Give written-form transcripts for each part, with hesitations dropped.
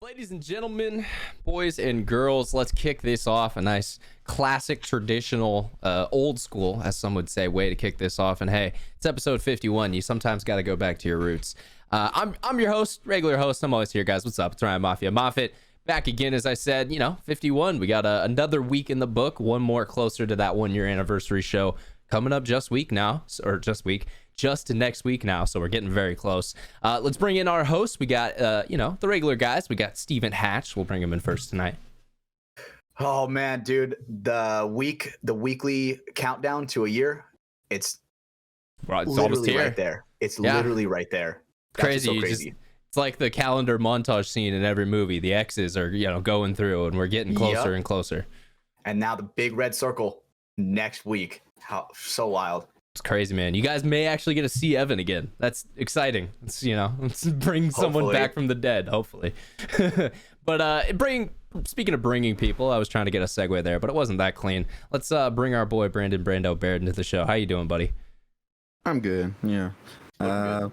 Ladies and gentlemen, boys and girls, let's kick this off. A nice classic, traditional, old school, as some would say, way to kick this off. And hey, it's episode 51. You sometimes got to go back to your roots. I'm your host, regular host. I'm always here, guys. What's up? It's Ryan Mafia. Moffitt back again, as I said, 51. We got another week in the book, one more closer to that 1 year anniversary show coming up just next week now, so we're getting very close. Let's bring in our hosts. We got the regular guys. We got Stephen Hatch. We'll bring him in first tonight. Oh man, dude, the weekly countdown to a year, it's almost here. Right there. It's literally right there. That's Crazy. So crazy. It's like the calendar montage scene in every movie. The X's are going through, and we're getting closer and closer. And now the big red circle next week. How so wild. It's crazy, man. You guys may actually get to see Evan again. That's exciting. It's let's bring someone back from the dead, hopefully. But speaking of bringing people, I was trying to get a segue there, but it wasn't that clean. Let's bring our boy Brando Baird into the show. How you doing, buddy? I'm good. Yeah. I'm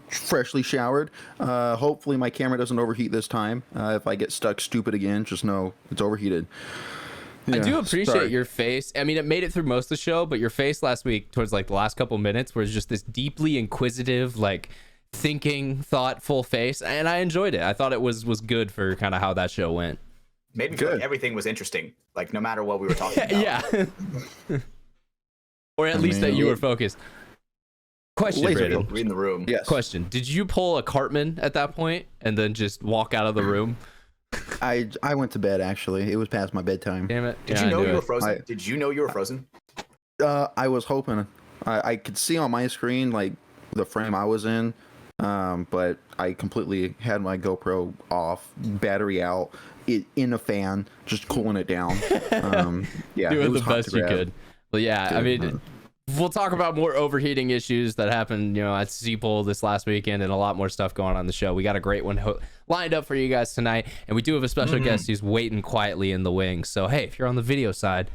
freshly showered. Hopefully my camera doesn't overheat this time. If I get stuck stupid again, just know it's overheated. Yeah, I do appreciate your face. I mean, it made it through most of the show, but your face last week towards the last couple minutes was just this deeply inquisitive, thinking, thoughtful face, and I enjoyed it. I thought it was good for kind of how that show went. Made me feel like everything was interesting, no matter what we were talking about. Yeah. Or at least that you were focused. Question, Brandon. Reading the room. Yes. Question. Did you pull a Cartman at that point and then just walk out of the room? I went to bed, actually. It was past my bedtime. Damn it. Did you know you were frozen? Did you know you were frozen? I was hoping. I could see on my screen, the frame I was in, but I completely had my GoPro off, battery out, in a fan, just cooling it down. Yeah, doing the best you could. Well, yeah, I mean... We'll talk about more overheating issues that happened, at Seapole this last weekend, and a lot more stuff going on the show. We got a great one lined up for you guys tonight, and we do have a special guest who's waiting quietly in the wings. So, hey, if you're on the video side,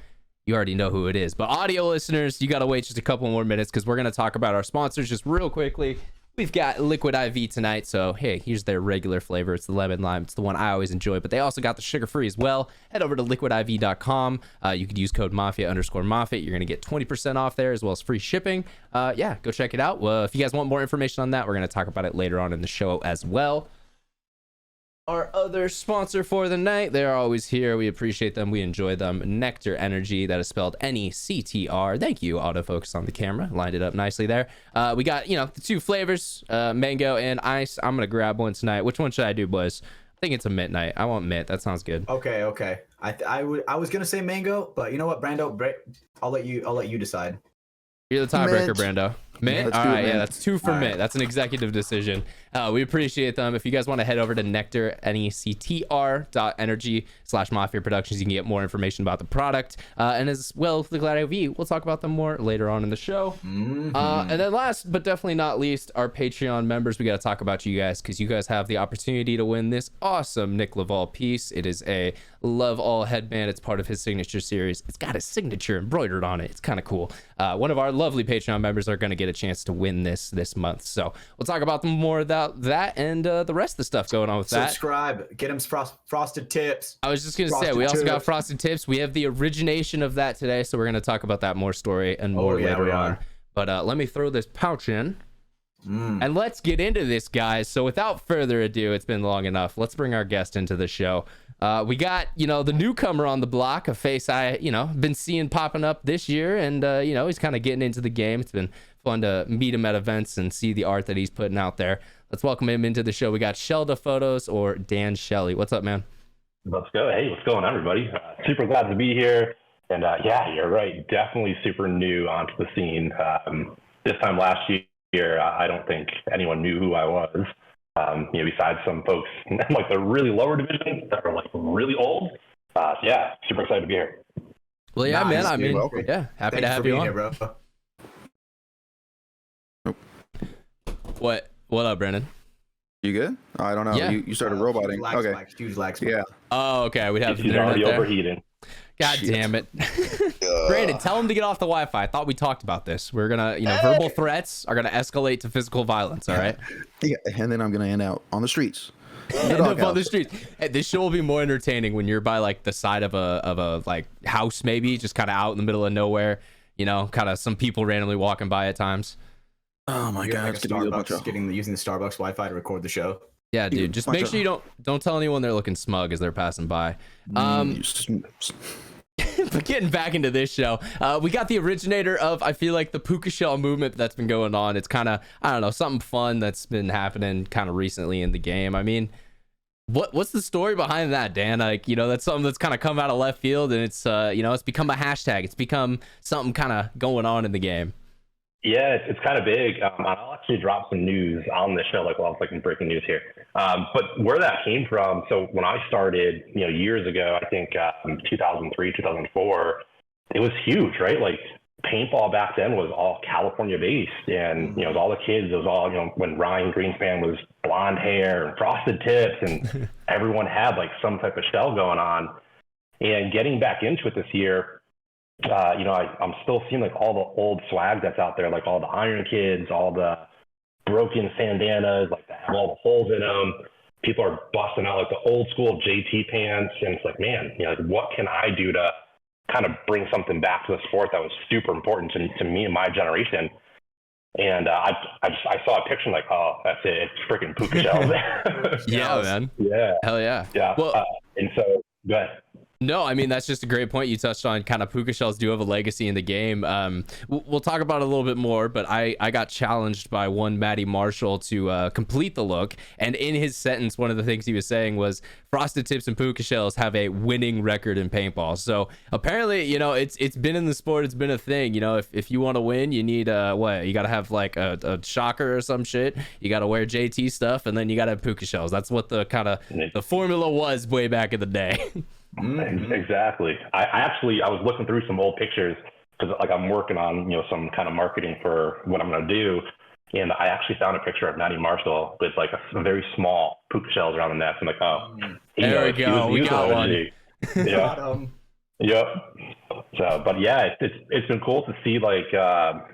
you already know who it is. But audio listeners, you got to wait just a couple more minutes because we're going to talk about our sponsors just real quickly. We've got Liquid IV tonight, so hey, here's their regular flavor. It's the lemon lime. It's the one I always enjoy, but they also got the sugar-free as well. Head over to liquidiv.com. You could use code Mafia_Moffitt. You're going to get 20% off there as well as free shipping. Yeah, go check it out. Well, if you guys want more information on that, we're going to talk about it later on in the show as well. Our other sponsor for the night, they're always here. We appreciate them. We enjoy them. NECTR Energy, that is spelled NECTR. Thank you, autofocus on the camera. Lined it up nicely there. We got, the two flavors, mango and ice. I'm going to grab one tonight. Which one should I do, boys? I think it's a midnight. I want mint. That sounds good. Okay. I was going to say mango, but you know what, Brando? I'll let you decide. You're the tiebreaker, Mint. Brando. Mint? Yeah, all right, mint. yeah, that's 2 for mint. That's an executive decision. We appreciate them. If you guys want to head over to NECTR, NECTR.energy/MafiaProductions, you can get more information about the product. And as well as the Glad IV, we'll talk about them more later on in the show. And then last, but definitely not least, our Patreon members. We got to talk about you guys because you guys have the opportunity to win this awesome Nick Laval piece. It is a Love All headband. It's part of his signature series. It's got his signature embroidered on it. It's kind of cool. One of our lovely Patreon members are going to get a chance to win this month. So we'll talk about more about that and the rest of the stuff going on with that. Subscribe. Get him frosted tips. I was just going to say, we also got frosted tips. We have the origination of that today, so we're going to talk about that more story and more later on. But let me throw this pouch in. And let's get into this, guys. So without further ado, it's been long enough. Let's bring our guest into the show. We got, the newcomer on the block, a face I, been seeing popping up this year. And, he's kind of getting into the game. It's been fun to meet him at events and see the art that he's putting out there. Let's welcome him into the show. We got ShellDaPhotos, or Dan Shelley. What's up, man? Let's go. Hey, what's going on, everybody? Super glad to be here. And yeah, you're right. Definitely super new onto the scene. This time last year, I don't think anyone knew who I was. Besides some folks in the really lower divisions that are really old. Yeah, super excited to be here. Well, yeah, Nice, man. I mean, welcome. yeah, happy Thanks to have for you being on. here, bro. What up, Brandon? You good? I don't know. Yeah. You started roboting. Huge lags. Yeah. Oh, okay. We'd have He's already overheating. God Shit. damn it. Brandon, tell him to get off the Wi-Fi. I thought we talked about this. We're gonna, verbal threats are gonna escalate to physical violence. All right. Yeah, and then I'm gonna end out on the streets. end up on the streets. Hey, this show will be more entertaining when you're by like the side of a like house, maybe just kind of out in the middle of nowhere. You know, kind of some people randomly walking by at times. Oh my god, like it's gonna be a bunch of... using the Starbucks Wi-Fi to record the show. Yeah, dude. Just make sure you don't tell anyone they're looking smug as they're passing by. But getting back into this show, we got the originator of, I feel like, the puka shell movement that's been going on. It's kind of, I don't know, something fun that's been happening kind of recently in the game. I mean, what's the story behind that, Dan? Like, you know, that's something that's kind of come out of left field, and it's you know, it's become a hashtag. It's become something kind of going on in the game. Yeah, it's kind of big. I'll actually drop some news on the show, like while it's like in breaking news here. But where that came from, so when I started, you know, years ago, I think 2003, 2004, it was huge, right? Like paintball back then was all California based, and you know, it was all the kids. It was all, you know, when Ryan Greenspan was blonde hair and frosted tips, and everyone had like some type of shell going on. And getting back into it this year, you know, I'm still seeing like all the old swag that's out there, like all the Iron Kids, all the broken sandanas, like that have all the holes in them. People are busting out like the old school JT pants, and it's like, man, you know, like what can I do to kind of bring something back to the sport that was super important to me and my generation? And I saw a picture like, oh, that's it, it's freaking puka shells. Yeah, man. Yeah. Hell yeah. Yeah. Well, and so, go ahead. No, I mean, that's just a great point you touched on. Kind of puka shells do have a legacy in the game. We'll talk about it a little bit more, but I got challenged by one Matty Marshall to complete the look. And in his sentence, one of the things he was saying was frosted tips and puka shells have a winning record in paintball. So apparently, you know, it's been in the sport. It's been a thing. You know, if you want to win, you need what? You got to have like a shocker or some shit. You got to wear JT stuff, and then you got to have puka shells. That's what the kind of the formula was way back in the day. Mm-hmm. Exactly. I was looking through some old pictures because like I'm working on, you know, some kind of marketing for what I'm going to do, and I actually found a picture of Matty Marshall with like a very small puka shells around the neck. I'm like, oh, there we go. We got one. Yeah. Yep. So, but yeah, it's been cool to see like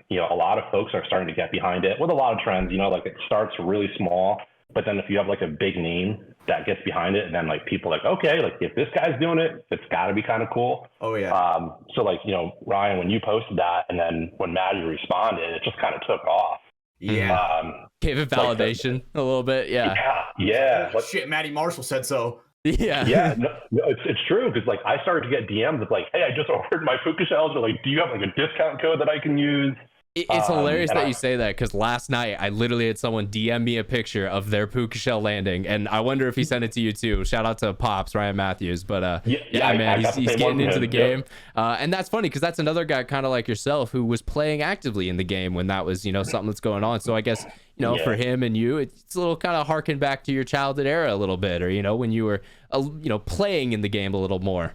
you know, a lot of folks are starting to get behind it with a lot of trends. You know, like it starts really small, but then if you have like a big name that gets behind it, and then like people are like, okay, like if this guy's doing it, it's got to be kind of cool. Oh yeah. So like, you know, Ryan, when you posted that, and then when Maddie responded, it just kind of took off. Yeah. Gave it validation like a little bit. Yeah. Yeah. Oh, shit, Matty Marshall said so. Yeah. Yeah. No, it's true, because like I started to get DMs of like, hey, I just ordered my puka shells, or like, do you have like a discount code that I can use? It's hilarious that you say that, because last night I literally had someone DM me a picture of their puka shell landing, and I wonder if he sent it to you too. Shout out to Pops, Ryan Matthews. But yeah, man, he's getting into the game. And that's funny, because that's another guy kind of like yourself who was playing actively in the game when that was, you know, something that's going on. So I guess, you know, for him and you, it's a little kind of harken back to your childhood era a little bit, or, you know, when you were, you know, playing in the game a little more.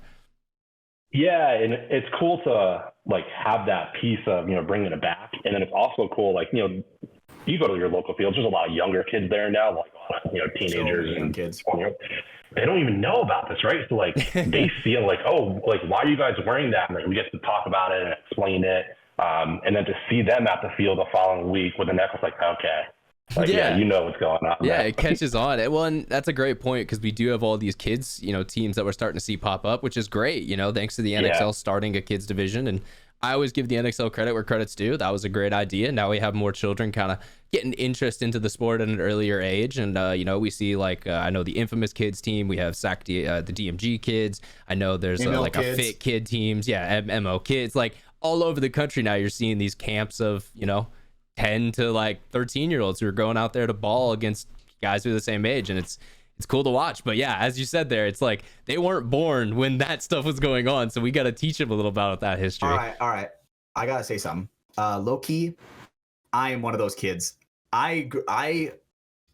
Yeah, and it's cool to like have that piece of, you know, bringing it back. And then it's also cool, like, you know, you go to your local fields, there's a lot of younger kids there now, like, you know, teenagers and kids. They don't even know about this, right? So like they feel like, oh, like, why are you guys wearing that? And like we get to talk about it and explain it. And then to see them at the field the following week with a necklace, like, okay. Like, yeah, you know what's going on. Yeah, man. it catches on. Well, and that's a great point, because we do have all these kids, you know, teams that we're starting to see pop up, which is great, you know, thanks to the NXL starting a kids division. And I always give the NXL credit where credit's due. That was a great idea. Now we have more children kind of getting interest into the sport at an earlier age. And, you know, we see like, I know the Infamous Kids team, we have the DMG kids. I know there's like a Fit Kid teams. Yeah, MO Kids. Like all over the country now, you're seeing these camps of, you know, 10 to like 13-year-olds who are going out there to ball against guys who are the same age, and it's cool to watch. But yeah, as you said there, it's like they weren't born when that stuff was going on, so we got to teach them a little about that history. All right, I gotta say something. Low key, I am one of those kids. I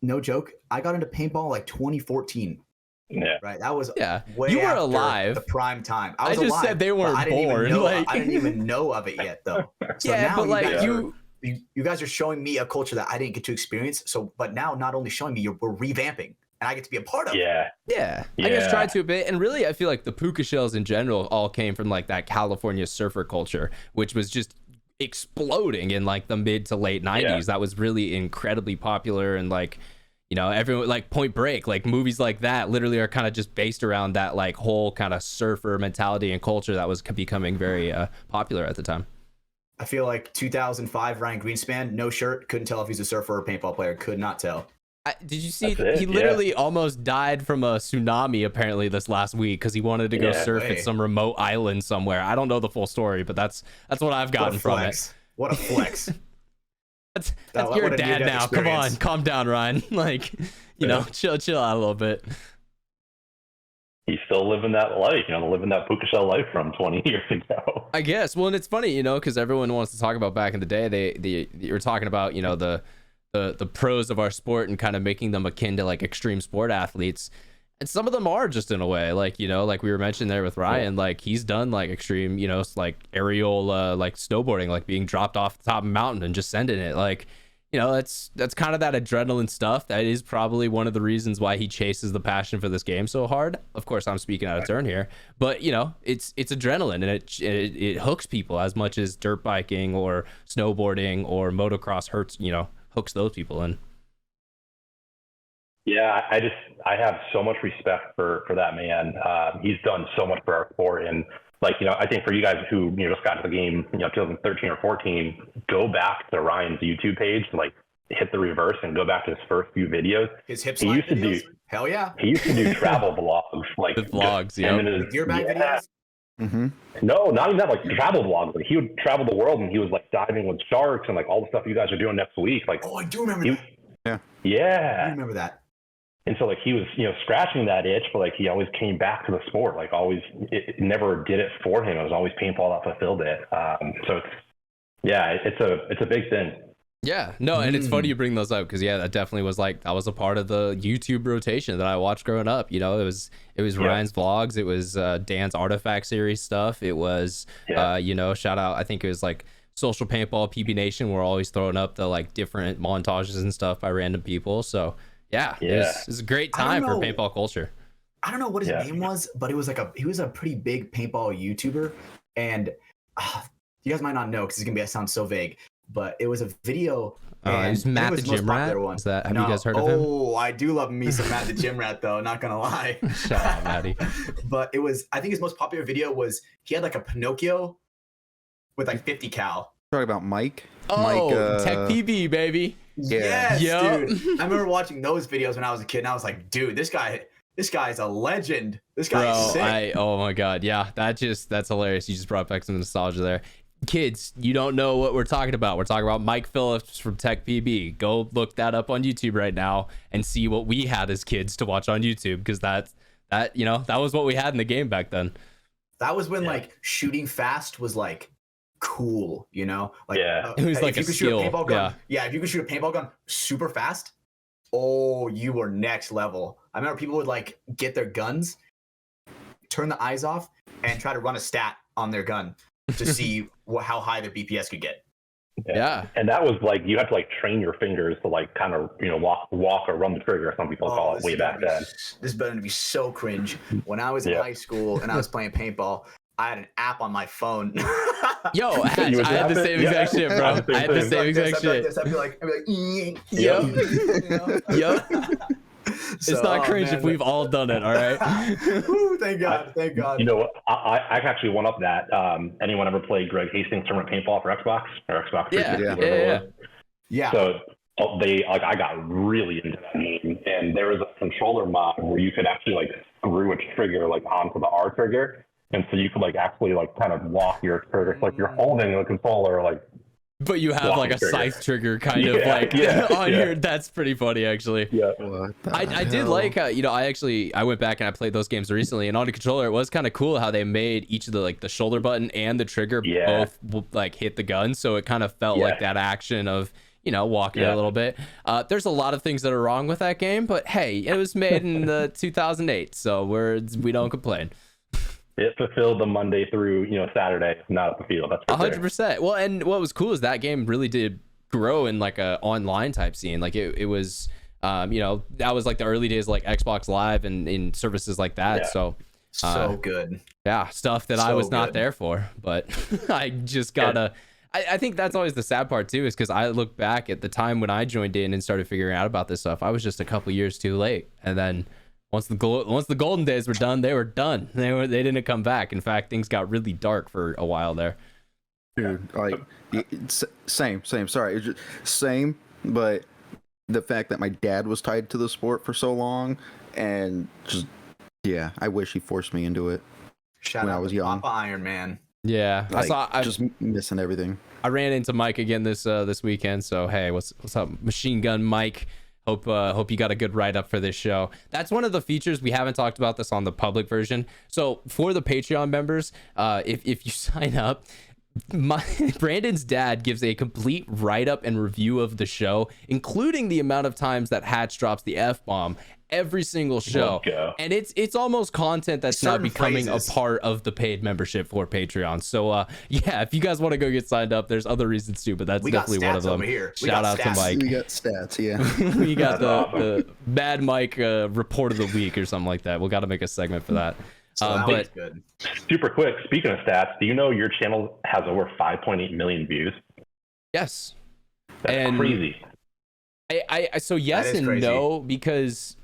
no joke, I got into paintball like 2014. Yeah. Right. That was way you were alive. The prime time. I just alive, said they weren't born. I didn't even know of it yet, though. So yeah, now but like you guys are showing me a culture that I didn't get to experience. So, but now not only showing me, we're revamping, and I get to be a part of it. Yeah. I just tried to a bit, and really, I feel like the puka shells in general all came from like that California surfer culture, which was just exploding in like the mid to late 90s. That was really incredibly popular, and like, you know, everyone like Point Break, like movies like that literally are kind of just based around that like whole kind of surfer mentality and culture that was becoming very popular at the time. I feel like 2005 Ryan Greenspan, no shirt, couldn't tell if he's a surfer or a paintball player, could not tell. Did you see he literally almost died from a tsunami apparently this last week because he wanted to go surf at some remote island somewhere. I don't know the full story, but that's what I've gotten from it. What a flex. that's your dad now. Experience. Come on, calm down, Ryan. Like, you know, chill out a little bit. He's still living that life, you know, living that puka shell life from 20 years ago. I guess. Well, and it's funny, you know, because everyone wants to talk about back in the day. You're talking about, you know, the pros of our sport and kind of making them akin to like extreme sport athletes, and some of them are just in a way, like, you know, like we were mentioning there with Ryan, like he's done like extreme, you know, like aerial like snowboarding, like being dropped off the top of a mountain and just sending it, like, you know, that's kind of that adrenaline stuff. That is probably one of the reasons why he chases the passion for this game so hard. Of course, I'm speaking out of turn here, but you know, it's adrenaline, and it hooks people as much as dirt biking or snowboarding or motocross hooks those people in. Yeah, I have so much respect for that man. He's done so much for our sport, and like, you know, I think for you guys who, you know, just got to the game, you know, 2013 or 14, go back to Ryan's YouTube page, like hit the reverse and go back to his first few videos. His hip slide videos? Hell yeah. He used to do travel vlogs, like vlogs, yeah. Gearbag videos? Mm-hmm. No, not even that, like travel vlogs. Like he would travel the world and he was like diving with sharks and like all the stuff you guys are doing next week. Like, oh, I do remember that. Yeah. I remember that. And so like he was, you know, scratching that itch, but like he always came back to the sport. Like always, it never did it for him. It was always paintball that fulfilled it. So it's a big thing. Yeah, no, and it's funny you bring those up because that definitely was like, that was a part of the YouTube rotation that I watched growing up. You know, it was Ryan's vlogs, it was Dan's Artifact series stuff, it was you know, shout out, I think it was like Social Paintball, PB Nation were always throwing up the like different montages and stuff by random people. So it was a great time for paintball culture. I don't know what his name was, but it was like he was a pretty big paintball YouTuber, and you guys might not know because it's gonna sound so vague. But it was a video. It was Matt the Gym Rat. Is that, have you guys heard of him? Oh, I do love me some Matt the Gym Rat, though. Not gonna lie. Shout out, Matty. But it was, I think his most popular video was he had like a Pinocchio with like 50 cal. Talking about Mike. Oh, Mike, Tech PB, baby. Yes, dude. I remember watching those videos when I was a kid, and I was like, dude, this guy's a legend. This guy is sick. Oh my god, yeah, that's hilarious. You just brought back some nostalgia there. Kids, you don't know what we're talking about. We're talking about Mike Phillips from Tech PB. Go look that up on YouTube right now and see what we had as kids to watch on YouTube, because that you know, that was what we had in the game back then. That was when like shooting fast was like cool, you know? Like it was like a skill. If you could shoot a paintball gun super fast, oh, you were next level. I remember people would like get their guns, turn the eyes off, and try to run a stat on their gun to see how high the BPS could get. Yeah. And that was like, you had to like train your fingers to like kind of, you know, walk or run the trigger, some people call it, way back then. This is going to be so cringe. When I was in high school and I was playing paintball, I had an app on my phone. Yo, I had the same exact shit, bro. I had the same exact shit. I'd be like, yep. It's not cringe if we've all done it, all right? Woo, thank God. You know what? I actually one up that. Anyone ever played Greg Hastings Tournament Paintball for Xbox or Xbox 360? Yeah. So I got really into that game, and there was a controller mod where you could actually like screw a trigger like onto the R trigger, and so you could like actually like kind of walk your trigger, so, like you're holding the controller like. But you have like a scythe trigger kind of like on your. That's pretty funny, actually. Yeah. I did like how, you know, I went back and I played those games recently, and on the controller it was kind of cool how they made each of the like the shoulder button and the trigger both like hit the gun, so it kind of felt like that action of, you know, walking a little bit. There's a lot of things that are wrong with that game, but hey, it was made in the 2008, so we don't complain. It fulfilled the Monday through, you know, Saturday, not at the field. That's 100%. Well, and what was cool is that game really did grow in like a online type scene. Like it was, you know, that was like the early days, like Xbox Live and in services like that. Yeah. So good. Yeah, stuff that I was not there for, but I just gotta. I think that's always the sad part too, is because I look back at the time when I joined in and started figuring out about this stuff. I was just a couple years too late, and then once the golden days were done, they were done. They didn't come back. In fact, things got really dark for a while there. Dude, like same. Sorry, it's just same. But the fact that my dad was tied to the sport for so long, and just I wish he forced me into it when I was young. Papa Iron Man. Yeah, like, I just missing everything. I ran into Mike again this weekend. So hey, what's up, Machine Gun Mike? Hope you got a good write-up for this show. That's one of the features. We haven't talked about this on the public version. So for the Patreon members, if you sign up, Brandon's dad gives a complete write-up and review of the show, including the amount of times that Hatch drops the F-bomb every single show. And it's almost content that's not becoming a part of the paid membership for Patreon. So yeah, if you guys want to go get signed up, there's other reasons too, but that's definitely one of them. Shout out to Mike. We got stats, yeah. We got the Bad Mike report of the week or something like that. We'll got to make a segment for that. But good. Super quick, speaking of stats, do you know your channel has over 5.8 million views? Yes. That's crazy. So yes and crazy. no, because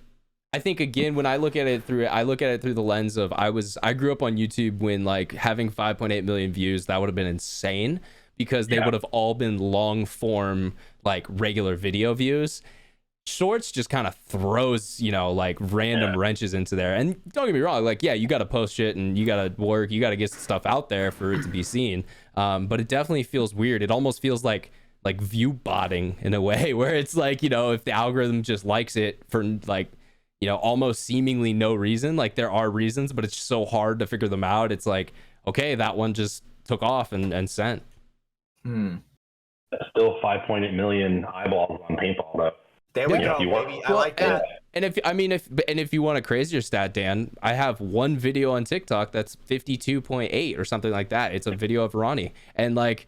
I think again, when I look at it through the lens of I grew up on YouTube when like having 5.8 million views, that would have been insane, because they would have all been long form, like regular video views. Shorts just kind of throws, like random wrenches into there. And don't get me wrong, like, you got to post shit and you got to work, you got to get stuff out there for it to be seen. But it definitely feels weird. It almost feels like view botting in a way, where it's like, if the algorithm just likes it for like, almost seemingly no reason. Like there are reasons, but it's so hard to figure them out. It's like, okay, that one just took off and sent. That's still 5.8 million eyeballs on paintball though. There we go, baby. I like that. And if you want a crazier stat, Dan, I have one video on TikTok that's 52.8 or something like that. It's a video of Ronnie, and like,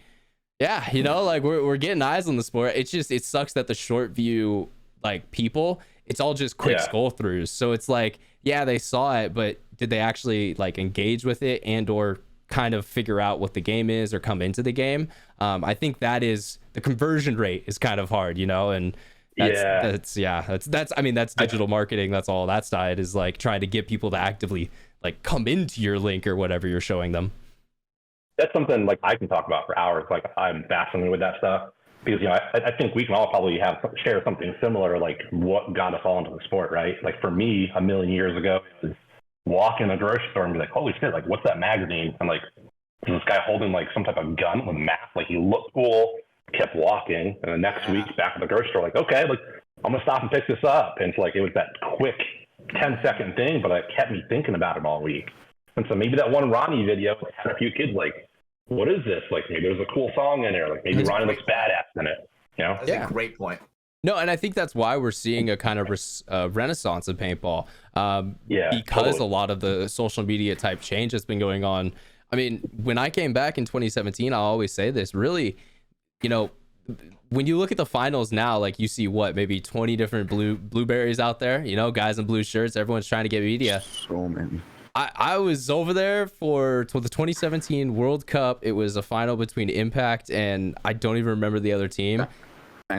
like we're getting eyes on the sport. It's just, it sucks that the short view like people, it's all just quick scroll throughs. So it's like, they saw it, but did they actually like engage with it and or kind of figure out what the game is or come into the game? I think that is the conversion rate is kind of hard, and that's digital marketing. That's all that side is, like trying to get people to actively like come into your link or whatever you're showing them. That's something like I can talk about for hours. Like I'm fascinated with that stuff because, I think we can all probably share something similar, like what got us all into the sport, right? Like for me, a million years ago, it was walk in a grocery store and be like, holy shit, like what's that magazine? And like, this guy holding like some type of gun with a mask, like he looked cool. Kept walking, and the next week back at the grocery store, like, okay, like I'm gonna stop and pick this up. And it's like it was that quick 10-second thing, but it kept me thinking about it all week. And so maybe that one Ronnie video had a few kids like, what is this? Like maybe there's a cool song in there, like maybe Ronnie looks badass in it. That's a great point. No, and I think that's why we're seeing a kind of renaissance of paintball. Because a lot of the social media type change that's been going on. I mean, when I came back in 2017, I always say this, really, when you look at the finals now, like you see maybe 20 different blueberries out there, guys in blue shirts, everyone's trying to get media. So many. I was over there for the 2017 World Cup. It was a final between Impact and I don't even remember the other team.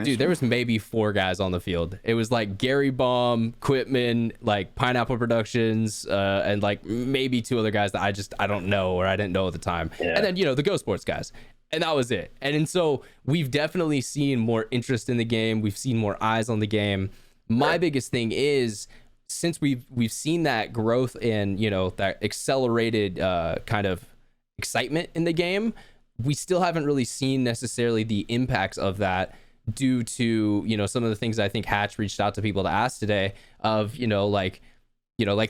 Dude, there was maybe 4 guys on the field. It was like Gary Baum, Quitman, like Pineapple Productions, and like maybe 2 other guys that I don't know, or I didn't know at the time. And then, the Go Sports guys. And that was it. And so we've definitely seen more interest in the game. We've seen more eyes on the game. My biggest thing is, since we've seen that growth and, that accelerated kind of excitement in the game, we still haven't really seen necessarily the impacts of that due to, some of the things I think Hatch reached out to people to ask today of, like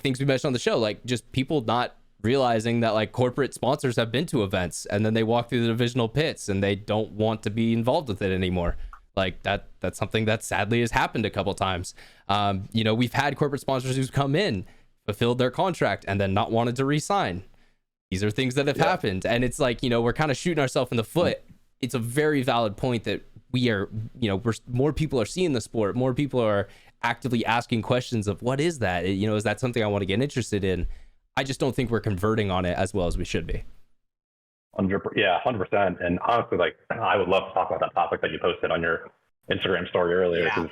things we mentioned on the show, like just people not realizing that like corporate sponsors have been to events and then they walk through the divisional pits and they don't want to be involved with it anymore. Like that's something that sadly has happened a couple times. We've had corporate sponsors who's come in, fulfilled their contract, and then not wanted to re-sign. These are things that have happened. And it's like, we're kind of shooting ourselves in the foot. It's a very valid point that we are, more people are seeing the sport. More people are actively asking questions of what is that? Is that something I want to get interested in? I just don't think we're converting on it as well as we should be. Yeah, 100%. And honestly, like, I would love to talk about that topic that you posted on your Instagram story earlier. Yeah.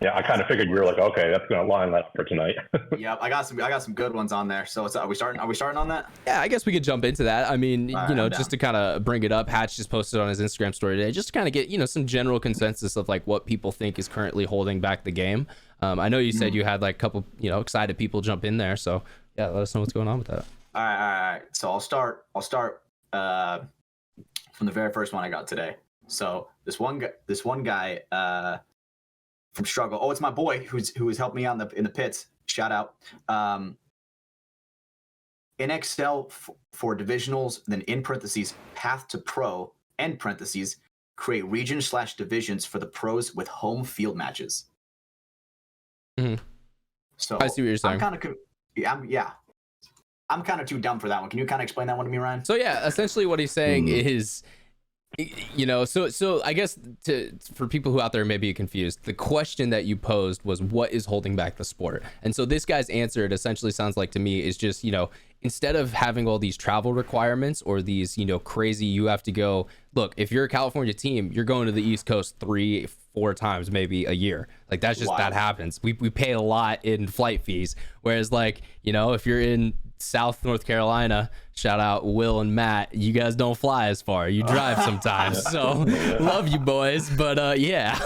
Yeah, I kind of figured you were like, okay, that's gonna line that up for tonight. Yep, I got some good ones on there. So are we starting on that? Yeah, I guess we could jump into that. I mean, right, I'm just to kind of bring it up, Hatch just posted on his Instagram story today, just to kind of get, some general consensus of like what people think is currently holding back the game. I know you said you had like a couple, excited people jump in there. So yeah, let us know what's going on with that. All right. So I'll start from the very first one I got today. So this one guy from Struggle. Oh, it's my boy who has helped me out in the pits. Shout out. In Excel for divisionals, then in parentheses, path to pro, end parentheses, create region/divisions for the pros with home field matches. Mm-hmm. So I see what you're saying. I'm kind of too dumb for that one. Can you kind of explain that one to me, Ryan? So yeah, essentially what he's saying is, so I guess for people who out there may be confused, the question that you posed was what is holding back the sport? And so this guy's answer, it essentially sounds like to me, is just, instead of having all these travel requirements or these, crazy, you have to go, look, if you're a California team, you're going to the East Coast 3-4 times maybe a year. Like that's just, that happens. We pay a lot in flight fees. Whereas like, if you're in South North Carolina, shout out Will and Matt, you guys don't fly as far, you drive sometimes. So love you boys, but yeah.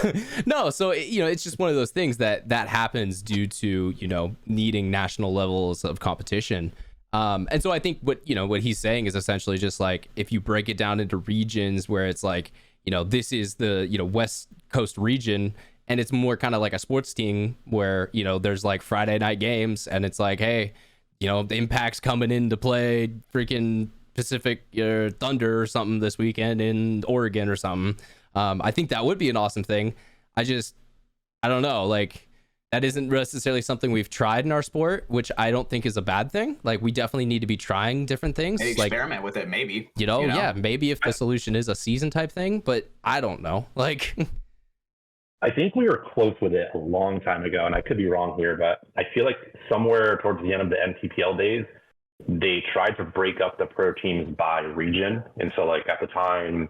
No, so it's just one of those things that happens due to needing national levels of competition. And so I think what he's saying is essentially just like, if you break it down into regions where it's like, this is the West Coast region, and it's more kind of like a sports team where there's like Friday night games, and it's like, hey, the Impact's coming in to play freaking Pacific Thunder or something this weekend in Oregon or something. I think that would be an awesome thing. I don't know, like that isn't necessarily something we've tried in our sport, which I don't think is a bad thing. Like we definitely need to be trying different things. Maybe experiment with it, maybe. Yeah, maybe if the solution is a season type thing, but I don't know. Like I think we were close with it a long time ago, and I could be wrong here, but I feel like somewhere towards the end of the NPPL days, they tried to break up the pro teams by region. And so like at the time,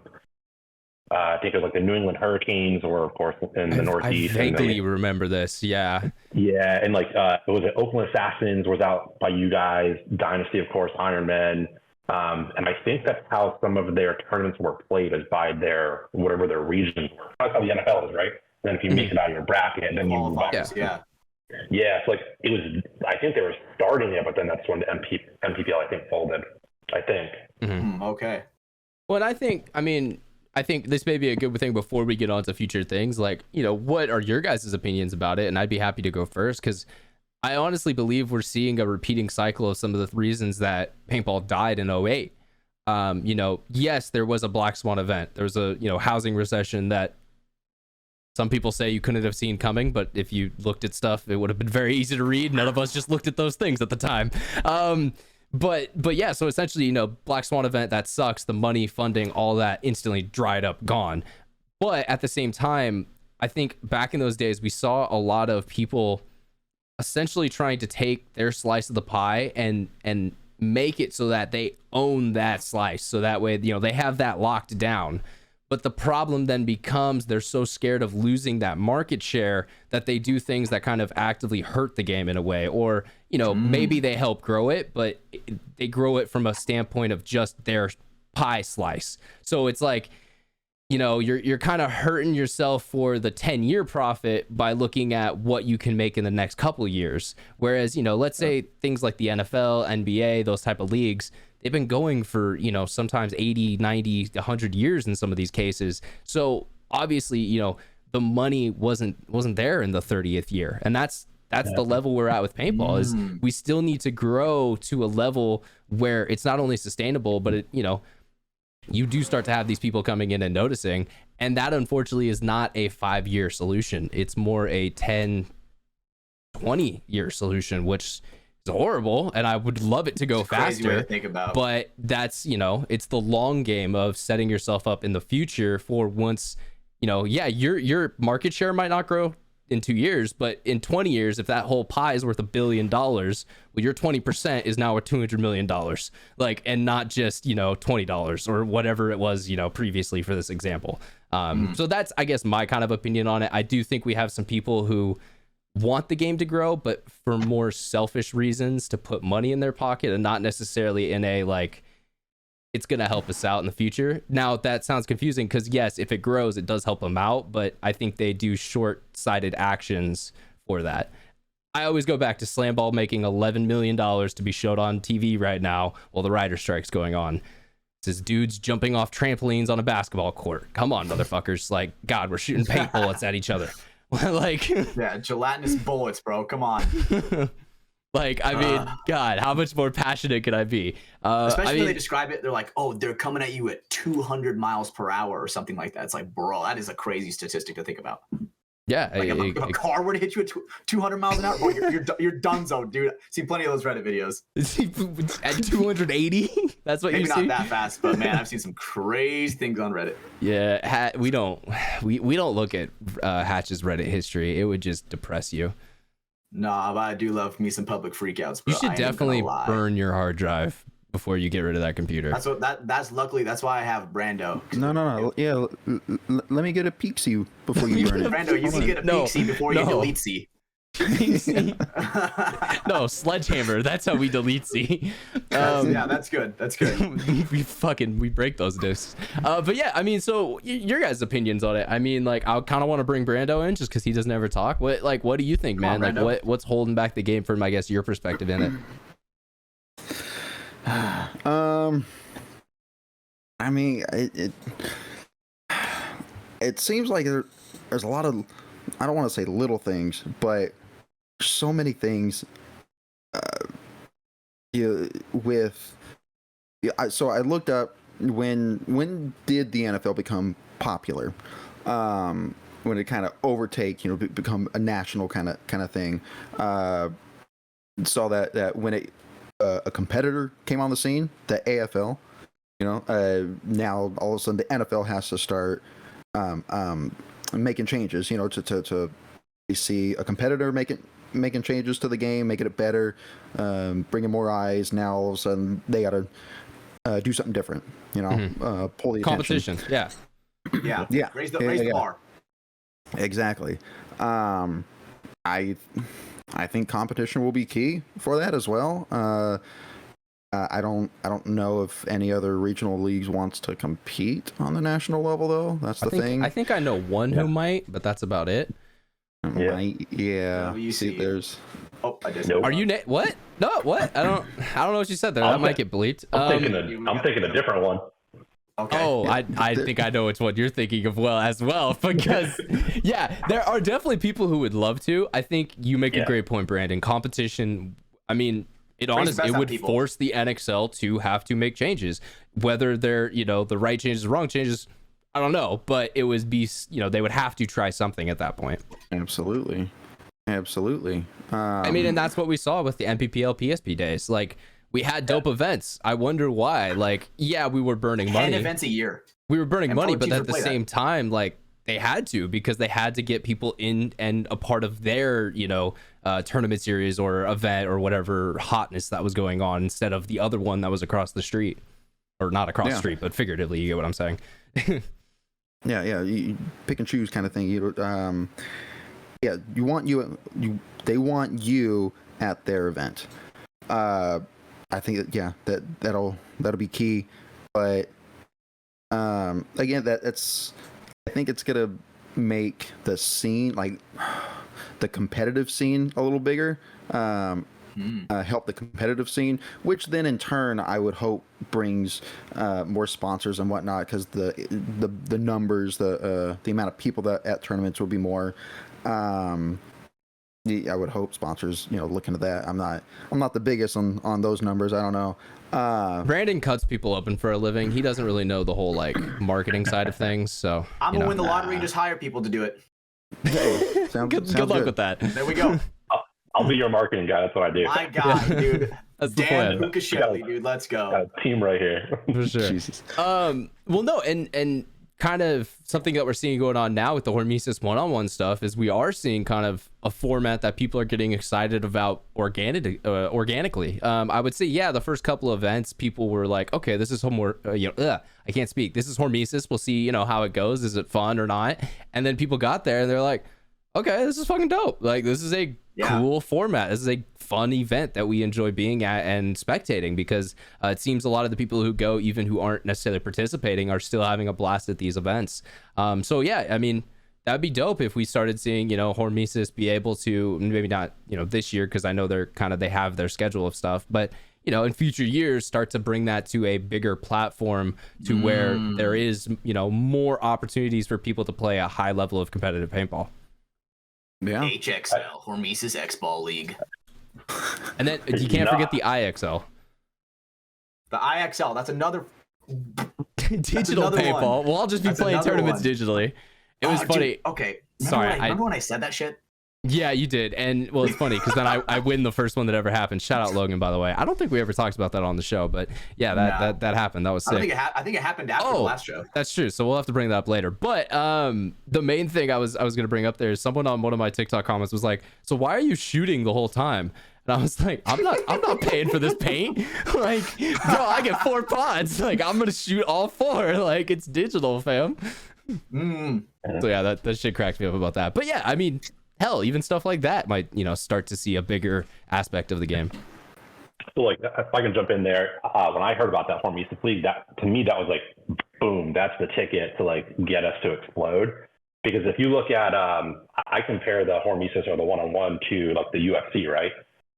I think it was like the New England Hurricanes, or of course in the Northeast. I vaguely remember this. Yeah. Yeah. And like, it was the Oakland Assassins was out by you guys, Dynasty, of course, Iron Men. And I think that's how some of their tournaments were played, is by whatever their region were. That's how the NFL is, right? Then if you make it out of your bracket, then you move on. Yeah. Yeah, it's like it was. I think they were starting it, but then that's when the MPPL I think folded. I think. Okay. Well, I think this may be a good thing before we get on to future things. Like, what are your guys' opinions about it? And I'd be happy to go first, because I honestly believe we're seeing a repeating cycle of some of the reasons that paintball died in 08. Yes, there was a black swan event. There was a housing recession that some people say you couldn't have seen coming, but if you looked at stuff, it would have been very easy to read. None of us just looked at those things at the time. But yeah, so essentially, black swan event, that sucks. The money, funding, all that instantly dried up, gone. But at the same time, I think back in those days, we saw a lot of people essentially trying to take their slice of the pie and make it so that they own that slice. So that way, they have that locked down. But the problem then becomes they're so scared of losing that market share that they do things that kind of actively hurt the game in a way. Or, maybe they help grow it, but they grow it from a standpoint of just their pie slice. So it's like, you're kind of hurting yourself for the 10-year profit by looking at what you can make in the next couple of years. Whereas, let's say things like the NFL, NBA, those type of leagues, they've been going for, sometimes 80, 90, 100 years in some of these cases. So obviously, the money wasn't there in the 30th year. And that's the level we're at with paintball, is we still need to grow to a level where it's not only sustainable, but you do start to have these people coming in and noticing. And that unfortunately is not a 5-year solution. It's more a 10, 20-year solution, which horrible, and I would love it to go faster. Way to think about. But that's it's the long game of setting yourself up in the future for once your market share might not grow in 2 years, but in 20 years, if that whole pie is worth $1 billion, well, your 20% is now worth $200 million, like, and not just, you know, $20 or whatever it was, you know, previously for this example. So that's, I guess, my kind of opinion on it. I do think we have some people who want the game to grow, but for more selfish reasons, to put money in their pocket and not necessarily in a, like, it's going to help us out in the future. Now, that sounds confusing because, yes, if it grows, it does help them out, but I think they do short-sighted actions for that. I always go back to Slamball making $11 million to be showed on TV right now while the writer strike's going on. It says dudes jumping off trampolines on a basketball court. Come on, motherfuckers. Like, God, we're shooting paint bullets at each other. Like, yeah, gelatinous bullets, bro. Come on. Like, I mean, God, how much more passionate could I be? Especially I mean, when they describe it, they're like, oh, they're coming at you at 200 miles per hour or something like that. It's like, bro, that is a crazy statistic to think about. yeah, Like, if a car were to hit you at 200 miles an hour, bro, you're donezo, dude. I've seen plenty of those Reddit videos. at 280. That's what Maybe you see. not that fast, but man, I've seen some crazy things on Reddit. Yeah, we don't look at Hatch's Reddit history. It would just depress you. Nah, but I do love me some public freakouts, bro. You should definitely burn your hard drive before you get rid of that computer. That's luckily that's why I have Brando. No. Yeah, let me get a peek-see before you burn it. Brando, you can get a peek-see before you delete-see. No, sledgehammer. That's how we delete C. Yeah, that's good. That's good. we break those discs. But yeah, I mean, so your guys' opinions on it. I mean, like, I kind of want to bring Brando in just because he doesn't ever talk. What do you think, man? Like, what's holding back the game from, I guess, your perspective in it? I mean, it seems like there's a lot of, I don't want to say little things, but so many things so I looked up when did the NFL become popular, when it kind of overtake, become a national kind of thing. Saw that when a competitor came on the scene, the AFL, now all of a sudden the NFL has to start making changes, to see a competitor making changes to the game, making it better, bringing more eyes. Now all of a sudden they got to do something different, pull the competition. Attention. Yeah. Raise the bar. Exactly. I think competition will be key for that as well. I don't know if any other regional leagues wants to compete on the national level though. That's the thing. I think I know one who might, but that's about it. Yeah. See, there's. Oh, I just. Nope. Are you what? No, what? I don't know what you said there. That might get bleeped. I'm thinking a different one. Okay. Oh, I think I know which one you're thinking of as well, because yeah, there are definitely people who would love to. I think you make a great point, Brandon. Competition, I mean, it would force the NXL to have to make changes, whether they're, the right changes, wrong changes, I don't know, but it would be, they would have to try something at that point. Absolutely. I mean, and that's what we saw with the NPPL PSP days. Like, we had dope events. I wonder why. Like, yeah, we were burning money. 10 events a year. We were burning money, but at the same that. time, like, they had to, because they had to get people in and a part of their, tournament series or event or whatever hotness that was going on, instead of the other one that was across the street, or not across the street, but figuratively, you get what I'm saying. Yeah, you pick and choose kind of thing. They want you at their event. I think that'll be key, but again, I think it's gonna make the scene, like the competitive scene, a little bigger. Help the competitive scene, which then in turn I would hope brings more sponsors and whatnot, because the numbers, the amount of people that at tournaments will be more. I would hope sponsors, look into that. I'm not the biggest on those numbers. I don't know. Brandon cuts people open for a living. He doesn't really know the whole marketing side of things. So I'm gonna win the lottery and just hire people to do it. Hey, good luck with that. There we go. I'll be your marketing guy. That's what I do. My guy, dude. That's the plan. Shelley, dude. Let's go. Team right here. For sure. Jesus. Well, no, and kind of something that we're seeing going on now with the Hormesis one-on-one stuff is we are seeing kind of a format that people are getting excited about organically. I would say, yeah, the first couple of events, people were like, okay, this is I can't speak. This is Hormesis. We'll see, how it goes. Is it fun or not? And then people got there and they're like, okay, this is fucking dope. Like, this is a cool format. This is a fun event that we enjoy being at and spectating, because it seems a lot of the people who go, even who aren't necessarily participating, are still having a blast at these events. So yeah, I mean, that'd be dope if we started seeing, Hormesis be able to, maybe not, this year, because I know they have their schedule of stuff, but in future years, start to bring that to a bigger platform to where there is, more opportunities for people to play a high level of competitive paintball. Yeah. HXL, Hormesis X-Ball League. And then you can't forget the IXL. The IXL, that's another digital another paintball. one. We'll all just be playing tournaments digitally. It was funny. Dude, okay. Sorry. When I said that shit? Yeah, you did. And well, it's funny because then I win the first one that ever happened. Shout out Logan, by the way. I don't think we ever talked about that on the show, but yeah, that happened. That was sick. I think it happened after the last show. That's true. So we'll have to bring that up later. But the main thing I was going to bring up there is someone on one of my TikTok comments was like, "So why are you shooting the whole time?" And I was like, I'm not paying for this paint. Like, bro, I get 4 pods. Like, I'm gonna shoot all 4. Like, it's digital, fam. So yeah, that shit cracks me up about that. But yeah, I mean, hell, even stuff like that might, start to see a bigger aspect of the game. So like, if I can jump in there, when I heard about that Hormesis League, that to me, that was like, boom, that's the ticket to like get us to explode. Because if you look at, I compare the Hormesis or the one-on-one to like the UFC, right?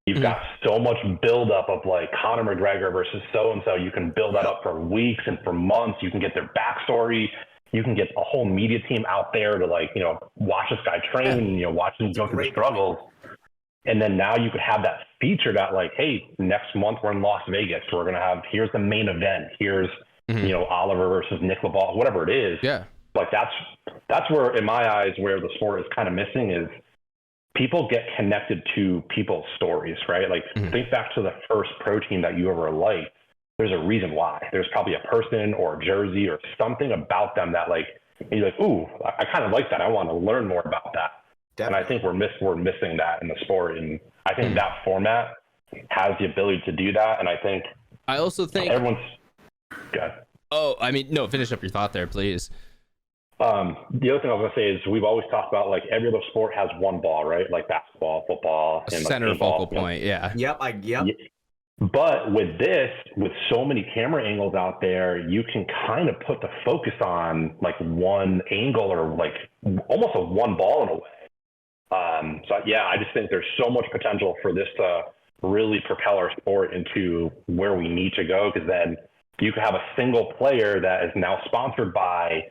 You've got so much buildup of like Conor McGregor versus so-and-so. You can build that up for weeks and for months. You can get their backstory. You can get a whole media team out there to like, watch this guy train, watch him go through the struggles. And then now you could have that feature that like, hey, next month we're in Las Vegas. We're going to have, here's the main event. Here's, Oliver versus Nick LaBall, whatever it is. Yeah. Like that's where, in my eyes, where the sport is kind of missing is people get connected to people's stories, right? Like think back to the first pro team that you ever liked. There's a reason why. There's probably a person or a jersey or something about them that like, you're like, ooh, I kind of like that. I want to learn more about that. Definitely. And I think we're missing that in the sport. And I think that format has the ability to do that. And I also think everyone's good. Oh, I mean, no, finish up your thought there, please. The other thing I was gonna say is we've always talked about like every other sport has one ball, right? Like basketball, football, and center like focal point. Yeah. Yep. But with this, with so many camera angles out there, you can kind of put the focus on like one angle or like almost a one ball in a way. So yeah, I just think there's so much potential for this to really propel our sport into where we need to go. Because then you could have a single player that is now sponsored by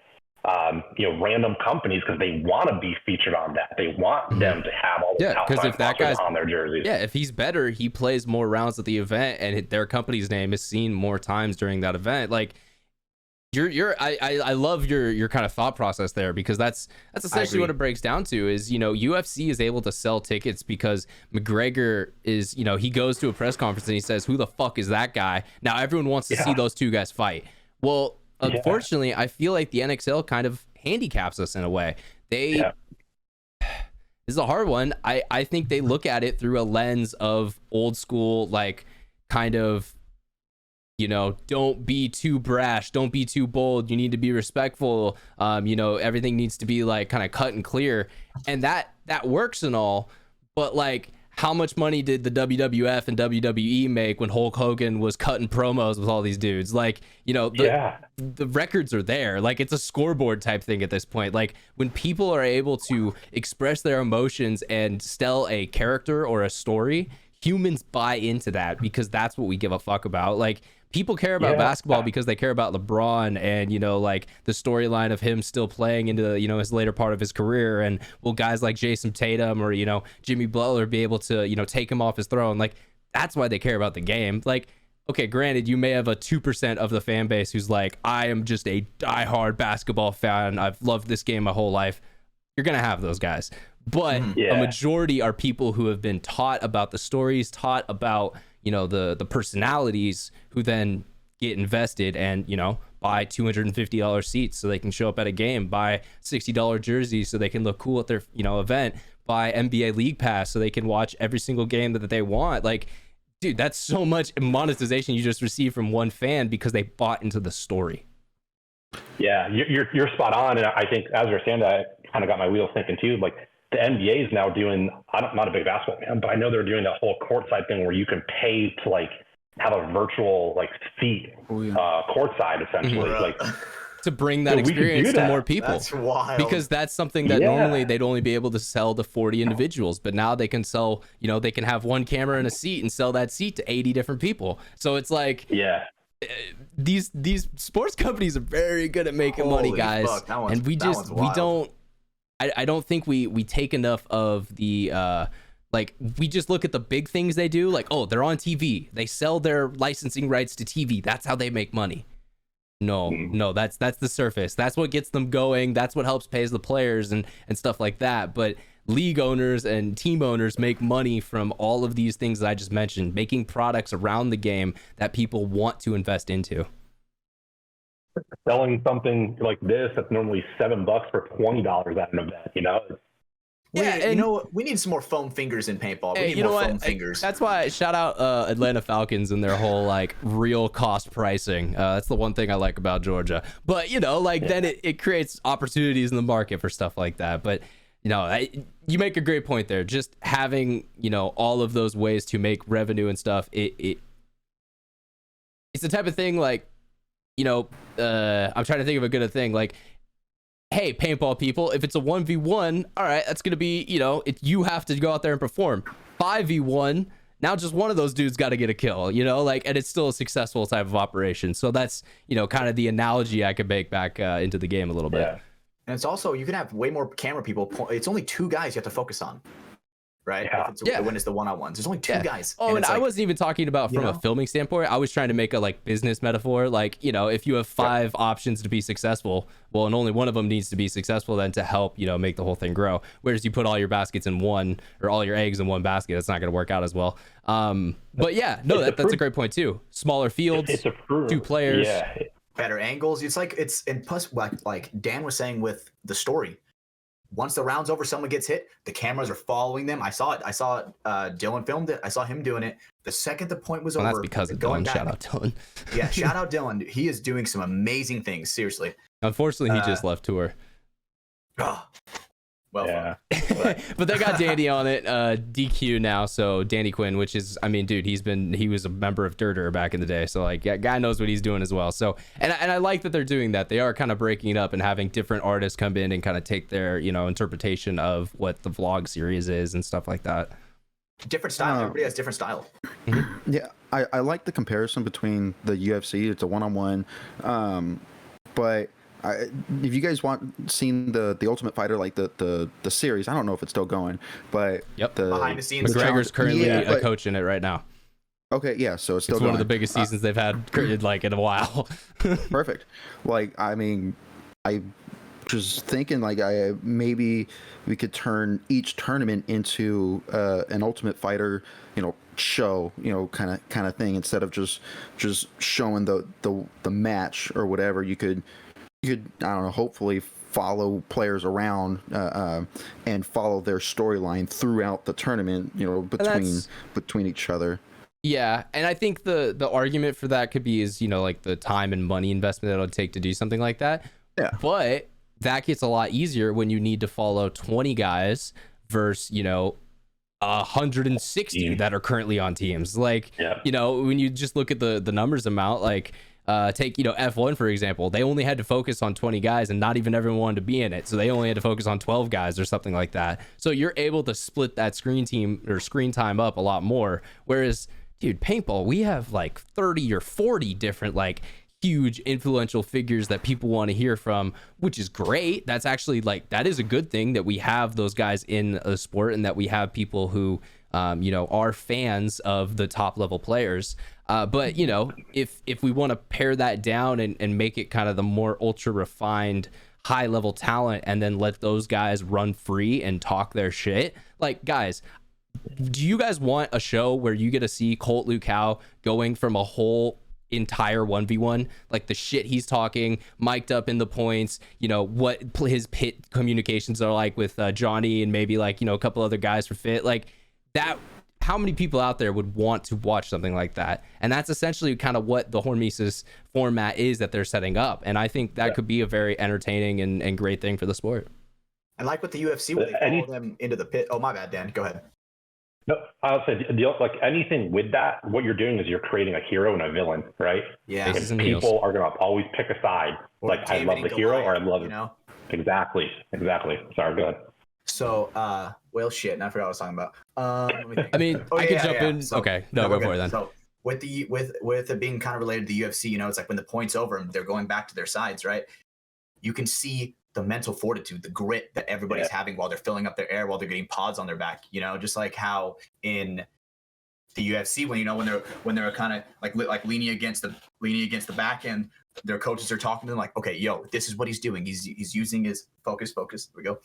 random companies because they want to be featured on that. They want them to have all the because if that guy's on their jerseys. Yeah, if he's better, he plays more rounds at the event, and their company's name is seen more times during that event. Like, I love your kind of thought process there, because that's essentially what it breaks down to is, UFC is able to sell tickets because McGregor is, he goes to a press conference and he says, who the fuck is that guy? Now everyone wants to see those two guys fight. Well, unfortunately, I feel like the NXL kind of handicaps us in a way. This is a hard one. I think they look at it through a lens of old school, like kind of, don't be too brash, don't be too bold. You need to be respectful. Everything needs to be like kind of cut and clear. And that works and all, but like, how much money did the WWF and WWE make when Hulk Hogan was cutting promos with all these dudes? Like, the records are there. Like, it's a scoreboard type thing at this point. Like, when people are able to express their emotions and tell a character or a story, humans buy into that because that's what we give a fuck about. Like, people care about basketball because they care about LeBron and, like the storyline of him still playing into, his later part of his career. And will guys like Jason Tatum or, Jimmy Butler be able to, take him off his throne? Like, that's why they care about the game. Like, okay, granted, you may have a 2% of the fan base who's like, I am just a diehard basketball fan. I've loved this game my whole life. You're going to have those guys. But a majority are people who have been taught about the stories, taught about, the personalities, who then get invested and, buy $250 seats so they can show up at a game, buy $60 jerseys so they can look cool at their, you know, event, buy NBA League Pass so they can watch every single game that they want. Like, dude, that's so much monetization you just received from one fan because they bought into the story. Yeah, you're spot on, and I think as you're saying that, I kind of got my wheels thinking too. Like the NBA is now doing, I'm not a big basketball fan, but I know they're doing that whole courtside thing where you can pay to like have a virtual like seat courtside essentially, like to bring that experience to more people. That's wild. Because that's something that normally they'd only be able to sell to 40 individuals, but now they can sell, you know, they can have one camera and a seat and sell that seat to 80 different people. So it's like, these sports companies are very good at making money, guys. And we don't, I don't think we take enough of the, like, we just look at the big things they do. Like, oh, they're on TV. They sell their licensing rights to TV. That's how they make money. No, that's the surface. That's what gets them going. That's what helps pays the players and stuff like that. But league owners and team owners make money from all of these things that I just mentioned, making products around the game that people want to invest into. Selling something like this that's normally $7 for $20 at an event, you know? And you know, we need some more foam fingers in paintball. We need more foam fingers. That's why shout out Atlanta Falcons and their whole like real cost pricing. That's the one thing I like about Georgia. But you know, like then it creates opportunities in the market for stuff like that. But you know, you make a great point there. Just having, you know, all of those ways to make revenue and stuff. It's the type of thing like, you know, I'm trying to think of a good thing like, hey, paintball people, if it's a 1v1, all right, that's going to be, you know, you have to go out there and perform. 5v1, now just one of those dudes got to get a kill, you know, like, and it's still a successful type of operation. So that's, you know, kind of the analogy I could make back into the game a little bit. And it's also, you can have way more camera people. It's only 2 guys you have to focus on. Right? When it's the one-on-ones. There's only 2 guys. Oh, and I wasn't even talking about from a filming standpoint. I was trying to make a like business metaphor. Like, you know, if you have 5 options to be successful, well, and only one of them needs to be successful then to help, you know, make the whole thing grow. Whereas you put all your baskets in one or all your eggs in one basket, it's not going to work out as well. But yeah, no, that's a great point too. Smaller fields, 2 players. Better angles. It's like, and plus like Dan was saying with the story, once the round's over, someone gets hit, the cameras are following them. I saw it. Dylan filmed it. I saw him doing it. The second the point was over, that's because of Dylan. Shout out Dylan. Shout out Dylan. He is doing some amazing things. Seriously. Unfortunately, he just left tour. Fun. But they got Danny on it, DQ now. So Danny Quinn, which is, I mean, dude, he was a member of Dirter back in the day. So like, guy knows what he's doing as well. So, and I like that they're doing that. They are kind of breaking it up and having different artists come in and kind of take their, you know, interpretation of what the vlog series is and stuff like that. Different style. Everybody has different style. Yeah. I like the comparison between the UFC. It's a one-on-one. But if you guys seen the Ultimate Fighter, like the series, I don't know if it's still going, but the behind the scenes, McGregor's currently a coach in it right now. Okay, yeah, so it's still one of the biggest seasons they've had like in a while. Perfect. Like, I mean, I just thinking like maybe we could turn each tournament into an Ultimate Fighter, you know, show, you know, kind of thing, instead of just showing the match or whatever. You could I don't know, hopefully follow players around and follow their storyline throughout the tournament, you know, between each other. Yeah, and I think the argument for that could be is, you know, like the time and money investment that it would take to do something like that. Yeah. But that gets a lot easier when you need to follow 20 guys versus, you know, 160 that are currently on teams. Like, you know, when you just look at the numbers amount, like, take, you know, F1 for example, they only had to focus on 20 guys and not even everyone wanted to be in it, so they only had to focus on 12 guys or something like that. So you're able to split that screen time up a lot more. Whereas, dude, paintball, we have like 30 or 40 different like huge influential figures that people want to hear from, which is great. That's actually like, that is a good thing that we have those guys in the sport and that we have people who you know, are fans of the top level players. But, you know, if we want to pare that down and make it kind of the more ultra refined high level talent and then let those guys run free and talk their shit, like, guys, do you guys want a show where you get to see Colt Lucow going from a whole entire 1v1, like the shit he's talking, mic'd up in the points, you know, what his pit communications are like with Johnny and maybe like, you know, a couple other guys for fit, like that. How many people out there would want to watch something like that? And that's essentially kind of what the Hormesis format is that they're setting up. And I think that could be a very entertaining and great thing for the sport. And like with the UFC, where they follow them into the pit. Oh, my bad, Dan. Go ahead. No, I'll say, like anything with that, what you're doing is you're creating a hero and a villain, right? Yeah. And people are going to always pick a side. Or like, I love the hero or I love it. Know? Exactly. Sorry, go ahead. So, well, shit. And I forgot what I was talking about. Let me think. I mean, I can jump in. So, okay. No, go for it then. So with it being kind of related to the UFC, you know, it's like when the point's over and they're going back to their sides, right? You can see the mental fortitude, the grit that everybody's having while they're filling up their air, while they're getting pods on their back, you know, just like how in the UFC, when they're kind of like leaning against the back end, their coaches are talking to them like, okay, yo, this is what he's doing. He's using his focus. There we go.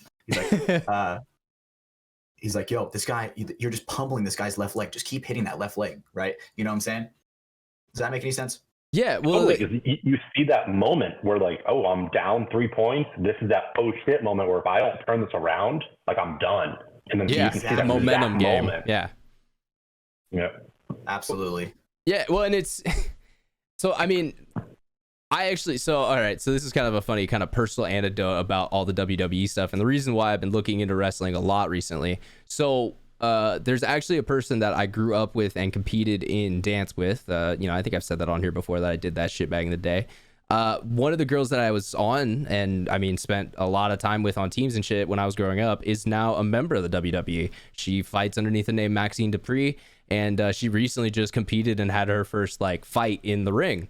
He's like, yo, this guy, you're just pummeling this guy's left leg. Just keep hitting that left leg, right? You know what I'm saying? Does that make any sense? Yeah, well, you see that moment where like, oh, I'm down 3 points. This is that oh shit moment where if I don't turn this around, like I'm done. And then you can see that momentum game. Moment. Yeah. Absolutely. Yeah. Well, and it's so. I mean, all right. So this is kind of a funny kind of personal anecdote about all the WWE stuff, and the reason why I've been looking into wrestling a lot recently. So. There's actually a person that I grew up with and competed in dance with. You know, I think I've said that on here before that I did that shit back in the day. One of the girls that I was on and I mean spent a lot of time with on teams and shit when I was growing up is now a member of the WWE. She fights underneath the name Maxine Dupree, and she recently just competed and had her first like fight in the ring.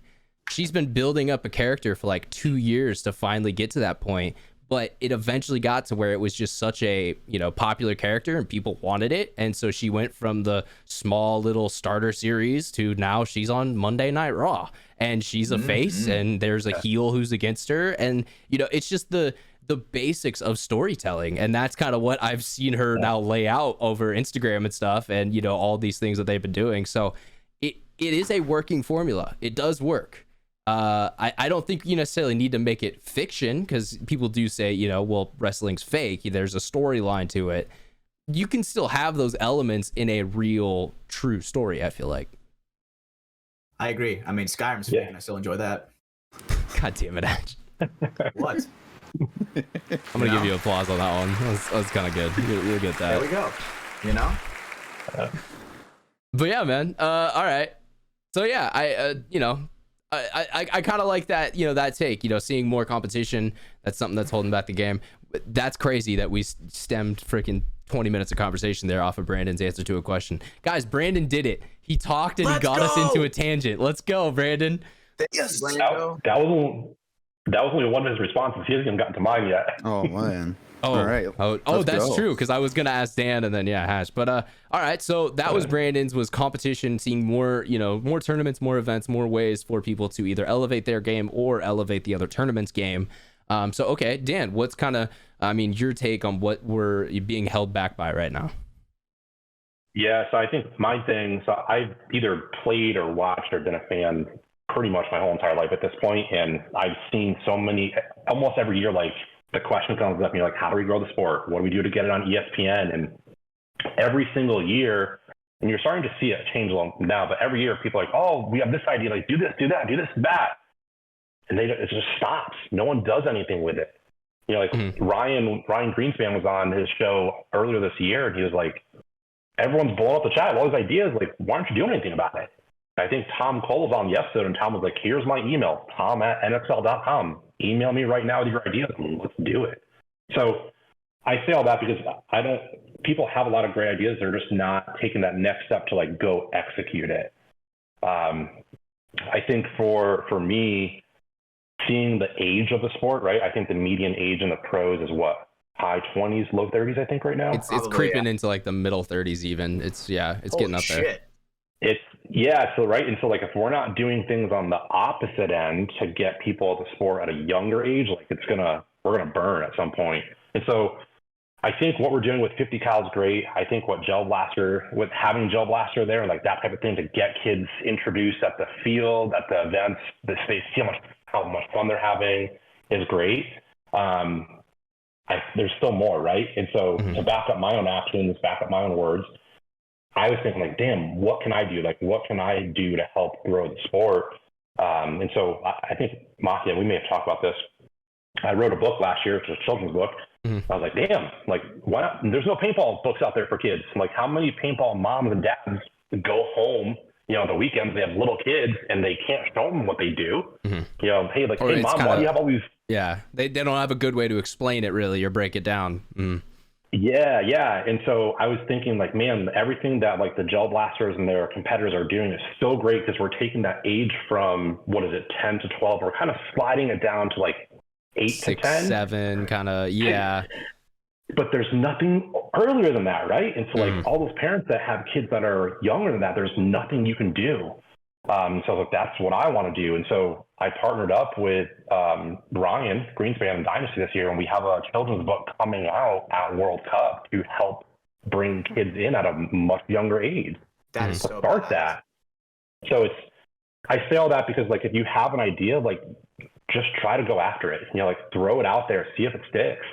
She's been building up a character for like 2 years to finally get to that point. But it eventually got to where it was just such a, you know, popular character and people wanted it. And so she went from the small little starter series to now she's on Monday Night Raw and she's a face and there's a heel who's against her. And, you know, it's just the basics of storytelling. And that's kind of what I've seen her now lay out over Instagram and stuff and, you know, all these things that they've been doing. So it is a working formula. It does work. I don't think you necessarily need to make it fiction because people do say, you know, well, wrestling's fake. There's a storyline to it. You can still have those elements in a real, true story, I feel like. I agree. I mean, Skyrim's fake and I still enjoy that. God damn it, Ash. What? I'm going to give you applause on that one. That was kind of good. You'll get that. There we go. You know? But yeah, man. All right. So yeah, you know, I kind of like that, you know, that take, you know, seeing more competition. That's something that's holding back the game. But that's crazy that we stemmed freaking 20 minutes of conversation there off of Brandon's answer to a question. Guys, Brandon did it. He talked and he got us into a tangent. Let's go, Brandon. Yes, that was only one of his responses. He hasn't even gotten to mine yet. Oh, man. Oh, all right. Oh, that's true. Because I was gonna ask Dan and then Hash. But all right. So that was Brandon's was competition, seeing more, you know, more tournaments, more events, more ways for people to either elevate their game or elevate the other tournament's game. So okay, Dan, what's kind of, I mean, your take on what we're being held back by right now? Yeah. So I think my thing. So I've either played or watched or been a fan pretty much my whole entire life at this point, and I've seen so many, almost every year, like. The question comes up and you're like, how do we grow the sport? What do we do to get it on ESPN? And every single year, and you're starting to see it change now, but every year people are like, oh, we have this idea, like do this, do that, do this, that. And it just stops. No one does anything with it. You know, like Ryan Greenspan was on his show earlier this year and he was like, everyone's blowing up the chat with all these ideas. Like, why aren't you doing anything about it? I think Tom Cole was on the episode and Tom was like, here's my email, tom@nxl.com. Email me right now with your ideas and let's do it. So I say all that because people have a lot of great ideas. They're just not taking that next step to like go execute it. I think for me, seeing the age of the sport, right? I think the median age in the pros is what? High 20s, low 30s, I think right now. It's creeping into like the middle 30s even. It's getting up there. So right, and so like if we're not doing things on the opposite end to get people to sport at a younger age, like we're gonna burn at some point. And so I think what we're doing with 50 cal is great. I think what Gel Blaster, with having Gel Blaster there, like that type of thing to get kids introduced at the field, at the events, they see how much fun they're having is great. There's still more, right? And so to back up my own actions, back up my own words, I was thinking like, damn, what can I do? Like, what can I do to help grow the sport? And so I think Mafia, we may have talked about this. I wrote a book last year. It's a children's book. I was like, damn, like, why not? There's no paintball books out there for kids. Like, how many paintball moms and dads go home, on the weekends, they have little kids and they can't show them what they do. Hey, like, hey, mom, why do you have all these? Yeah, they don't have a good way to explain it, really, or break it down. Yeah. And so I was thinking, like, man, everything that, like, the Gel Blasters and their competitors are doing is so great because we're taking that age from, 10 to 12. We're kind of sliding it down to, like, 8 6, to 10. 7, kind of, yeah. But there's nothing earlier than that, right? And so, like, all those parents that have kids that are younger than that, there's nothing you can do. So like, that's what I want to do. And so I partnered up with Ryan Greenspan and Dynasty this year, and we have a children's book coming out at World Cup to help bring kids in at a much younger age. That is so start bad. that. So I say all that because, like, if you have an idea, like, just try to go after it. Like, throw it out there, see if it sticks.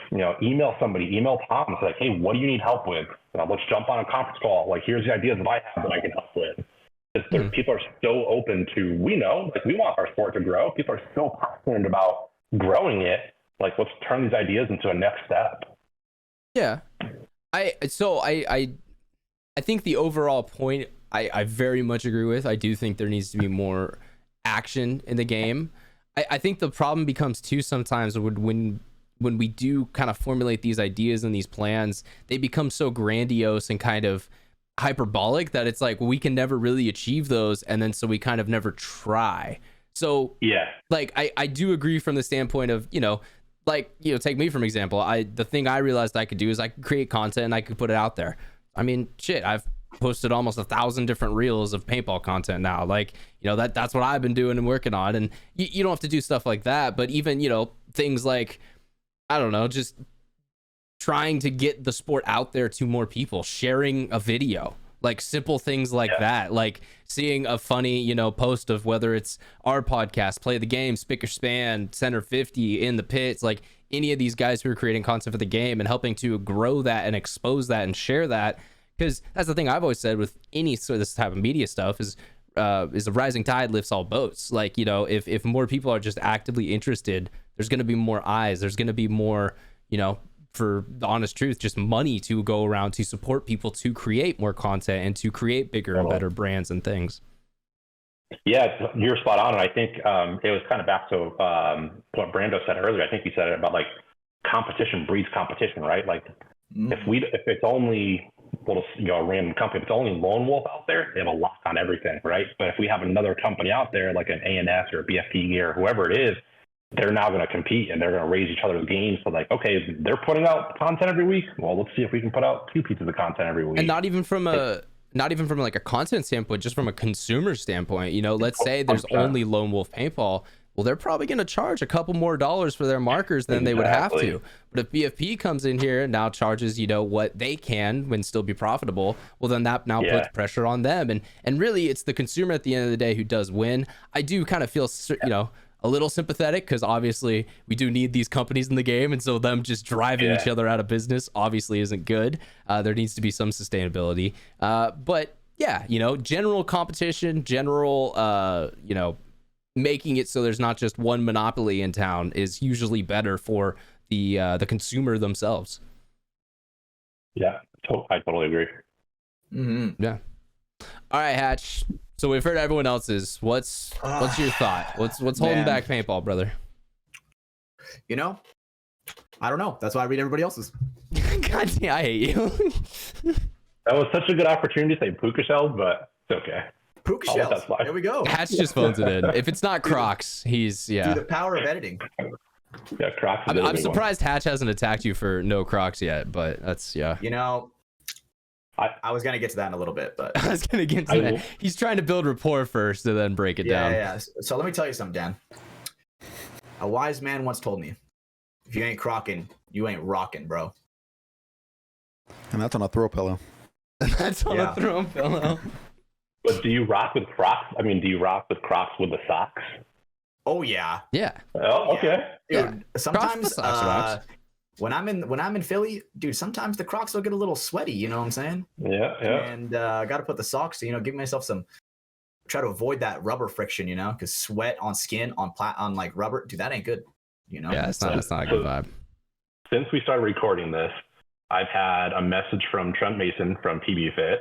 Email somebody, email Tom, and say, like, hey, what do you need help with? Let's jump on a conference call. Like, here's the ideas that I have that I can help with. People are so open to, we want our sport to grow. People are so passionate about growing it. Like, let's turn these ideas into a next step. Yeah. I think the overall point I very much agree with. I do think there needs to be more action in the game. I think the problem becomes too sometimes when we do kind of formulate these ideas and these plans, they become so grandiose and kind of hyperbolic that it's like we can never really achieve those, and then so we kind of never try. So yeah, like I do agree from the standpoint of take me from example. The thing I realized I could do is I could create content and I could put it out there. I mean, shit, I've posted almost 1,000 different reels of paintball content now. Like, that's what I've been doing and working on. And you don't have to do stuff like that, but even, things like, I don't know, just trying to get the sport out there to more people, sharing a video, like simple things like that, like seeing a funny, post of whether it's our podcast, Play the Game, Spick or Span, Center 50, In the Pits, like any of these guys who are creating content for the game and helping to grow that and expose that and share that. Because that's the thing I've always said with any sort of this type of media stuff is a rising tide lifts all boats. Like, if more people are just actively interested, there's going to be more eyes. There's going to be more, for the honest truth, just money to go around to support people to create more content and to create bigger and better brands and things. Yeah, you're spot on. And I think it was kind of back to what Brando said earlier. I think he said it about, like, competition breeds competition, right? Like, if it's only a random company, if it's only Lone Wolf out there, they have a lock on everything, right? But if we have another company out there, like an ANS or a BFP or whoever it is, they're now going to compete and they're going to raise each other's games. So, like, okay, they're putting out content every week. Well, let's see if we can put out 2 pieces of content every week. And not even from like a content standpoint, just from a consumer standpoint. Let's say there's only Lone Wolf Paintball. Well, they're probably going to charge a couple more dollars for their markers than they would have to. But if BFP comes in here and now charges, what they can when still be profitable, well, then that now puts pressure on them. And really, it's the consumer at the end of the day who does win. I do kind of feel, a little sympathetic because obviously we do need these companies in the game. And so them just driving each other out of business obviously isn't good. There needs to be some sustainability. But yeah, general competition, making it so there's not just one monopoly in town is usually better for the consumer themselves. Yeah, I totally agree. Mm-hmm. Yeah. All right, Hatch. So we've heard everyone else's. What's your thought? What's holding back paintball, brother? I don't know. That's why I read everybody else's. God damn, I hate you. That was such a good opportunity to say puka shells, but it's okay. Puka I'll let that shells. slide. There we go. Hatch just phones it in. If it's not Crocs, he's Dude, the power of editing. Yeah, Crocs. I'm surprised Hatch hasn't attacked you for no Crocs yet, but that's I was gonna get to that in a little bit, but I was gonna get to that. He's trying to build rapport first and then break it down. Yeah. So let me tell you something, Dan. A wise man once told me, if you ain't crocking, you ain't rocking, bro. And that's on a throw pillow. That's on a throw pillow. But do you rock with Crocs? I mean, do you rock with Crocs with the socks? Oh yeah. Yeah. Oh, okay. Dude, sometimes socks. when I'm in Philly, dude, sometimes the Crocs will get a little sweaty, you know what I'm saying? Yeah. And I got to put the socks to, give myself try to avoid that rubber friction, because sweat on skin on like rubber, dude, that ain't good, Yeah, it's not a good vibe. Since we started recording this, I've had a message from Trent Mason from PB Fit,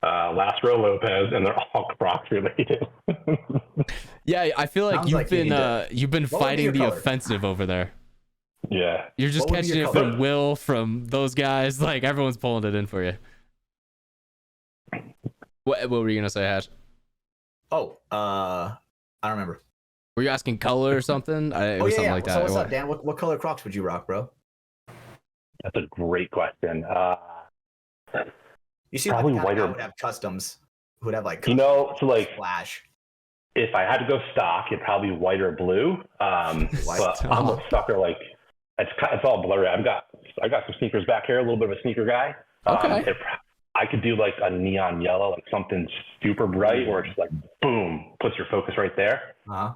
Lastro Lopez, and they're all Crocs related. Yeah, I feel like you've been fighting the color? offensive over there. Yeah. You're just catching it from Will, from those guys. Like, everyone's pulling it in for you. What were you gonna say, Hash? Oh, I don't remember. Were you asking color or something? It was something like that. So what's up, Dan? What color Crocs would you rock, bro? That's a great question. You see, probably like, whiter. Would have customs. Who would have like so like flash. If I had to go stock, it'd probably be white or blue. But I'm a sucker. Like it's all blurry. I got some sneakers back here. A little bit of a sneaker guy. Okay. I could do like a neon yellow, like something super bright, where it's just like boom, puts your focus right there. Uh-huh.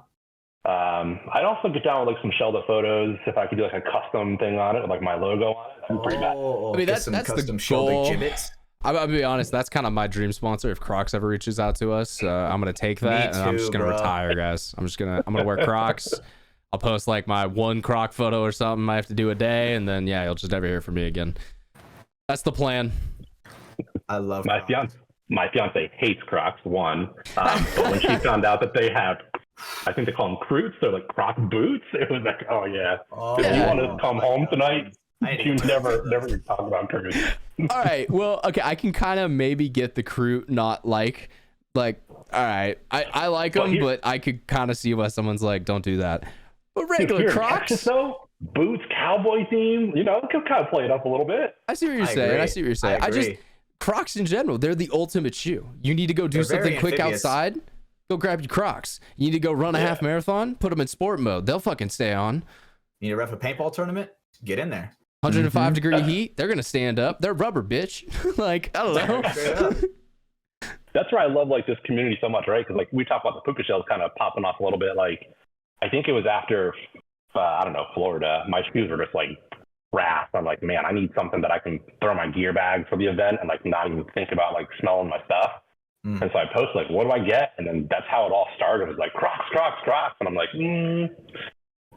I'd also get down with like some ShellDaPhotos if I could do like a custom thing on it with like my logo on it. That'd be pretty bad. I mean, that's custom the goal. Gibbets. I'm gonna be honest. That's kind of my dream sponsor. If Crocs ever reaches out to us, I'm gonna take that, and I'm just gonna retire, guys. I'm gonna wear Crocs. I'll post like my one Croc photo or something I have to do a day, and then you'll just never hear from me again. That's the plan. I love my fiance hates Crocs, but when she found out that they have, I think they call them Croots, they're like Croc boots, it was like, oh yeah. If you want to come home tonight, you never talk about Croots. All right, well, okay, I can kind of maybe get the Croot not like, all right, I like them, but I could kind of see why someone's like, don't do that. But regular Crocs, though, boots, cowboy theme, you can kind of play it up a little bit. I see what you're saying. I just Crocs in general, they're the ultimate shoe. You need to go do something quick outside, go grab your Crocs. You need to go run a half marathon, put them in sport mode. They'll fucking stay on. You need to ref a paintball tournament? Get in there. 105 degree heat, they're gonna stand up. They're rubber, bitch. Like, I don't know. That's where I love like this community so much, right? Because like we talk about the puka shells kind of popping off a little bit. Like I think it was after I don't know, Florida. My shoes were just like wrath. I'm like, man, I need something that I can throw in my gear bag for the event and like not even think about like smelling my stuff. And so I posted like, what do I get? And then that's how it all started. It was like Crocs. And I'm like,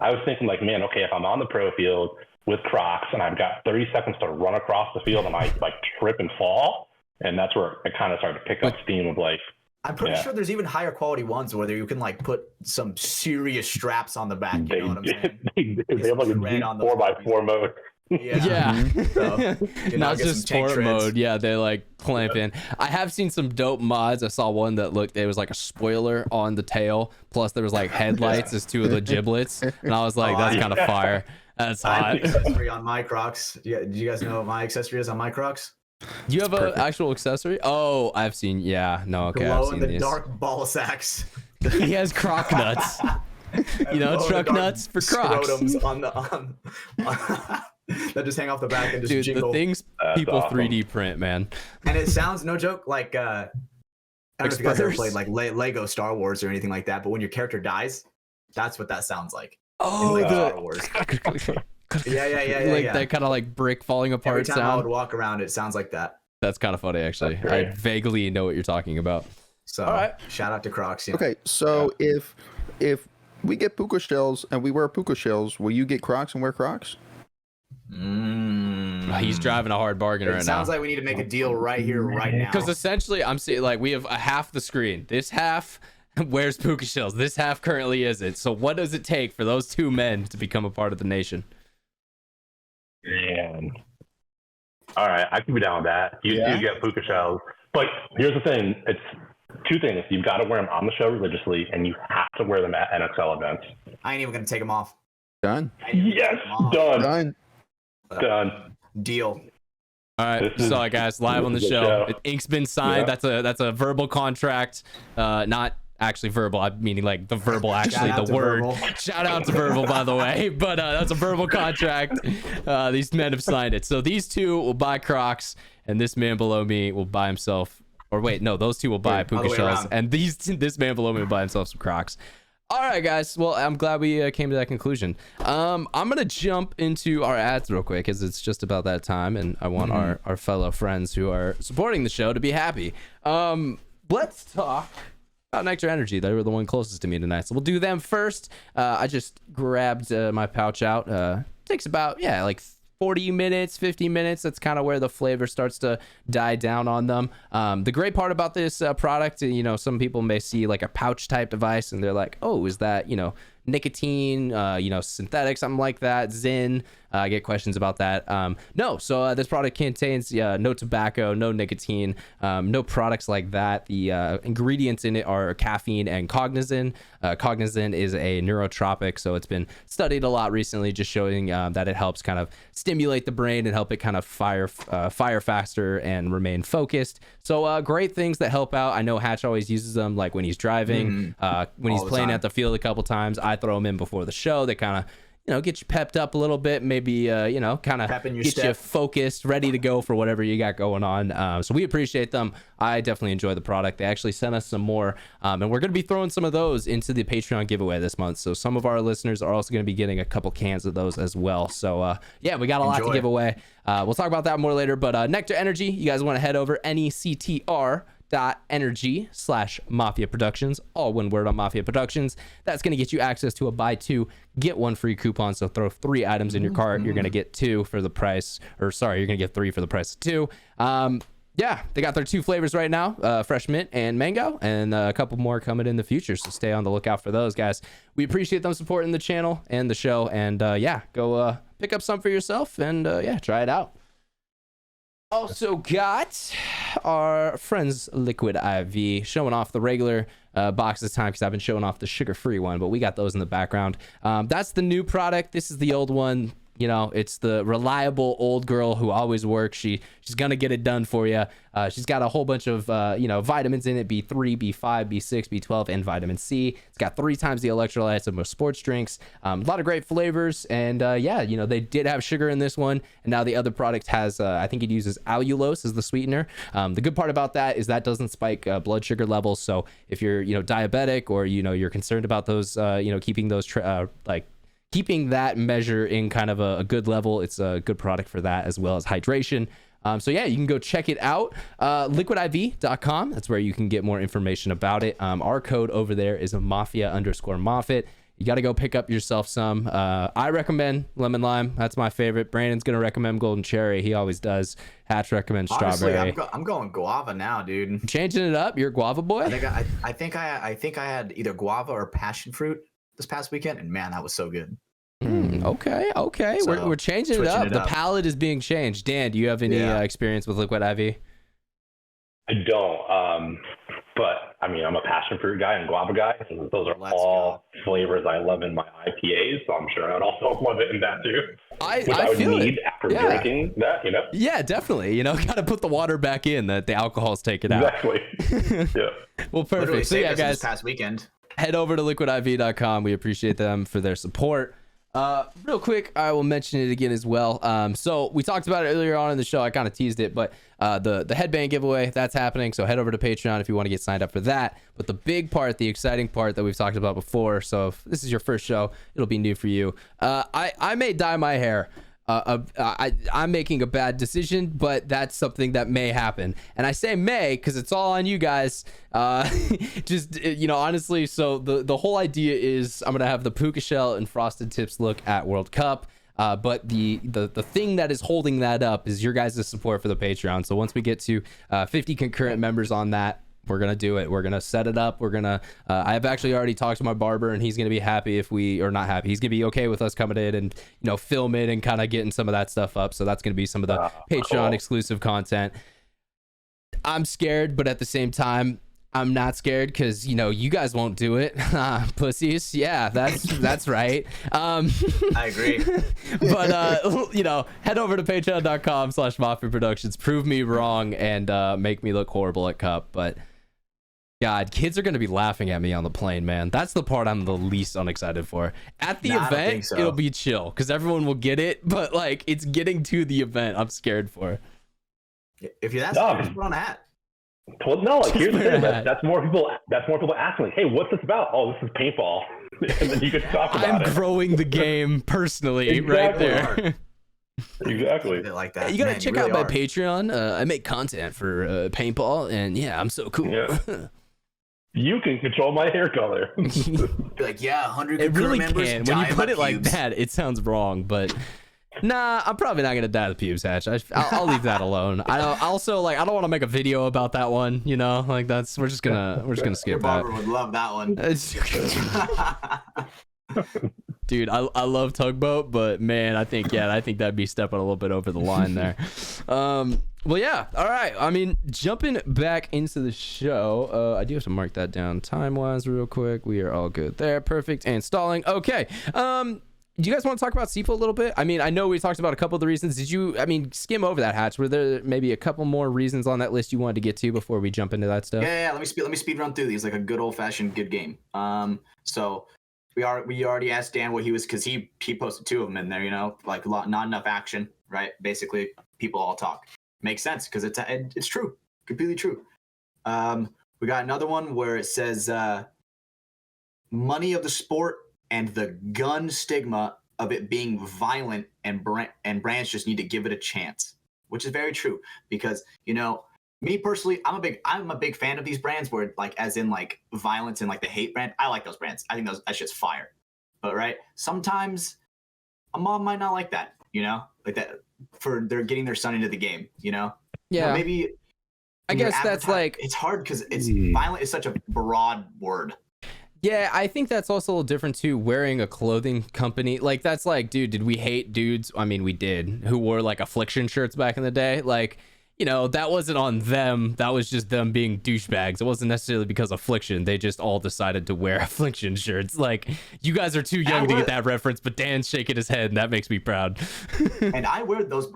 I was thinking like, man, okay, if I'm on the pro field with Crocs and I've got 30 seconds to run across the field and I like trip and fall. And that's where I kind of started to pick up steam of like, I'm pretty sure there's even higher quality ones where you can like put some serious straps on the back. You know what I'm saying? They have like a 4x4 mode. Yeah. So, not just sport mode. Yeah, they like clamp in. I have seen some dope mods. I saw one that it was like a spoiler on the tail, plus there was like headlights as two of the giblets, and I was like, that's kind of fire. That's hot. Accessory on my Crocs. Yeah, do you guys know what my accessory is on my Crocs? You have an actual accessory? Oh, I've seen. Yeah, no, okay, I've seen these. Dark ball sacks. He has Croc nuts. Truck nuts for Crocs. On that just hang off the back and just jingle. The things people awesome. 3D print, man. And it sounds, no joke, like I don't know if you guys ever played like Lego Star Wars or anything like that, but when your character dies, that's what that sounds like. Oh, Star Wars. Yeah. Like that kind of like brick falling apart Every time sound. I would walk around, it sounds like that. That's kind of funny, actually. I vaguely know what you're talking about. So, all right. Shout out to Crocs. Yeah. Okay, so if we get puka shells and we wear puka shells, will you get Crocs and wear Crocs? He's driving a hard bargain right now. Sounds like we need to make a deal right here, right now. Because essentially, I'm seeing like we have a half the screen. This half wears puka shells. This half currently isn't. So what does it take for those two men to become a part of the nation? Man. All right, I can be down with that. You get puka shells. But here's the thing. It's two things. You've got to wear them on the show religiously, and you have to wear them at NXL events. I ain't even going to take them off. Done. Yes, done. Deal. All right, so guys, live on the show. Ink's been signed. Yeah. That's a verbal contract, not actually verbal. I'm meaning like the verbal, actually Shout out the to word. Verbal. Shout out to verbal, by the way. But that's a verbal contract. These men have signed it. So these two will buy Crocs, and this man below me will buy himself. Or wait, no, those two will buy Other puka way shells, around. and this man below me will buy himself some Crocs. All right, guys. Well, I'm glad we came to that conclusion. I'm gonna jump into our ads real quick because it's just about that time, and I want our fellow friends who are supporting the show to be happy. Let's talk about NECTR Energy. They were the one closest to me tonight, so we'll do them first. I just grabbed my pouch out. Takes about like 40 minutes, 50 minutes. That's kind of where the flavor starts to die down on them. The great part about this product, some people may see like a pouch type device and they're like, oh, is that, nicotine, synthetic, something like that, Zyn. I get questions about that. No, so this product contains no tobacco, no nicotine, no products like that. The ingredients in it are caffeine and cognizin. Cognizin is a neurotropic, so it's been studied a lot recently, just showing that it helps kind of stimulate the brain and help it kind of fire faster and remain focused. So great things that help out. I know Hatch always uses them, like when he's driving, when he's playing at the field a couple times. I throw them in before the show. They kind of get you pepped up a little bit, maybe, kind of get you focused, ready to go for whatever you got going on. So we appreciate them. I definitely enjoy the product. They actually sent us some more, and we're going to be throwing some of those into the Patreon giveaway this month. So some of our listeners are also going to be getting a couple cans of those as well. So we got a lot to give away. We'll talk about that more later, but NECTR Energy, you guys want to head over NECTR.energy/MafiaProductions, all one word on Mafia Productions. That's going to get you access to a buy two, get one free coupon. So throw 3 items in your cart. You're going to get 2 for the price, you're going to get 3 for the price of 2. They got their 2 flavors right now, fresh mint and mango, and a couple more coming in the future. So stay on the lookout for those, guys. We appreciate them supporting the channel and the show. And go pick up some for yourself and try it out. Also got our friends Liquid IV showing off the regular box this time because I've been showing off the sugar-free one, but we got those in the background. That's the new product. This is the old one. It's the reliable old girl who always works. She's gonna get it done for you. She's got a whole bunch of vitamins in it: B3, B5, B6, B12, and vitamin C. It's got 3 times the electrolytes of most sports drinks. A lot of great flavors, and they did have sugar in this one, and now the other product has I think it uses allulose as the sweetener. The good part about that is that doesn't spike blood sugar levels. So if you're diabetic or you're concerned about those keeping those keeping that measure in kind of a good level, it's a good product for that, as well as hydration. You can go check it out. liquidiv.com. That's where you can get more information about it. Our code over there is Mafia_Moffitt. You got to go pick up yourself some. I recommend lemon lime. That's my favorite. Brandon's going to recommend golden cherry. He always does. Hatch recommends strawberry. Honestly, I'm going guava now, dude. Changing it up. You're a guava boy? I think I had either guava or passion fruit this past weekend, and man, that was so good. Okay. So we're changing it up. The palette is being changed. Dan, do you have any experience with Liquid IV? I don't. But I mean, I'm a passion fruit guy and guava guy. And those are all flavors I love in my IPAs. So I'm sure I'd also love it in that too. I would feel need after drinking that, Yeah, definitely. Got to put the water back in that the alcohol's taken out. Exactly. Yeah. Literally Well, perfect. So guys, this past weekend. Head over to liquidiv.com. We appreciate them for their support. Real quick, I will mention it again as well. So we talked about it earlier on in the show. I kind of teased it, but the headband giveaway, that's happening. So head over to Patreon if you want to get signed up for that. But the big part, the exciting part that we've talked about before, so if this is your first show, it'll be new for you. I may dye my hair. I'm making a bad decision, but that's something that may happen. And I say may because it's all on you guys. Honestly, so the whole idea is I'm gonna have the puka shell and frosted tips look at World Cup. But the thing that is holding that up is your guys' support for the Patreon. So once we get to 50 concurrent members on that, we're gonna do it. We're gonna set it up. We're gonna I've actually already talked to my barber, and he's gonna be happy if we, or not happy, he's gonna be okay with us coming in and film it and kind of getting some of that stuff up. So that's gonna be some of the Patreon exclusive content. I'm scared, but at the same time I'm not scared because you guys won't do it. Pussies. Yeah, that's right. I agree. But head over to patreon.com/MafiaProductions. Prove me wrong and make me look horrible at Cup. But God, kids are going to be laughing at me on the plane, man. That's the part I'm the least unexcited for. At the Nah, I don't think event, so. it'll be chill because everyone will get it, but like it's getting to the event I'm scared for. If you're that No. scared, just put on a hat. Well, no, like here's the Wear a thing. hat. That's more people. That's more people asking, like, "Hey, what's this about?" Oh, this is paintball, and then you can talk about I'm it. growing the game personally right Exactly. there. Exactly. Think of it like that. You gotta Man, check really out my are. Patreon. I make content for paintball, and yeah, I'm so cool. Yeah. You can control my hair color. Be like, yeah, 100 It crew really members can. When dye you my put it like pubes. that, it sounds wrong, but nah, I'm probably not gonna dye the pubes, Hatch. I'll leave that alone. I also like I don't want to make a video about that one. You know, like that's we're just gonna Your skip that. barber would love that one. Dude, I love Tugboat, but man, I think that'd be stepping a little bit over the line there. Well, yeah. All right. I mean, jumping back into the show, I do have to mark that down time-wise real quick. We are all good there. Perfect. And stalling. Okay. Do you guys want to talk about SIPO a little bit? I mean, I know we talked about a couple of the reasons. Did you, I mean, skim over that, Hatch? Were there maybe a couple more reasons on that list you wanted to get to before we jump into that stuff? Yeah. Let me speed run through these like a good old fashioned good game. So we already asked Dan what he was because he posted 2 of them in there. You know, like not enough action, right? Basically, people all talk. Makes sense because it's true, completely true. We got another one where it says money of the sport and the gun stigma of it being violent and brands just need to give it a chance, which is very true because, you know, me personally, I'm a big fan of these brands where like as in like violence and like the hate brand. I like those brands. I think that shit's fire. But right, sometimes a mom might not like that, you know, like that for they're getting their son into the game, you know. Yeah. Or maybe I guess that's like it's hard because it's violent is such a broad word. Yeah, I think that's also a little different too. Wearing a clothing company, like that's like, dude, did we hate dudes? I mean, we did. Who wore like Affliction shirts back in the day? Like, you know, that wasn't on them. That was just them being douchebags. It wasn't necessarily because of Affliction. They just all decided to wear Affliction shirts. Like, you guys are too young to get that reference, but Dan's shaking his head, and that makes me proud. And I wear those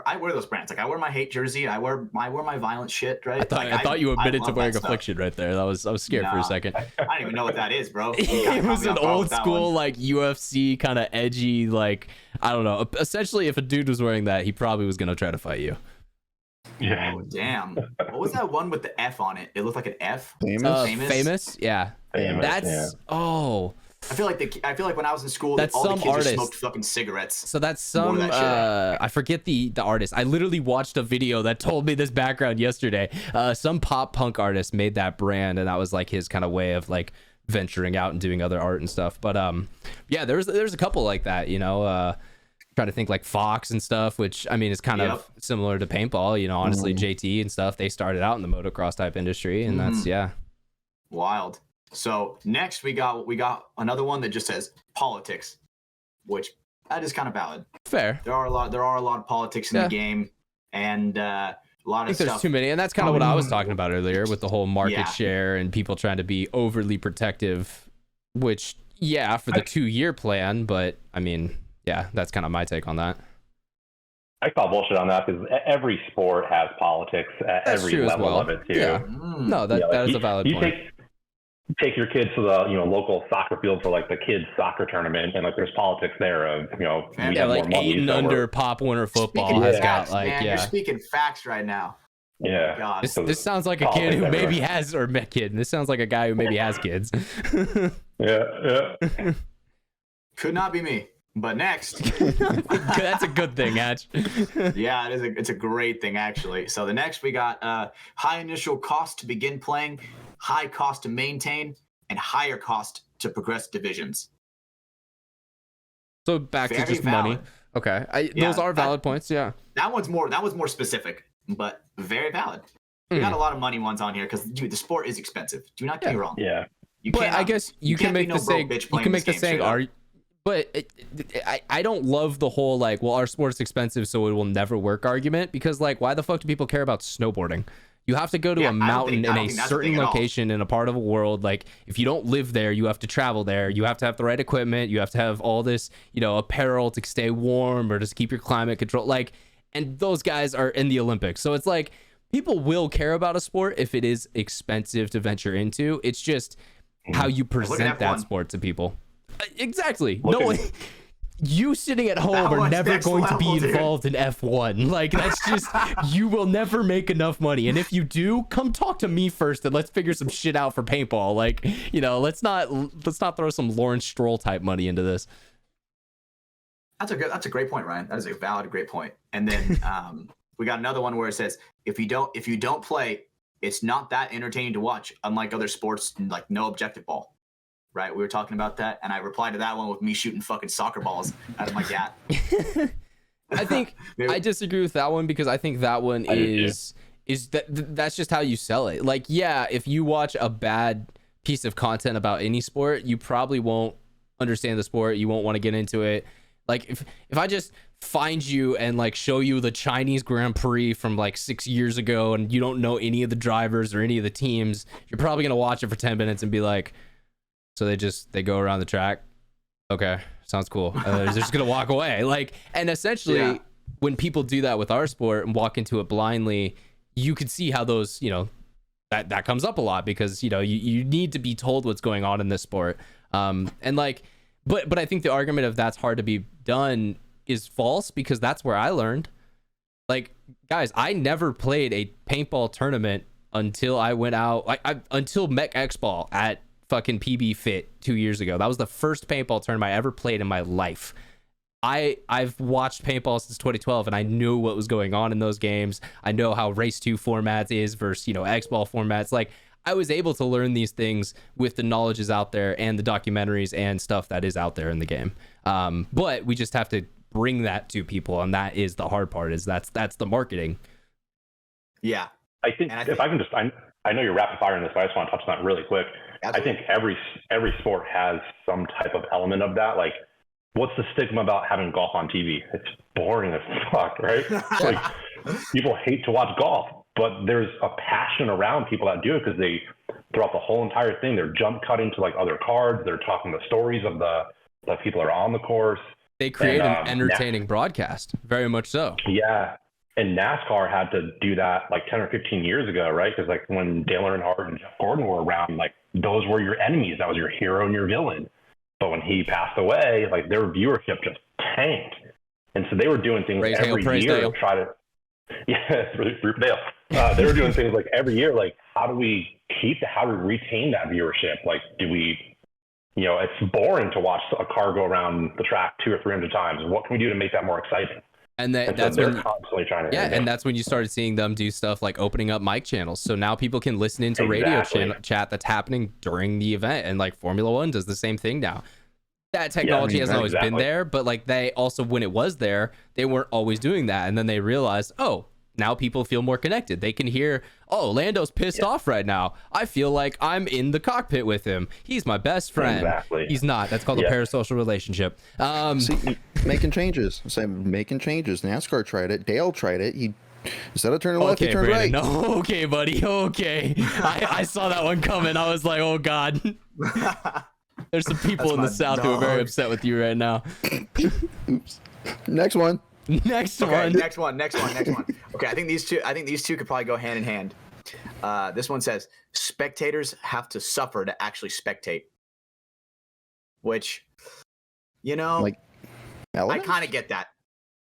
brands. Like I wear my hate jersey. I wear my violent shit. Right. I thought you admitted to wearing Affliction right there. I was scared for a second. I don't even know what that is, bro. It was an old school like UFC kind of edgy, like I don't know. Essentially, if a dude was wearing that, he probably was gonna try to fight you. Yeah. Oh damn! What was that one with the F on it? It looked like an F. Famous? Yeah. Famous, That's yeah. oh. I feel like when I was in school, That's all the some kids artist. just smoked fucking cigarettes. So that's Wore some that shit. I forget the artist. I literally watched a video that told me this background yesterday. Some pop punk artist made that brand, and that was like his kind of way of like venturing out and doing other art and stuff. But yeah, there's a couple like that, you know. Trying to think like Fox and stuff, which I mean is kind of similar to paintball, you know. Honestly, JT and stuff, they started out in the motocross type industry, and that's Wild. So next we got another one that just says politics, which that is kind of valid. fair. There are a lot of politics in the game, and a lot I of think there's stuff. too many, and that's kind of what I was talking about earlier with the whole market Yeah. share and people trying to be overly protective, which for the 2-year plan, but I mean, yeah, that's kind of my take on that. I call bullshit on that because every sport has politics at That's every true as level well. of it too. Yeah. No, that is a valid point. Take your kids to the local soccer field for like the kids soccer tournament, and like there's politics there of we Yeah, have like more money, 8 and so under Pop Warner football Speaking has of got facts, like man, you're speaking facts right now. yeah. Oh, God. This sounds like a kid politics who everywhere. maybe has This sounds like a guy who maybe has kids. Yeah. Could not be me. But next, That's a good thing, Hatch. yeah, it's a great thing actually. So the next we got high initial cost to begin playing, high cost to maintain, and higher cost to progress divisions. So back to Very just valid. money. Okay, Yeah, those are valid points. Yeah. That one's more specific, but very valid. We got a lot of money ones on here because dude, the sport is expensive. Do not get me wrong. Yeah. You But I cannot- guess you can can't be make no the saying. broke bitch You playing can this make the game saying. straight up. But I don't love the whole like, well, our sport's expensive, so it will never work argument, because like, why the fuck do people care about snowboarding? You have to go to Yeah, a I don't mountain think- I in don't a think that's the certain thing at all. location in a part of a world. Like, if you don't live there, you have to travel there. You have to have the right equipment. You have to have all this, apparel to stay warm or just keep your climate control. Like, and those guys are in the Olympics. So it's like, people will care about a sport if it is expensive to venture into. It's just how you present that sport to people. Exactly. No, you sitting at home are never going to be involved in F1. Like, that's just, you will never make enough money. And if you do, come talk to me first and let's figure some shit out for paintball. Like, you know, let's not throw some Lawrence Stroll type money into this. That's a great point, Ryan. That is a valid, great point. And then we got another one where it says, if you don't play, it's not that entertaining to watch, unlike other sports, like no objective ball. Right, we were talking about that, and I replied to that one with me shooting fucking soccer balls out of my gat. I think I disagree with that one because I think that one is that's just how you sell it. Like, yeah, if you watch a bad piece of content about any sport, you probably won't understand the sport. You won't want to get into it. Like, if I just find you and like show you the Chinese Grand Prix from like 6 years ago, and you don't know any of the drivers or any of the teams, you're probably gonna watch it for 10 minutes and be like, so they go around the track. Okay, sounds cool. They're just gonna walk away. Like, and essentially, when people do that with our sport and walk into it blindly, you could see how those, you know, that comes up a lot because, you know, you need to be told what's going on in this sport. And like, but I think the argument of that's hard to be done is false because that's where I learned. Like, guys, I never played a paintball tournament until I went out, until MeCTR at fucking PB Fit 2 years ago. That was the first paintball tournament I ever played in my life. I've watched paintball since 2012 and I knew what was going on in those games. I know how race 2 formats is versus, you know, X-ball formats. Like, I was able to learn these things with the knowledge out there and the documentaries and stuff that is out there in the game. But we just have to bring that to people, and that is the hard part. Is that's the marketing. Yeah, I think if I can just, I know you're rapid firing this, but I just want to touch on that really quick. Absolutely. I think every sport has some type of element of that. Like, what's the stigma about having golf on TV? It's boring as fuck, right? Like, people hate to watch golf, but there's a passion around people that do it because they, throughout the whole entire thing, they're jump cutting to like other cards. They're talking the stories of the people that are on the course. They create an entertaining broadcast, very much so. Yeah. And NASCAR had to do that like 10 or 15 years ago, right? Because like when Dale Earnhardt and Jeff Gordon were around, like those were your enemies. That was your hero and your villain. But when he passed away, like their viewership just tanked. And so they were doing things every year to try to, Rupert Dale. They were doing things like every year, like how do we retain that viewership? Like, do we, you know, it's boring to watch a car go around the track 200 or 300 times. What can we do to make that more exciting? And that's so when constantly trying to and that's when you started seeing them do stuff like opening up mic channels. So now people can listen into radio chat that's happening during the event, and like Formula One does the same thing now. That technology hasn't always been there, but like they also, when it was there, they weren't always doing that. And then they realized, oh, now people feel more connected. They can hear, oh, Lando's pissed off right now. I feel like I'm in the cockpit with him. He's my best friend. Exactly. He's not. That's called a parasocial relationship. See, making changes. Making changes. NASCAR tried it. Dale tried it. He, instead of turning left, he turned right. No, okay, buddy. Okay. I saw that one coming. I was like, oh, God. There's some people in the South who are very upset with you right now. Oops. Next one. Next one. Okay, I think these two could probably go hand in hand. This one says spectators have to suffer to actually spectate, which, you know, like, I kind of get that.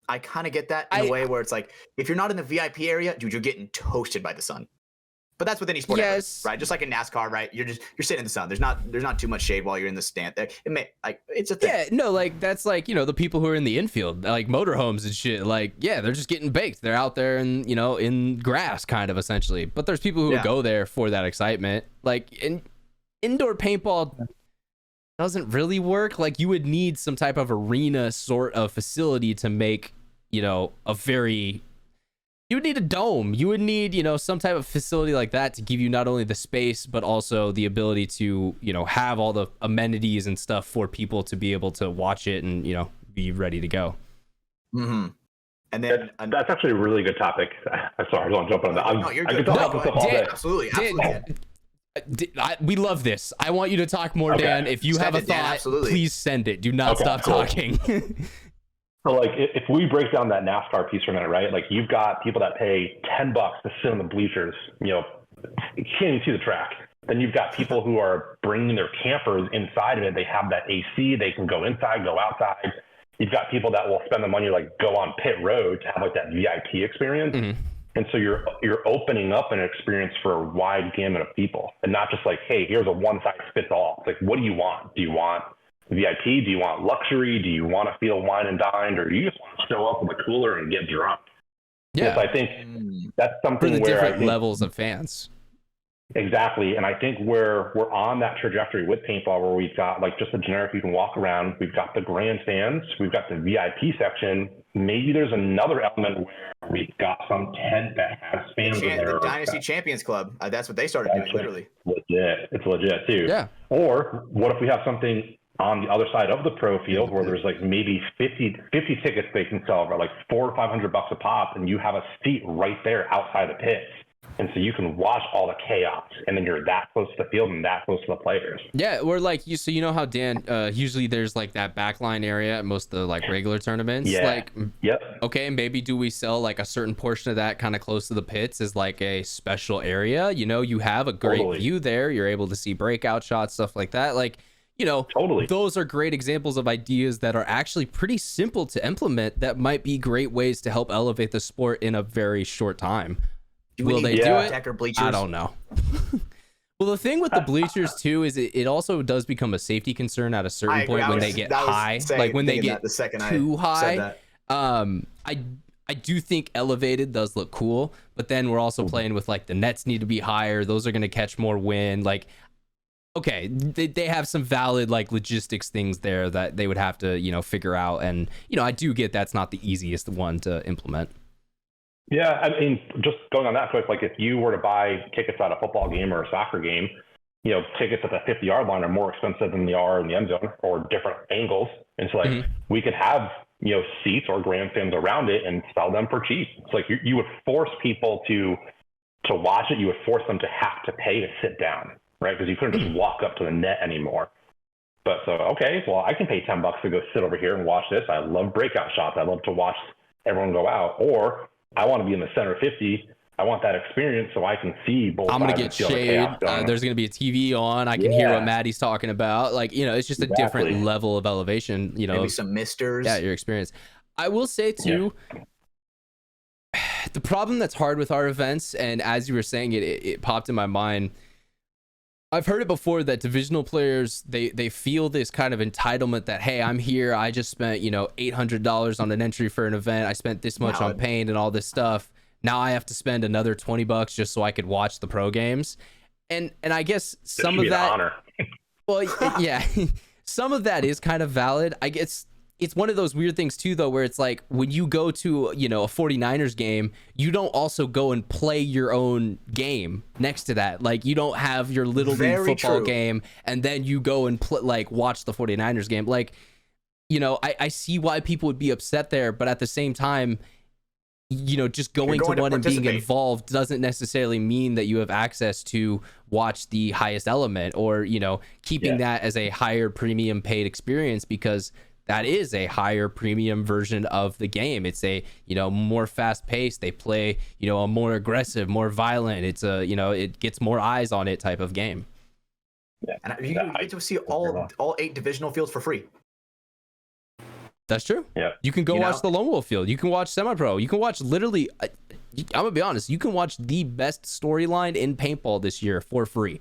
In a way where it's like, if you're not in the VIP area, dude, you're getting toasted by the sun. But that's with any sport, ever, right? Just like in NASCAR, right? You're sitting in the sun. There's not too much shade while you're in the stand. It's a thing. Yeah, no, like that's like, you know, the people who are in the infield, like motorhomes and shit. Like, yeah, they're just getting baked. They're out there and, you know, in grass, kind of essentially. But there's people who go there for that excitement. Like, indoor paintball doesn't really work. Like, you would need some type of arena sort of facility to make, you know, you would need a dome. You would need, you know, some type of facility like that to give you not only the space, but also the ability to, you know, have all the amenities and stuff for people to be able to watch it and, you know, be ready to go. Mm-hmm. And then that's actually a really good topic. I'm sorry, I don't jump on that. No, you're good. Absolutely. We love this. I want you to talk more, Dan. If you have a thought, please send it. Do not stop talking. So like if we break down that NASCAR piece for a minute, right? Like you've got people that pay $10 to sit on the bleachers, you can't even see the track. Then you've got people who are bringing their campers inside of it. They have that AC. They can go inside, go outside. You've got people that will spend the money to like go on pit road to have like that VIP experience. Mm-hmm. And so you're opening up an experience for a wide gamut of people, and not just like, hey, here's a one size fits all. It's like, what do you want? Do you want VIP? Do you want luxury? Do you want to feel wine and dined, or do you just want to show up with a cooler and get drunk? Yeah, so I think that's something for the where different levels of fans. Exactly, and I think we're on that trajectory with paintball, where we've got like just a generic you can walk around. We've got the grandstands, we've got the VIP section. Maybe there's another element where we've got some tent that has fans in there. The Dynasty Champions Club. That's what they started doing, literally. Legit, it's legit too. Yeah. Or what if we have something on the other side of the pro field where there's like maybe 50 tickets they can sell for like $400 or $500 a pop, and you have a seat right there outside the pits. And so you can watch all the chaos, and then you're that close to the field and that close to the players. Yeah, we're like, so you know how Dan, usually there's like that backline area at most of the like regular tournaments. Yeah. Like, yep. Okay, maybe do we sell like a certain portion of that kind of close to the pits as like a special area? You have a great view there. You're able to see breakout shots, stuff like that. Like, totally. Those are great examples of ideas that are actually pretty simple to implement that might be great ways to help elevate the sport in a very short time. Will they do it? I don't know. Well, the thing with the bleachers too is it also does become a safety concern at a certain point when they get high, like when they get too high. I do think elevated does look cool, but then we're also playing with like the nets need to be higher. Those are going to catch more wind. Like, okay, they have some valid like logistics things there that they would have to figure out, and I do get that's not the easiest one to implement. Yeah, I mean, just going on that quick, like if you were to buy tickets at a football game or a soccer game, tickets at the 50-yard line are more expensive than they are in the end zone, or different angles. And so like we could have, seats or grandstands around it and sell them for cheap. It's like you would force people to watch it. You would force them to have to pay to sit down, right? Because you couldn't just walk up to the net anymore. But so, okay, well, I can pay $10 to go sit over here and watch this. I love breakout shots. I love to watch everyone go out. Or I want to be in the center 50. I want that experience so I can see both sides. I'm going to get shade. There's going to be a TV on. I can hear what Maddie's talking about. Like, it's just a different level of elevation, Maybe some misters. Yeah, your experience. I will say too, the problem that's hard with our events, and as you were saying it popped in my mind. I've heard it before that divisional players, they feel this kind of entitlement that, hey, I'm here. I just spent, $800 on an entry for an event. I spent this much on paint and all this stuff. Now I have to spend another $20 just so I could watch the pro games. And I guess some of that, honor. Well, yeah, some of that is kind of valid. I guess it's one of those weird things too, though, where it's like when you go to, a 49ers game, you don't also go and play your own game next to that. Like you don't have your little league football game and then you go and watch the 49ers game. Like, I see why people would be upset there, but at the same time, just going to one and being involved doesn't necessarily mean that you have access to watch the highest element or, keeping that as a higher premium paid experience, because that is a higher premium version of the game. It's a, more fast paced. They play, a more aggressive, more violent. It's a, it gets more eyes on it type of game. Yeah. And you get to see all 8 divisional fields for free. That's true. Yeah. You can go watch the Lone Wolf field. You can watch semi-pro. You can watch literally, I'm going to be honest, you can watch the best storyline in paintball this year for free.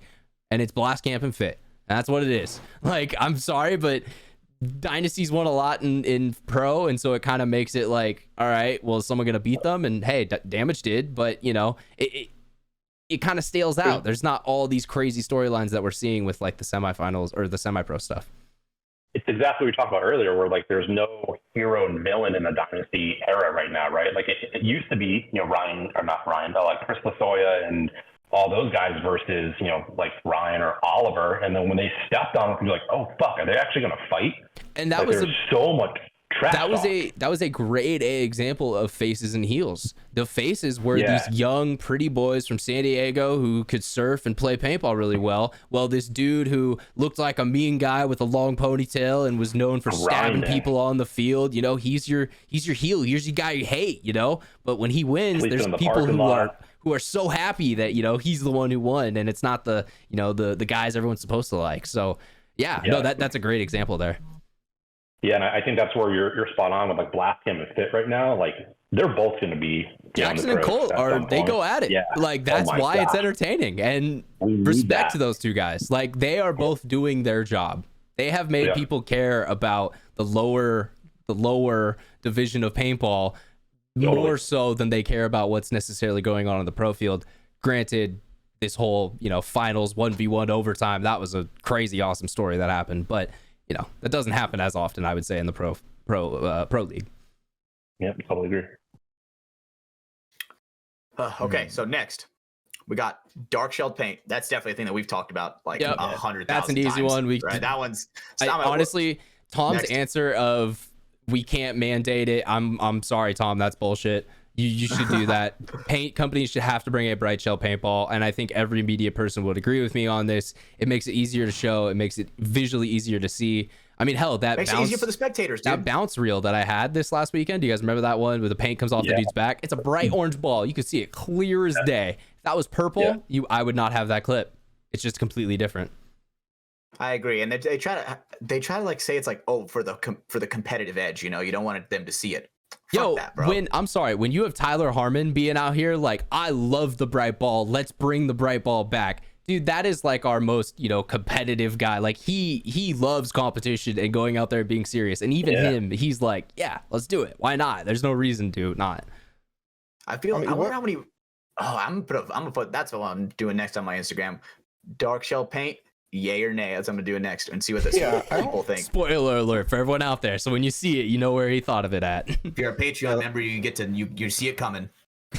And it's Blast Camp and Fit. That's what it is. Like, I'm sorry, but Dynasty's won a lot in pro, and so it kind of makes it like, all right, well, is someone gonna beat them? And hey, Damage did, but it kind of stales out. There's not all these crazy storylines that we're seeing with like the semifinals or the semi-pro stuff. It's exactly what we talked about earlier, where like there's no hero and villain in the Dynasty era right now, right? Like it used to be, Ryan, or not Ryan, but like Chris Lasoya and all those guys versus, like Ryan or Oliver. And then when they stepped on it, you're like, oh, fuck, are they actually going to fight? And that was there's so much trash that was a grade A example of faces and heels. The faces were these young pretty boys from San Diego who could surf and play paintball really well. Well, this dude who looked like a mean guy with a long ponytail and was known for stabbing people on the field, you know, he's your heel. Here's your guy you hate, you know. But when he wins, there's people who are so happy that, you know, he's the one who won, and it's not the, you know, the guys everyone's supposed to like. So no, that's a great example there. Yeah, and I think that's where you're spot on with like Black Cam and Fit right now. Like they're both going to be Jackson and Colt they go at it. Yeah. Like that's why it's entertaining, and respect to those two guys. Like they are both doing their job. They have made people care about the lower division of paintball more so than they care about what's necessarily going on in the pro field. Granted, this whole, you know, finals 1v1 overtime, that was a crazy awesome story that happened, but you know, that doesn't happen as often, I would say, in the pro league. Yeah, totally agree. Okay, so next we got dark shelled paint. That's definitely a thing that we've talked about like 100,000 That's an easy one. That one's honestly, Tom's answer of we can't mandate it. I'm sorry, Tom. That's bullshit. You should do that. Paint companies should have to bring a bright shell paintball, and I think every media person would agree with me on this. It makes it easier to show. It makes it visually easier to see. I mean, hell, that makes it easier for the spectators, dude. That bounce reel that I had this last weekend. Do you guys remember that one where the paint comes off the dude's back? It's a bright orange ball. You can see it clear as day. If that was purple, I would not have that clip. It's just completely different. I agree, and they try to like say it's like, oh, for the competitive edge, you know, you don't want them to see it. Fuck that, bro. When you have Tyler Harmon being out here like, I love the bright ball, let's bring the bright ball back, dude, that is like our most, you know, competitive guy. Like he loves competition and going out there and being serious, and even him, he's like, yeah, let's do it, why not? There's no reason to not. I wonder how many. I'm gonna put that's what I'm doing next on my Instagram. Dark shell paint, yay or nay? That's what I'm gonna do next and see what the people think. Spoiler alert for everyone out there. So when you see it, you know where he thought of it at. If you're a Patreon member, you get to you see it coming.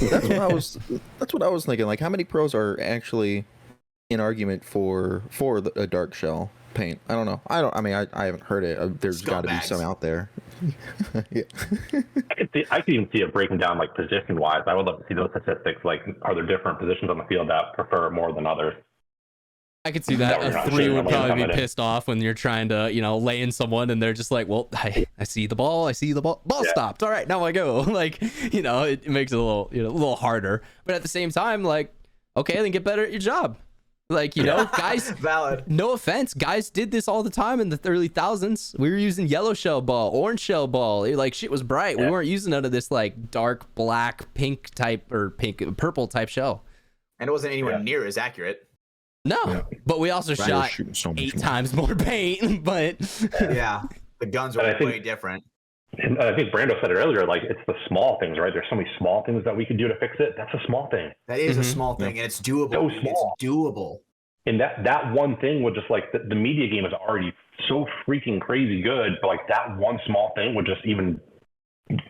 That's what I was thinking. Like, how many pros are actually in argument for a dark shell paint? I don't know. I mean, I haven't heard it. There's got to be some out there. Yeah. I could even see it breaking down like position wise. I would love to see those statistics. Like, are there different positions on the field that prefer more than others? I could see that. A 3 would probably be pissed off when you're trying to, you know, lay in someone and they're just like, well, I see the ball. Ball stopped. All right, now I go. Like, you know, it makes it a little harder. But at the same time, like, okay, then get better at your job. Like, you know, guys, valid. No offense, guys did this all the time in the early thousands. We were using yellow shell ball, orange shell ball. Like, shit was bright. We weren't using none of this like dark black, pink type or purple type shell. And it wasn't anywhere near as accurate. No, but we also shot so 8 times more paint. But the guns are way different. And I think Brando said it earlier, like, it's the small things, right? There's so many small things that we could do to fix it. That's a small thing. That is a small thing, and it's doable. So small. It's doable. And that one thing would just, like, the media game is already so freaking crazy good, but, like, that one small thing would just even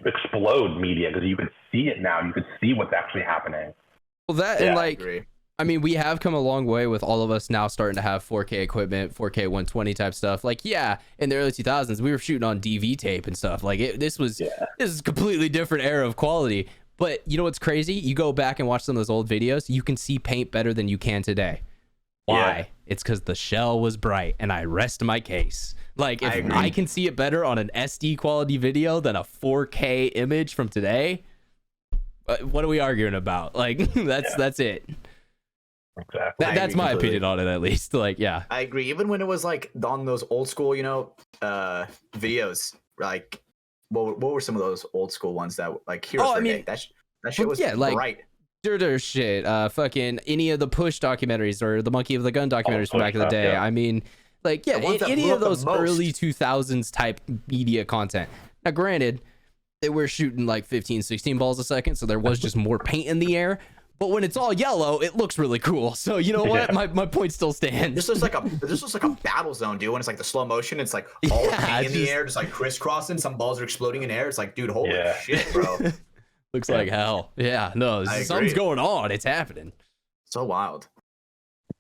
explode media, because you could see it now. You could see what's actually happening. Well, and, like, I mean, we have come a long way with all of us now starting to have 4K equipment, 4K 120 type stuff. Like, in the early 2000s, we were shooting on DV tape and stuff. Like, this is a completely different era of quality. But you know what's crazy? You go back and watch some of those old videos, you can see paint better than you can today. Why? Yeah. It's because the shell was bright, and I rest my case. Like, if I can see it better on an SD quality video than a 4K image from today, what are we arguing about? Like, that's it. Exactly. That's my opinion on it, at least. Like, yeah, I agree. Even when it was like on those old school, you know, videos, like what were some of those old school ones that like Heroes for a Day? That shit was bright. Dirter shit. Fucking any of the Push documentaries or the Monkey of the Gun documentaries from back in the day. I mean, like, any of those early 2000s type media content. Now, granted, they were shooting like 15, 16 balls a second, so there was just more paint in the air. But when it's all yellow, it looks really cool. So you know what? My point still stands. This looks like a battle zone, dude. When it's like the slow motion, it's like all paint in the air, just like crisscrossing. Some balls are exploding in air. It's like, dude, holy shit, bro. Looks like hell. Yeah, no, something's going on. It's happening. So wild.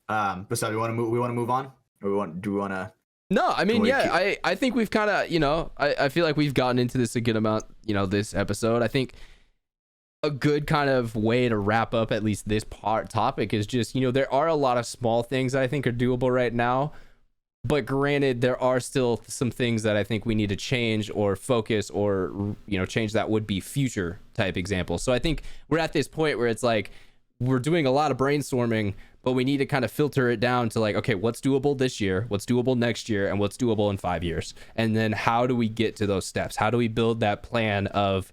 Besides, we want to move on, or do we want to? No, I mean, Like, yeah, I think we've kind of, I feel like we've gotten into this a good amount, this episode. I think a good kind of way to wrap up at least this topic is just, there are a lot of small things that I think are doable right now. But granted, there are still some things that I think we need to change or focus or, change that would be future type examples. So I think we're at this point where it's like, we're doing a lot of brainstorming, but we need to kind of filter it down to like, okay, what's doable this year, what's doable next year, and what's doable in 5 years. And then how do we get to those steps? How do we build that plan of,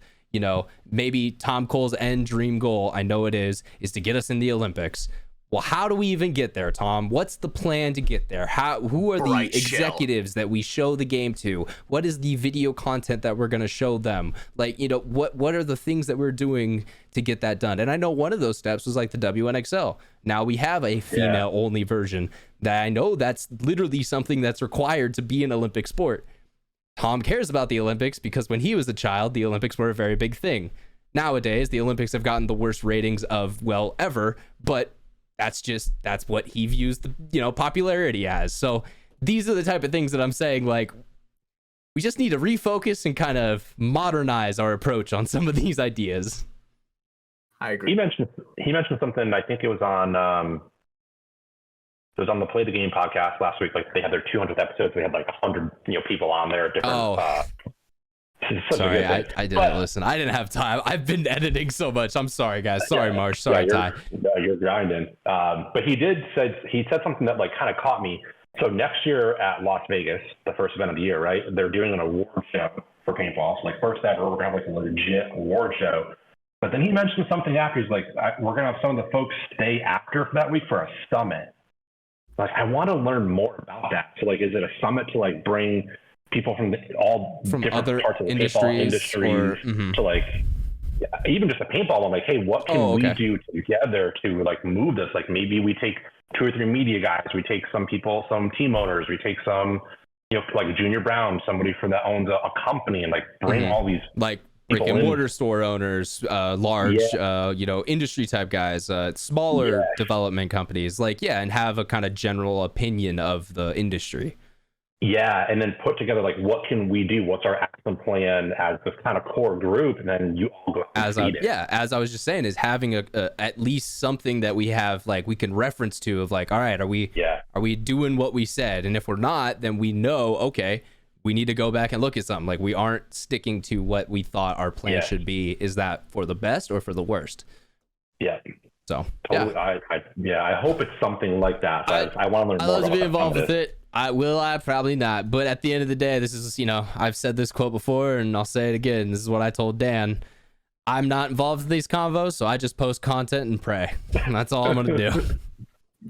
maybe Tom Cole's end dream goal, I know it is to get us in the Olympics. Well, how do we even get there, Tom? What's the plan to get there? Who are the executives that we show the game to? What is the video content that we're going to show them? Like, what are the things that we're doing to get that done? And I know one of those steps was like the WNXL. Now we have a female only version that I know that's literally something that's required to be an Olympic sport. Tom cares about the Olympics because when he was a child, the Olympics were a very big thing. Nowadays, the Olympics have gotten the worst ratings of, ever, but that's what he views the popularity as. So these are the type of things that I'm saying, like, we just need to refocus and kind of modernize our approach on some of these ideas. I agree. He mentioned something. I think it was on the Play the Game podcast last week. Like they had their 200th episode. They had like 100 people on there. Sorry, I didn't listen. I didn't have time. I've been editing so much. I'm sorry, guys. Sorry, Marsh. Sorry, Ty. You're grinding. But he said something that like kind of caught me. So next year at Las Vegas, the first event of the year, right? They're doing an award show for paintball. So like first ever, we're gonna have like a legit award show. But then he mentioned something after. He's like, we're gonna have some of the folks stay after for that week for a summit. Like, I want to learn more about that. So like, is it a summit to like bring people from different other parts of the industries to like even just a paintball? I'm like, hey, what can we do together to like move this? Like maybe we take 2 or 3 media guys, we take some people, some team owners, we take some, like Junior Brown, somebody that owns a company, and like bring all these like brick and mortar store owners, large, industry type guys, smaller development companies, and have a kind of general opinion of the industry. Yeah, and then put together like what can we do? What's our action plan as this kind of core group, and then you all go as I was just saying, is having a at least something that we have like we can reference to of like, all right, are we doing what we said? And if we're not, then we know, okay, we need to go back and look at something. Like we aren't sticking to what we thought our plan should be. Is that for the best or for the worst? Yeah. So totally, I hope it's something like that. I want to learn more. I'd love to be involved with it. I probably not. But at the end of the day, this is, I've said this quote before and I'll say it again. This is what I told Dan. I'm not involved in these convos, so I just post content and pray. And that's all I'm going to do.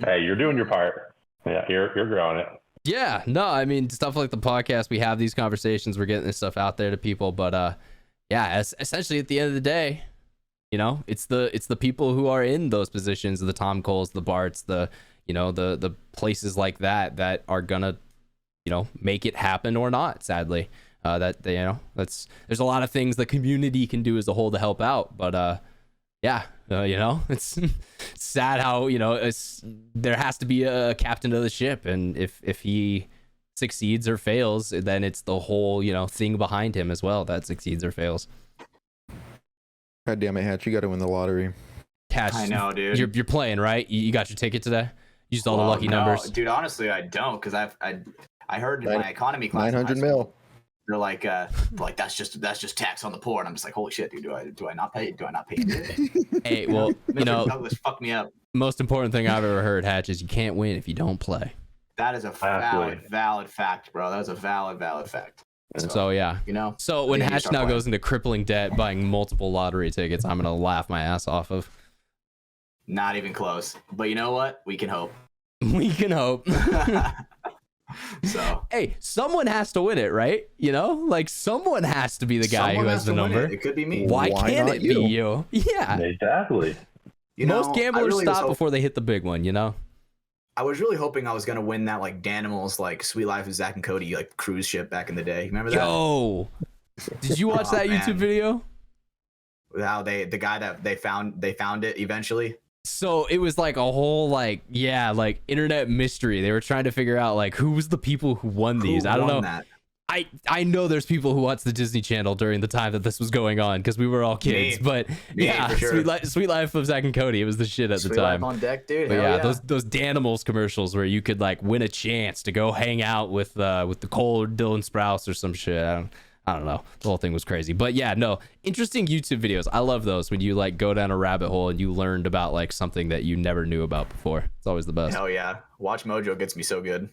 Hey, you're doing your part. Yeah, you're growing it. Yeah, no, I mean, stuff like the podcast, we have these conversations, we're getting this stuff out there to people. But essentially at the end of the day, it's the people who are in those positions, the Tom Coles, the Barts, the places like that are gonna make it happen or not, sadly. There's a lot of things the community can do as a whole to help out, but it's sad how there has to be a captain of the ship, and if he succeeds or fails, then it's the whole thing behind him as well that succeeds or fails. God damn it, Hatch, you got to win the lottery. Hatch, I know, dude. You're playing, right? You got your ticket today? Used all the lucky numbers. Dude, honestly, I don't, because I heard in my economy class 900 mil. They're like that's just tax on the poor, and I'm just like, holy shit, dude, do I not pay? Do I not pay? Hey, well, Douglas fucked me up. Most important thing I've ever heard, Hatch, is you can't win if you don't play. That is a valid fact, bro. That is a valid fact. So yeah, So when Hatch now goes into crippling debt, buying multiple lottery tickets, I'm gonna laugh my ass off of. Not even close. But you know what? We can hope. We can hope. So hey, someone has to win it, right? Like someone has to be the guy who has the number. It could be me. Why can't it be you? Yeah, exactly. Most gamblers stop before they hit the big one. I was really hoping I was gonna win that like Danimals, like Sweet Life of Zach and Cody, like cruise ship back in the day. Remember that? Yo, did you watch that YouTube video? How the guy that they found it eventually. So it was like a whole like internet mystery. They were trying to figure out like who was the people who won these. I don't know. That? I know there's people who watched the Disney Channel during the time that this was going on because we were all kids. But yeah, for sure. Sweet Life of Zach and Cody. It was the shit at the time. Life on deck, dude. But Hell yeah, those Danimals commercials where you could like win a chance to go hang out with Nicole or Dylan Sprouse or some shit. I don't know. The whole thing was crazy. But yeah, no, interesting YouTube videos. I love those when you like go down a rabbit hole and you learned about like something that you never knew about before. It's always the best. Hell yeah. Watch Mojo gets me so good.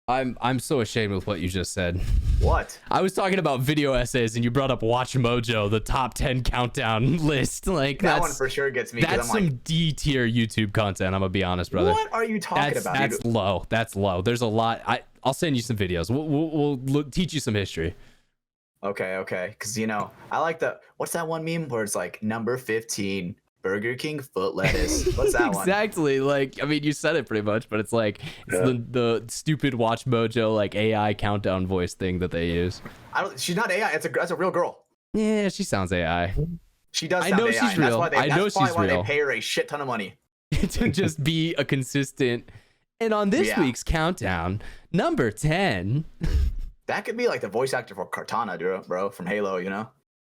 I'm so ashamed with what you just said. What? I was talking about video essays and you brought up Watch Mojo, the top 10 countdown list. Like that one for sure gets me. That's some like, D tier YouTube content. I'm gonna be honest, brother. What are you talking about? That's low. That's low. There's a lot. I'll send you some videos. We'll teach you some history. Okay. Because I like what's that one meme where it's like number 15. Burger King foot lettuce. What's that one? Exactly. Like, I mean, you said it pretty much, but it's like the stupid Watch Mojo like AI countdown voice thing that they use. She's not AI. That's a real girl. Yeah, she sounds AI. She does. I know AI. she's real. That's why they pay her a shit ton of money to just be a consistent. And on this week's countdown, number 10. That could be like the voice actor for Cortana, bro, from Halo.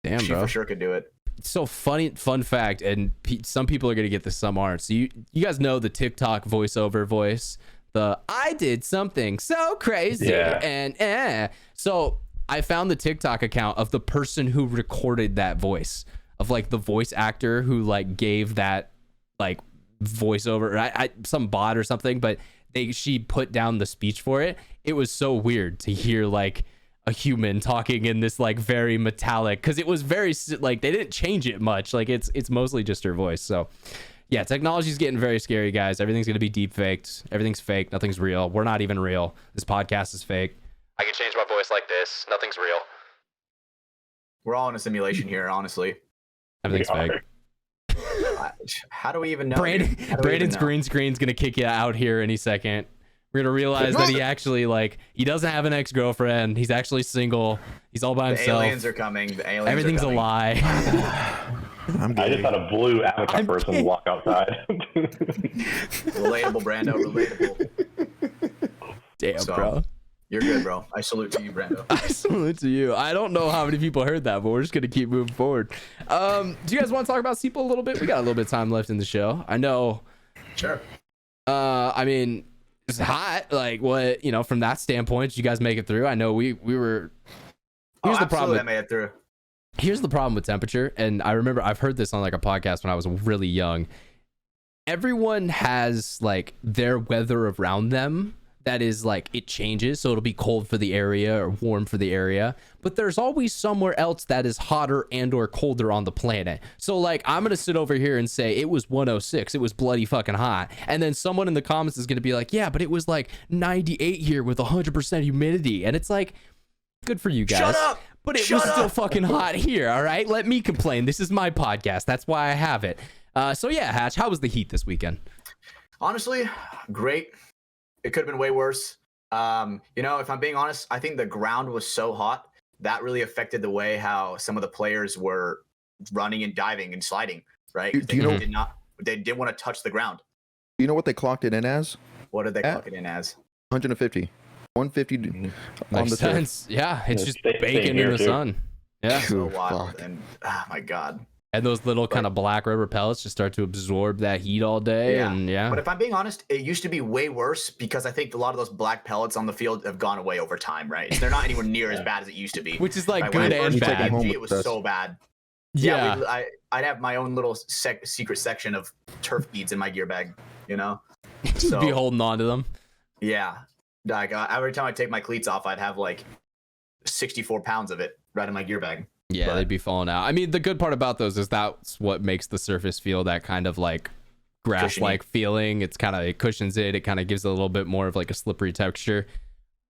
Damn, she bro. for sure could do it. So fun fact, and some people are gonna get this, some aren't. So you guys know the TikTok voiceover voice, the I did something so crazy, and so I found the TikTok account of the person who recorded that voice, of like the voice actor who like gave that like voiceover, some bot or something, but she put down the speech for it. It was so weird to hear like a human talking in this like very metallic, because it was very like they didn't change it much, like it's mostly just her voice. So yeah, technology's getting very scary, guys. Everything's gonna be deep faked. Everything's fake. Nothing's real. We're not even real. This podcast is fake. I can change my voice like this. Nothing's real. We're all in a simulation here, honestly. Everything's fake. How do we even know? Brandon's green screen's gonna kick you out here any second. We're gonna realize that he actually he doesn't have an ex-girlfriend. He's actually single. He's all by himself. The aliens are coming. Everything's a lie. I just had a blue avatar person walk outside. Relatable, Brando. Relatable. Damn, bro. You're good, bro. I salute to you, Brando. I salute to you. I don't know how many people heard that, but we're just gonna keep moving forward. Do you guys want to talk about Seeple a little bit? We got a little bit of time left in the show. I know. Sure. I mean, it's hot. Like, what, from that standpoint, did you guys make it through? I know we were. Here's the problem. I made it through. Here's the problem with temperature, and I remember I've heard this on like a podcast when I was really young. Everyone has like their weather around them that is like it changes, so it'll be cold for the area or warm for the area, but there's always somewhere else that is hotter and or colder on the planet. So like I'm gonna sit over here and say it was 106, it was bloody fucking hot, and then someone in the comments is gonna be like, yeah, but it was like 98 here with 100% humidity, and it's like, good for you guys. Shut up! But it was still fucking hot here. All right, let me complain. This is my podcast. That's why I have it. So yeah, Hatch, how was the heat this weekend? Honestly, great. It could have been way worse. If I'm being honest, I think the ground was so hot that really affected the way how some of the players were running and diving and sliding. Right? They didn't want to touch the ground. You know what they clocked it in as? What did they clock it in as? 150. 150 on the sense. Yeah, it's just baking in the sun. Yeah. So wild. And oh my god. And those little kind of black rubber pellets just start to absorb that heat all day. Yeah. But if I'm being honest, it used to be way worse because I think a lot of those black pellets on the field have gone away over time, right? They're not anywhere near as bad as it used to be. Which is like good and bad. It was so bad. Yeah. I'd have my own little secret section of turf beads in my gear bag, So, be holding on to them. Yeah. Like every time I take my cleats off, I'd have like 64 pounds of it right in my gear bag. Yeah, they'd be falling out. I mean, the good part about those is that's what makes the surface feel that kind of like grass-like feeling. It cushions it. It kind of gives it a little bit more of like a slippery texture.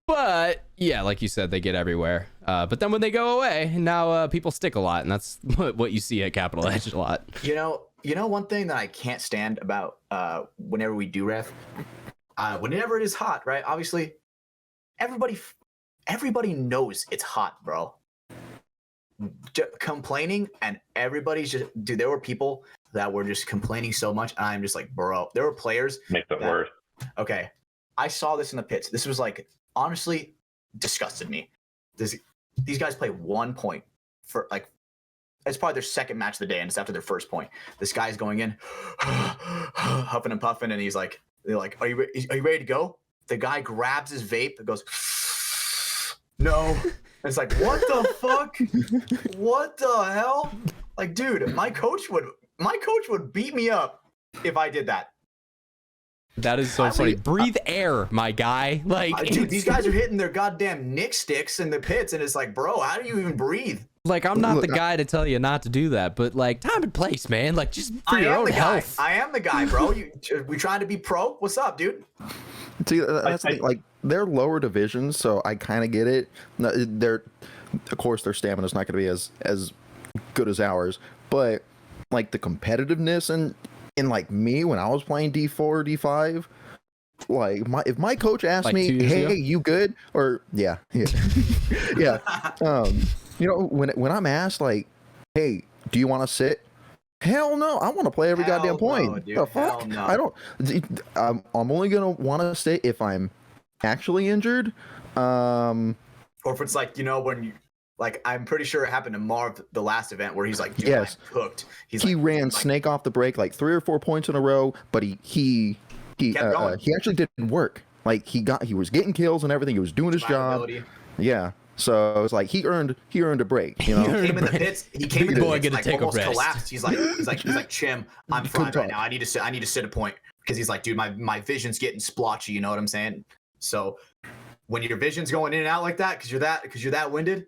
But yeah, like you said, they get everywhere. But then when they go away, now people stick a lot, and that's what you see at Capital Edge a lot. One thing that I can't stand about whenever we do ref, whenever it is hot, right? Obviously, everybody knows it's hot, bro. complaining, and everybody's just, dude, there were people that were just complaining so much, and I'm just like, bro, there were players. Makes it worse. Okay, I saw this in the pits. This was like, honestly, disgusted me. These guys play 1 point for like, it's probably their second match of the day, and it's after their first point. This guy's going in, huffing and puffing, and they're like, are you ready to go? The guy grabs his vape and goes, no. And it's like, what the fuck? What the hell? Like, dude, my coach would beat me up if I did that. That is so funny. Breathe air, my guy. Like, dude, these guys are hitting their goddamn Nick sticks in the pits, and it's like, bro, how do you even breathe? Like, I'm not the guy to tell you not to do that, but like, time and place, man. Like, just for your own health. I am the guy, bro. We trying to be pro? What's up, dude? See, that's the thing, like, they're lower divisions, so I kind of get it. Of course, their stamina is not going to be as good as ours, but like the competitiveness and like me when I was playing D4, D5, like if my coach asked me, "Hey, you good?" or yeah, yeah, you know, when I'm asked like, "Hey, do you want to sit?" Hell no, I want to play every goddamn point. Dude, the fuck? No. I don't. I'm only gonna want to stay if I'm actually injured. Or if it's like, you know, when you, like, I'm pretty sure it happened to Marv the last event where he's like, dude, yes, I'm cooked. He ran snake off the break like 3 or 4 points in a row, but he actually didn't work. Like he was getting kills and everything. He was doing his job. Yeah. So it's like he earned a break. You know, he came in the pits. He came in the pits, like almost collapsed. He's like, Chim, I'm fine right now. I need to sit a point because he's like, dude, my vision's getting splotchy. You know what I'm saying? So when your vision's going in and out like that, because you're that winded,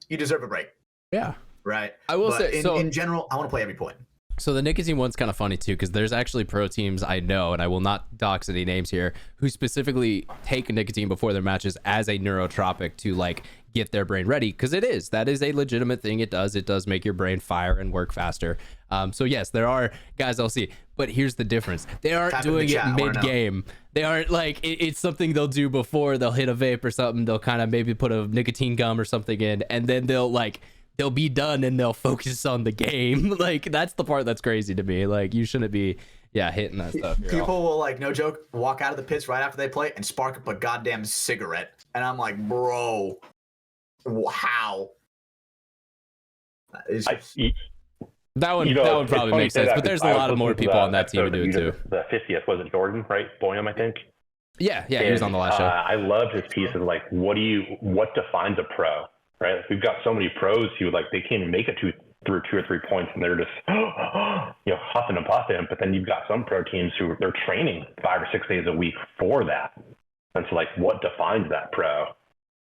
you deserve a break. Yeah. Right. I will say, in general, I want to play every point. So the nicotine one's kind of funny too, because there's actually pro teams I know, and I will not dox any names here, who specifically take nicotine before their matches as a neurotropic to like get their brain ready, because that is a legitimate thing. It does make your brain fire and work faster. So yes, there are guys I'll see, but here's the difference: they aren't doing it mid-game. They aren't like it's something they'll do before they'll hit a vape or something. They'll kind of maybe put a nicotine gum or something in, and then they'll be done and they'll focus on the game. Like that's the part that's crazy to me. Like you shouldn't be hitting that stuff. People will, like, no joke, walk out of the pits right after they play and spark up a goddamn cigarette, and I'm like, bro, how? That one probably makes sense, but there's a lot of more people on that team who do it too. The 50th, was it Jordan, right? Boyum, I think. Yeah, he was on the last show. I loved his piece of like, what defines a pro? Right, like we've got so many pros who like they can't even make it through 2 or 3 points, and they're just huffing and puffing. But then you've got some pro teams who they're training 5 or 6 days a week for that. And so like, what defines that pro?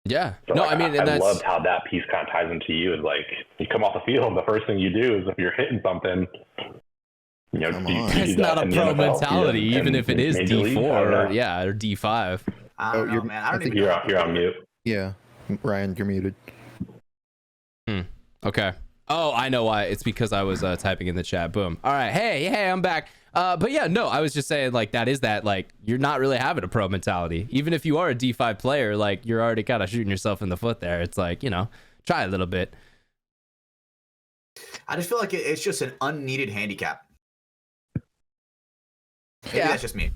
Yeah, so, no, like, I mean, I loved how that piece kind of ties into you. Is like you come off the field, and the first thing you do is if you're hitting something. It's not a pro mentality, even if it is D4 or D5. I don't know, man. I don't even. You're on mute. Yeah, Ryan, you're muted. Okay. Oh, I know why. It's because I was typing in the chat. Boom. All right. Hey, I'm back. But yeah, no, I was just saying like like you're not really having a pro mentality. Even if you are a D5 player, like you're already kind of shooting yourself in the foot there. It's like, try a little bit. I just feel like it's just an unneeded handicap. Maybe that's just me.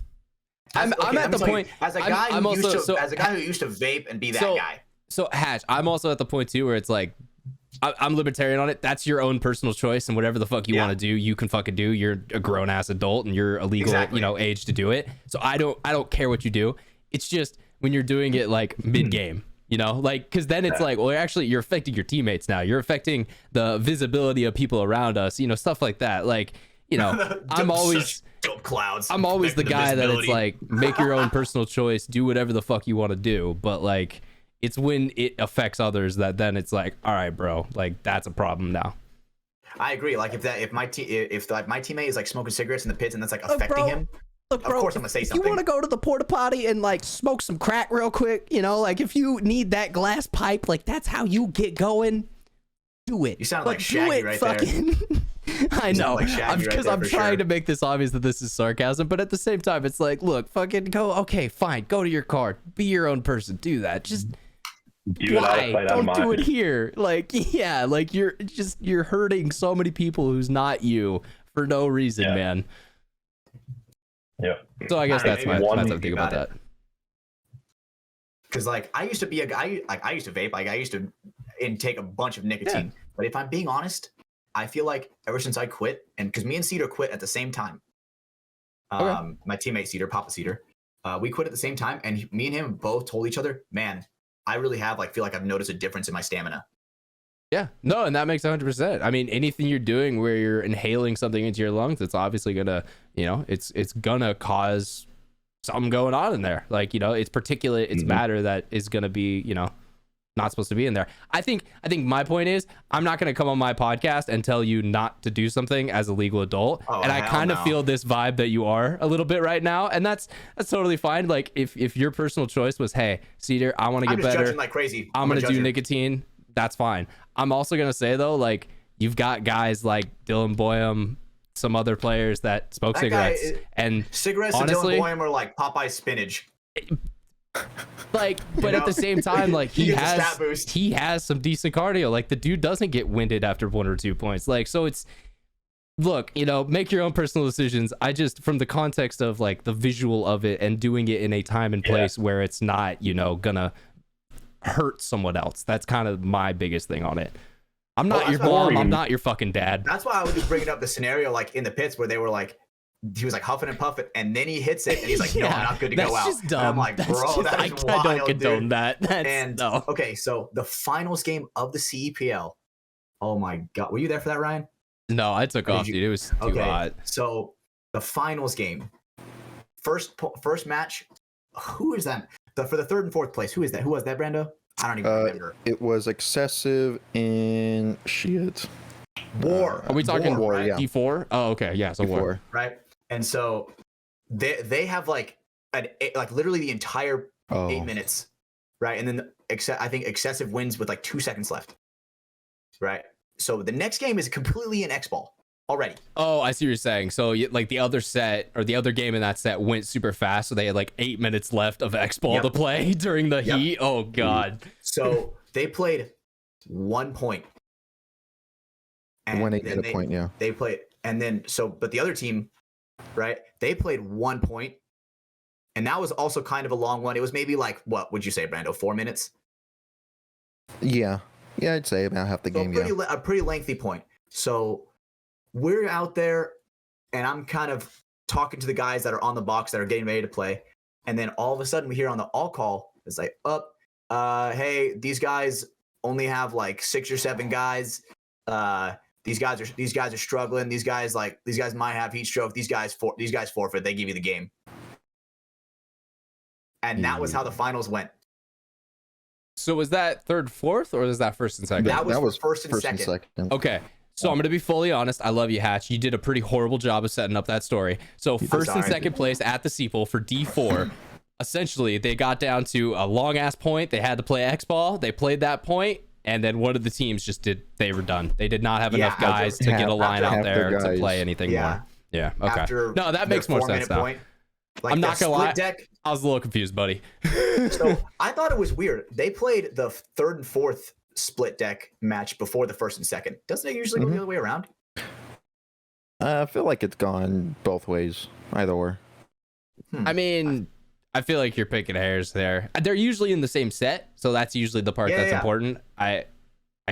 I'm at the point as a guy who used to vape and be that guy. So Hatch, I'm also at the point too where it's like I'm libertarian on it. That's your own personal choice, and whatever the fuck you want to do, you can fucking do. You're a grown ass adult, and you're a legal, age to do it. So I don't care what you do. It's just when you're doing it like mid game, like because then it's like, well, actually, you're affecting your teammates now. You're affecting the visibility of people around us. Stuff like that. Like, I'm always the guy that it's like make your own personal choice, do whatever the fuck you want to do, but like. It's when it affects others that then it's like, all right, bro, like that's a problem now. I agree. Like if my teammate is like smoking cigarettes in the pits and that's like affecting him, of course I'm gonna say something. You want to go to the porta potty and like smoke some crack real quick, like if you need that glass pipe, like that's how you get going. Do it. You sound like Shaggy right there. I know, because I'm trying to make this obvious that this is sarcasm, but at the same time, it's like, look, fucking go. Okay, fine, go to your car, be your own person, do that. Just Do it out of Why? sight, out of Don't do mind. it here. Like, yeah, like you're hurting so many people who's not you for no reason, Yeah. man. Yeah. So I guess that's my One thing about that. Because like I used to be a guy, like I used to vape, like I used to intake a bunch of nicotine. But if I'm being honest, I feel like ever since I quit, and because me and Cedar quit at the same time, my teammate Cedar, Papa Cedar, we quit at the same time, and me and him both told each other, man, I really have feel like I've noticed a difference in my stamina. Yeah, no, and that makes 100%. I mean, anything you're doing where you're inhaling something into your lungs, it's obviously gonna, it's gonna cause something going on in there. Like, it's particulate, it's matter that is gonna be, not supposed to be in there. I think my point is, I'm not gonna come on my podcast and tell you not to do something as a legal adult. And I kind of feel this vibe that you are a little bit right now, and that's totally fine. Like, if your personal choice was, hey, Cedar, I want to get better, judging like crazy. I'm gonna do nicotine. That's fine. I'm also gonna say though, like, you've got guys like Dylan Boyum, some other players that smoke cigarettes, and cigarettes honestly, and Dylan Boyum are like Popeye spinach. Like, but at the same time, like, he he has some decent cardio. Like, the dude doesn't get winded after 1 or 2 points. Like, so it's, look, make your own personal decisions. I just, from the context of like the visual of it and doing it in a time and place where it's not, gonna hurt someone else. That's kind of my biggest thing on it. I'm not your mom. I'm not your fucking dad. That's why I was just bringing up the scenario like in the pits where they were like, he was like huffing and puffing, and then he hits it, and he's like, "No, I'm not good to go out." Just dumb. And I'm like, "Bro, that is wild, I don't condone dude." that. No. Okay, so the finals game of the CEPL. Oh my god, were you there for that, Ryan? No, I took off, dude. It was too hot. So the finals game, first match. Who is that? For the third and fourth place. Who is that? Who was that, Brando? I don't even remember. It was excessive in shit. War. Are we talking War, right? yeah. D4? Oh, okay. Yeah, so War. Right. And so they have like literally the entire 8 minutes, right? And then I think excessive wins with like 2 seconds left, right? So the next game is completely an X-ball already. Oh, I see what you're saying. So like the other set or the other game in that set went super fast, so they had like 8 minutes left of X-ball to play during the heat. Oh god. So they played 1 point. And when they get a point, they played, and then but the other team, right? They played 1 point, and that was also kind of a long one. It was maybe like, what would you say, Brando? 4 minutes? Yeah, I'd say about half the game. A pretty lengthy point. So we're out there, and I'm kind of talking to the guys that are on the box that are getting ready to play, and then all of a sudden we hear on the all call, it's like, hey, these guys only have like 6 or 7 guys. These guys are struggling. These guys might have heat stroke. These guys forfeit. They give you the game. And that was how the finals went. So was that third, fourth, or was that first and second? That was first and second. Okay. So I'm going to be fully honest. I love you, Hatch. You did a pretty horrible job of setting up that story. So first and second place at the Seapool for D4. Essentially, they got down to a long ass point. They had to play X ball. They played that point. And then one of the teams they were done. They did not have enough guys to get a line out there to play anything more. Yeah. Okay. No, that makes more sense now. Like, I'm not gonna lie. Deck, I was a little confused, buddy. So I thought it was weird. They played the third and fourth split deck match before the first and second. Doesn't it usually go the other way around? I feel like it's gone both ways, either or. I mean, I feel like you're picking hairs there. They're usually in the same set, so that's usually the part that's important. I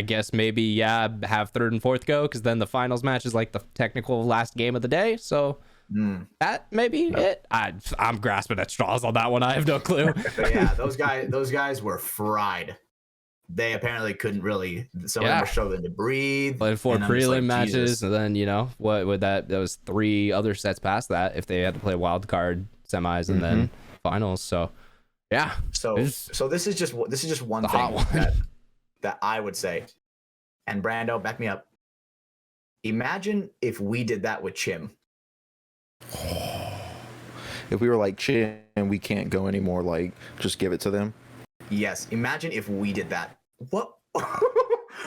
guess maybe have third and fourth go, because then the finals match is like the technical last game of the day. So that may be it. I'm grasping at straws on that one. I have no clue. But yeah, those guys were fried. They apparently couldn't really. Some of them were struggling to breathe. Played 4 prelim matches, and then what would that was 3 other sets past that if they had to play wild card semis and then finals. So yeah. So this is just one thing that I would say. And Brando, back me up. Imagine if we did that with Chim. If we were like, Chim, we can't go anymore, like, just give it to them. Yes. Imagine if we did that. What?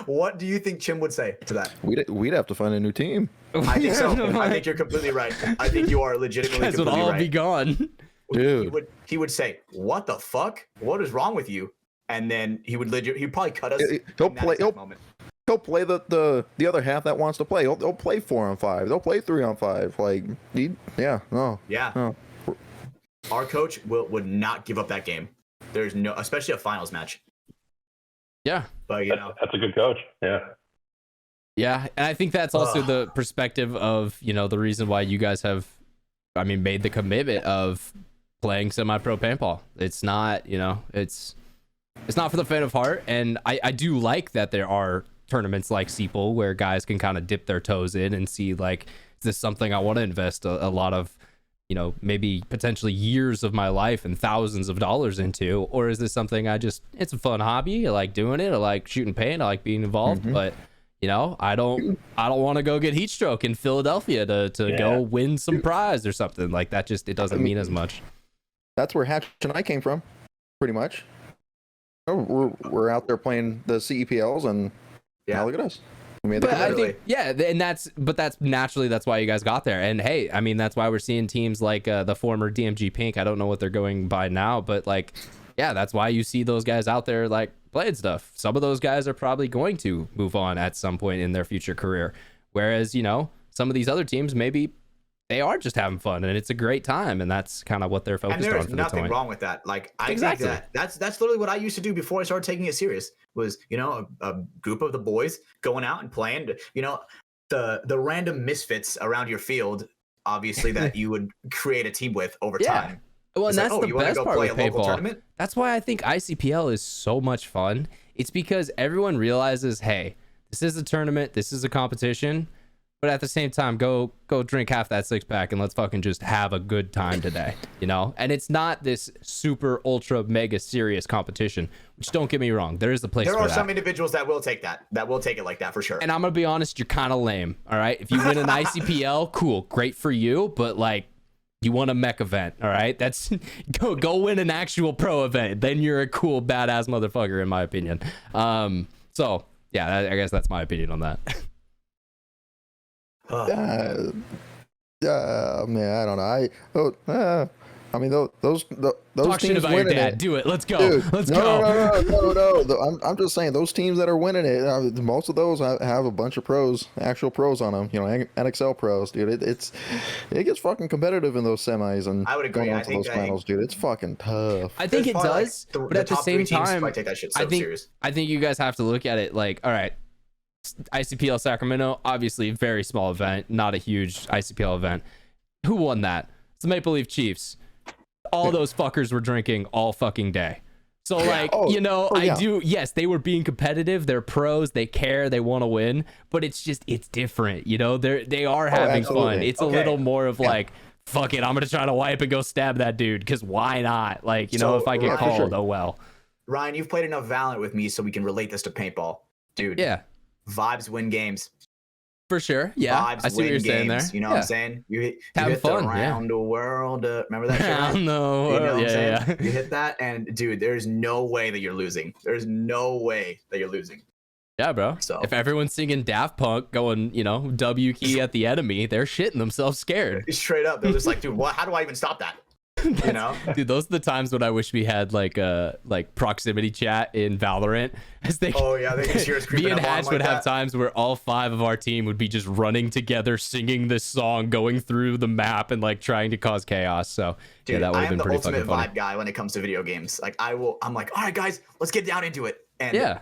What do you think Chim would say to that? We'd have to find a new team. I think so. I think you're completely right. I think you are legitimately completely right. Would all be gone. Dude. He would say, "What the fuck? What is wrong with you?" and then he'd probably cut us. He'll in that play. exact moment. He'll play the other half that wants to play. They'll play 4-on-5. They'll play 3-on-5. Like, Yeah. Our coach would not give up that game. There's no, especially a finals match. Yeah. But that's a good coach. Yeah. Yeah, and I think that's also the perspective of, the reason why you guys have, made the commitment of playing semi-pro paintball. It's not, it's not for the faint of heart, and I do like that there are tournaments like Seaple where guys can kind of dip their toes in and see, like, is this something I want to invest a lot of, maybe potentially years of my life and thousands of dollars into, or is this something it's a fun hobby, I like doing it, I like shooting paint, I like being involved, but I don't want to go get heat stroke in Philadelphia to go win some prize or something like that. It doesn't mean as much. That's where Hatch and I came from, pretty much. We're out there playing the CEPLs, and now look at us. But I think, and that's naturally, that's why you guys got there. And hey, that's why we're seeing teams like the former DMG Pink. I don't know what they're going by now, but like, yeah, that's why you see those guys out there like playing stuff. Some of those guys are probably going to move on at some point in their future career. Whereas, some of these other teams, maybe they are just having fun and it's a great time, and that's kind of what they're focused on. And there's for nothing the wrong with that. Like, I think that's literally what I used to do before I started taking it serious. Was a group of the boys going out and playing. The random misfits around your field, obviously that you would create a team with over time. Well, and that's the best part with paintball. Tournament? That's why I think ICPL is so much fun. It's because everyone realizes, hey, this is a tournament, this is a competition. But at the same time, go drink half that 6-pack and let's fucking just have a good time today, And it's not this super ultra mega serious competition, which, don't get me wrong, there is a place for that. There are some individuals that will take it like that for sure. And I'm gonna be honest, you're kind of lame, all right? If you win an ICPL, cool, great for you, but like, you want a mech event, all right? That's go win an actual pro event. Then you're a cool badass motherfucker, in my opinion. So yeah, I guess that's my opinion on that. Man, I don't know. Those Talk shit teams about your winning dad. it. Do it. Let's go. Dude, Let's go. No. I'm just saying, those teams that are winning it, most of those have a bunch of pros, actual pros on them. NXL pros, dude. It gets fucking competitive in those semis, and I would agree. Going on to those finals, dude. It's fucking tough. I think it does, but at the same time, take that shit so serious. I think you guys have to look at it like, all right, ICPL Sacramento, obviously very small event, not a huge ICPL event. Who won that? It's the Maple Leaf Chiefs. All those fuckers were drinking all fucking day. So like, yes, they were being competitive. They're pros. They care. They want to win. But it's different. They are having fun. It's a little more of like, fuck it, I'm gonna try to wipe and go stab that dude, because why not? Like, if I get called, oh well. Ryan, you've played enough Valorant with me so we can relate this to paintball, dude. Yeah. Vibes win games. For sure. Yeah. Vibes I see what you're saying there. You know what I'm saying? You hit fun, around the world. Remember that shit? Around the world. You know what I'm saying? You hit that, and dude, there's no way that you're losing. There's no way that you're losing. Yeah, bro. So if everyone's singing Daft Punk going, W key at the enemy, they're shitting themselves scared. Straight up. They're just like, dude, how do I even stop that? Dude, those are the times when I wish we had like proximity chat in Valorant. They can hear us creeping me and up Hatch like would that. have times where all 5 of our team would be just running together, singing this song, going through the map, and like trying to cause chaos. So dude, that would have been pretty fucking I'm the ultimate funny. vibe guy when it comes to video games. Like I'm like, all right, guys, let's get down into it. And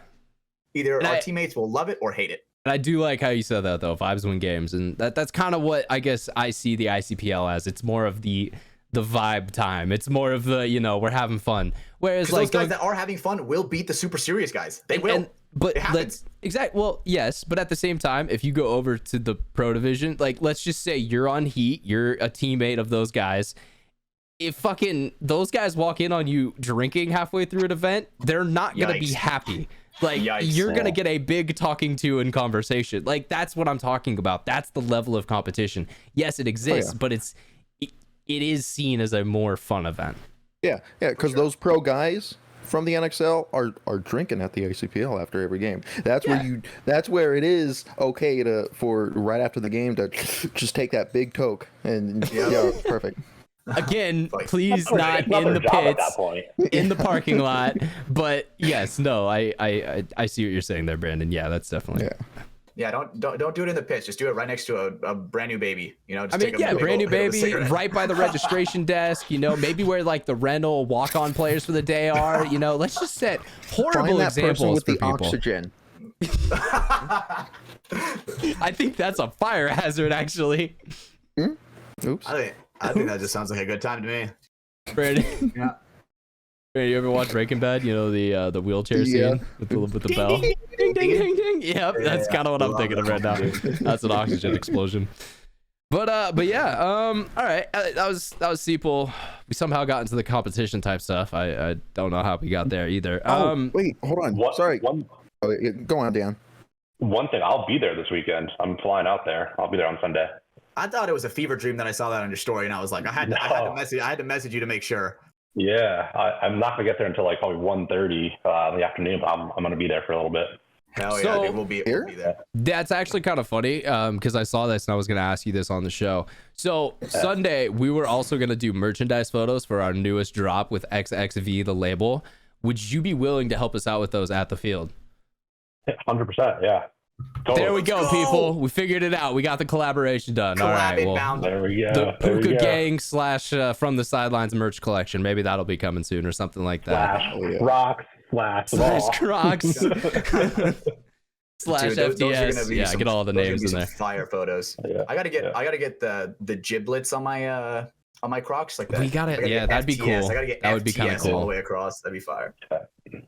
either our teammates will love it or hate it. And I do like how you said that though. Vibes win games, and that's kind of what I guess I see the ICPL as. It's more of the vibe time. It's more of the, we're having fun. Whereas like those guys that are having fun will beat the super serious guys. They will. But well, yes, but at the same time, if you go over to the pro division, like let's just say you're on heat, you're a teammate of those guys. If fucking those guys walk in on you drinking halfway through an event, they're not gonna be happy. Like you're gonna get a big talking to and conversation. Like that's what I'm talking about. That's the level of competition. Yes, it exists, but it is seen as a more fun event. Yeah, because those pro guys from the NXL are drinking at the ICPL after every game. That's where it is okay for right after the game to just take that big toke and perfect. Again, Like, please It's not not in their the job at pits, that point. in the parking lot. But yes, no, I see what you're saying there, Brandon. Yeah, that's definitely. Yeah. Yeah, don't do it in the pitch. Just do it right next to a brand new baby. You know, just I mean, take a yeah, big brand new old hit of a baby, cigarette. right by the registration desk. You know, maybe where like the rental walk-on players for the day are. You know, let's just set horrible Find that person examples with for the people. oxygen. I think that's a fire hazard, actually. Oops. I think that just sounds like a good time to me. Brandon, Yeah. Brandon, you ever watch Breaking Bad? You know the wheelchair scene with the bell. Ding ding ding ding. Yep, that's kind of what I'm thinking of right now. That's an oxygen explosion. But yeah, all right. That was Seapool. We somehow got into the competition type stuff. I don't know how we got there either. Wait, hold on. Sorry. Oh, yeah, go on, Dan. One thing, I'll be there this weekend. I'm flying out there. I'll be there on Sunday. I thought it was a fever dream that I saw that on your story, and I was like, I had to message you to make sure. Yeah, I'm not gonna get there until like probably 1:30 in the afternoon, but I'm gonna be there for a little bit. Hell yeah, So, dude, we'll be there. That's actually kind of funny because I saw this and I was going to ask you this on the show. So Sunday, we were also going to do merchandise photos for our newest drop with XXV, the label. Would you be willing to help us out with those at the field? 100%, yeah. Totally. There we go, people. We figured it out. We got the collaboration done. All right, well, There we go. the There we Puka go. Gang / from the Sidelines merch collection. Maybe that'll be coming soon or something like that. Slash rocks, slash / Crocs / Dude, those are FDS. gonna be Yeah, some, get all the those are names gonna in be there. some fire photos. Yeah. I gotta get the giblets on my Crocs, like that. We got it. Yeah, that'd be FTS. cool. I gotta get That would be kinda FTS all cool. the way across. That'd be fire.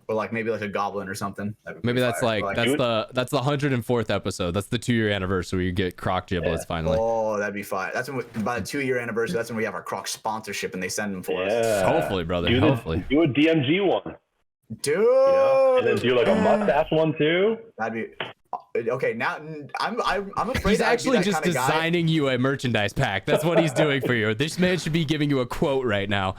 Or like maybe like a goblin or something. That'd be Maybe pretty that's fire. like Or that's the 104th episode. That's the 2-year anniversary. You get Croc giblets finally. oh, that'd be fire. That's when by the 2-year anniversary. That's when we have our Croc sponsorship and they send them for us. Yeah. Hopefully, brother. Do Hopefully. a DMG one. Dude, You know? And then do like a mustache one too. that'd be okay. Now I'm afraid He's I'd be actually that just kind of guy. designing you a merchandise pack. That's what he's doing for you. This man should be giving you a quote right now.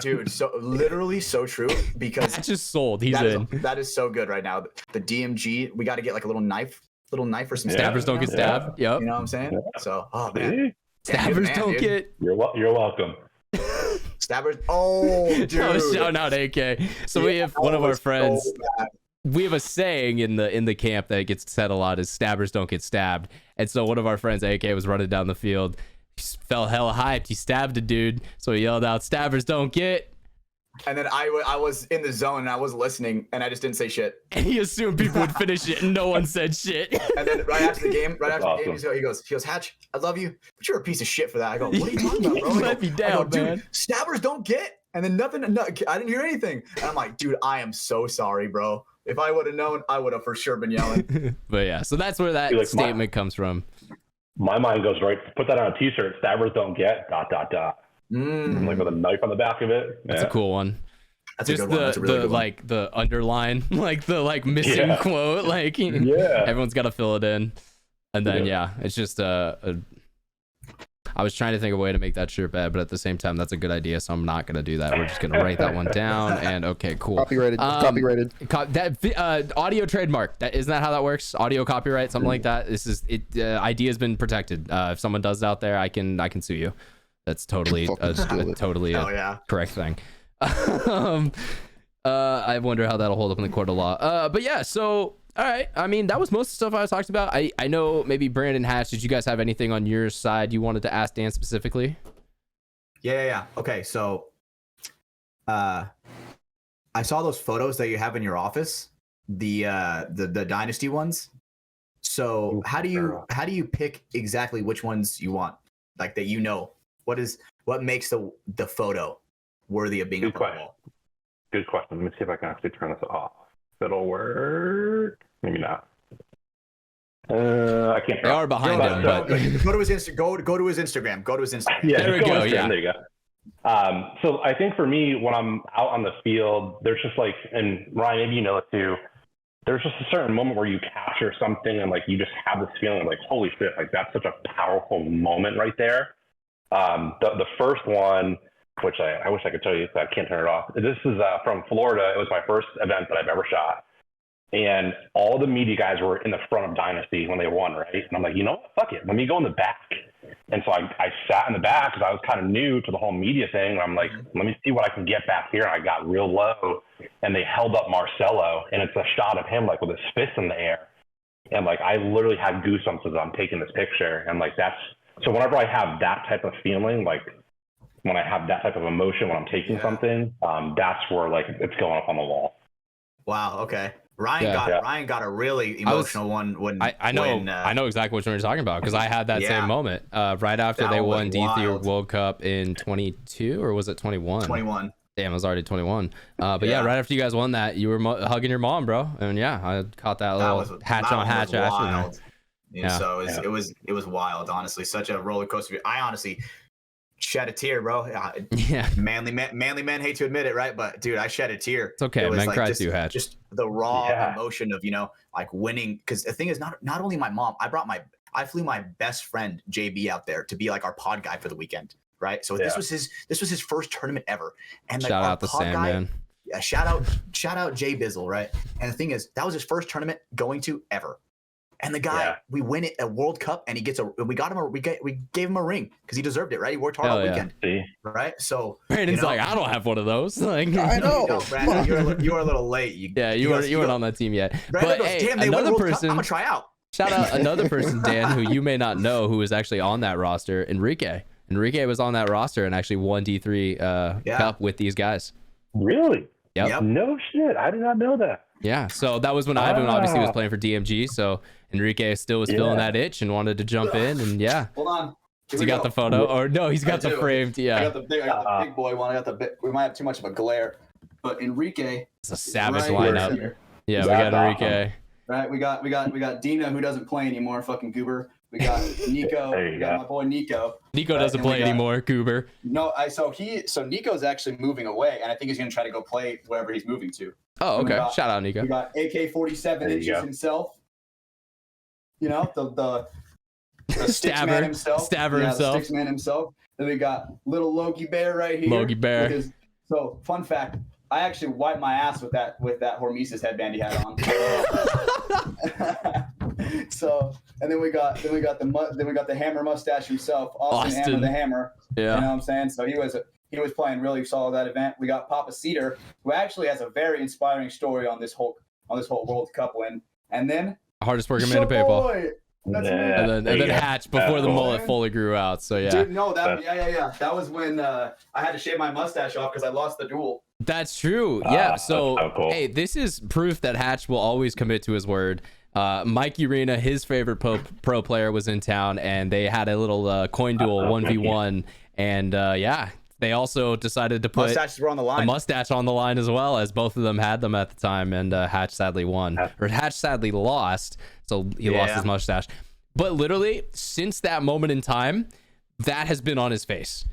Dude, so literally so true because That's just sold. He's that is, in. that is so good right now. The DMG, we got to get like a little knife or some Stabbers don't get you know? stabbed. Yep. You know what I'm saying? So, oh man, See? Yeah, good Stabbers man, don't dude. get. You're welcome. stabbers. Oh, dude. I was shouting out AK. So we have one of our friends. We have a saying in the camp that gets said a lot is stabbers don't get stabbed. And so one of our friends, AK, was running down the field. He felt hella hyped. He stabbed a dude. So he yelled out, "Stabbers don't get." And then I was in the zone and I was listening and I just didn't say shit. And he assumed people would finish it and no one said shit. And then right after the game, Awesome. he goes, Hatch, I love you, but you're a piece of shit for that. I go, what are you talking about, bro? You let me down, dude, man. stabbers don't get. And then nothing, I didn't hear anything. And I'm like, dude, I am so sorry, bro. If I would have known, I would have for sure been yelling. But yeah, so that's where that Like statement comes from. My mind goes right. Put that on a T-shirt. Stabbers don't get ... Like with a knife on the back of it. That's a cool one. That's a Just good one. That's a really the good one. like the underline, like the like missing Yeah. quote, like Yeah. everyone's got to fill it in, and then Yeah. it's just I was trying to think of a way to make that shirt bad, but at the same time, that's a good idea, so I'm not gonna do that. We're just gonna write that one down, and okay, cool. Copyrighted. Copyrighted. That audio trademark. Isn't that how that works? Audio copyright, something like that. This is it. ID has been protected. If someone does it out there, I can sue you. That's totally Fucking steal it. totally Oh yeah. correct thing. I wonder how that'll hold up in the court of law. But yeah, so all right. I mean, that was most of the stuff I talked about. I know maybe Brandon Hatch, did you guys have anything on your side you wanted to ask Dan specifically? Yeah. Okay, so I saw those photos that you have in your office, the dynasty ones. So how do you pick exactly which ones you want? Like that, you know, what makes the photo worthy of being Good up on the question. wall? Good question. Let me see if I can actually turn this off. It'll work. Maybe not. I can't. They are behind him, but Go to his Instagram. Go to his Instagram. Go to his Instagram. Yeah, There we just go, on Instagram, yeah. There you go. So I think for me, when I'm out on the field, there's just like, and Ryan, maybe you know it too, there's just a certain moment where you capture something and like you just have this feeling of like, holy shit, like that's such a powerful moment right there. The first one, which I wish I could tell you, but I can't turn it off. This is from Florida. It was my first event that I've ever shot. and all the media guys were in the front of Dynasty when they won, right? And I'm like, you know what? Fuck it. Let me go in the back. And so I sat in the back because I was kind of new to the whole media thing. And I'm like, let me see what I can get back here. And I got real low, and they held up Marcelo, and it's a shot of him like with his fist in the air. And like, I literally had goosebumps as I'm taking this picture. And like, so whenever I have that type of feeling, like when I have that type of emotion, when I'm taking something, that's where like it's going up on the wall. Wow. Okay. Ryan got a really emotional one when I know exactly what you're talking about, because I had that same moment right after they won D3 World Cup in 22, or was it 21? 21. Damn, it was already 21. But yeah, right after you guys won that, you were hugging your mom, bro, and yeah, I caught that little hatch on hatch action. So it was wild, honestly. Such a roller coaster. I honestly shed a tear, bro. Yeah. Manly men hate to admit it, right? But dude, I shed a tear. It's okay. Men like cry too, Hatch. Just the raw emotion of, like winning. Because the thing is, not only my mom, I flew my best friend JB out there to be like our pod guy for the weekend, right? So this was his first tournament ever. And like, shout out the Sam, man. Yeah, shout out Jay Bizzle, right? And the thing is, that was his first tournament going to ever. And the guy, we win it at World Cup, and we gave him a ring because he deserved it, right? He worked hard all weekend, right? So Brandon's like, I don't have one of those. Like, I know, Brandon, you were a little late. You weren't on that team yet. Brandon But goes, hey, damn, they another won World person, Cup. I'm gonna try out. Shout out another person, Dan, who you may not know, who is actually on that roster, Enrique. Enrique was on that roster and actually won D3 Cup with these guys. Really? Yep. No shit. I did not know that. Yeah, so that was when Ivan obviously was playing for DMG, so Enrique still was feeling that itch and wanted to jump in, and Hold on. He got the photo, or no, he's got the framed, I got the big boy one. We might have too much of a glare, but Enrique. It's a savage lineup. Here. Yeah, we got Enrique. Right, we got Dina, who doesn't play anymore, fucking goober. We got Nico. We got my boy Nico. Nico doesn't play anymore, goober. No, so Nico's actually moving away, and I think he's gonna try to go play wherever he's moving to. Oh, okay. Shout out, Nico. We got AK-47 inches himself. The Stabber man himself. himself. The Sticksman himself. Then we got little Logie Bear right here. Logie Bear. So, fun fact, I actually wiped my ass with that Hormesis headband he had on. So, and then we got the Hammer mustache himself, Austin Hammer the Hammer. Yeah. You know what I'm saying? So he was playing really solid that event. We got Papa Cedar, who actually has a very inspiring story on this whole World Cup win. And then hardest working man to paintball. That's and then Hatch before the mullet fully grew out. So yeah. Dude, no, that was when I had to shave my mustache off because I lost the duel. That's true. Yeah. So cool. Hey, this is proof that Hatch will always commit to his word. Mikey Rena, his favorite pro player, was in town, and they had a little coin duel 1v1, and they also decided to put mustaches were on the line. A mustache on the line as well, as both of them had them at the time, and Hatch sadly won, or Hatch sadly lost, so he lost his mustache. But literally, since that moment in time, that has been on his face.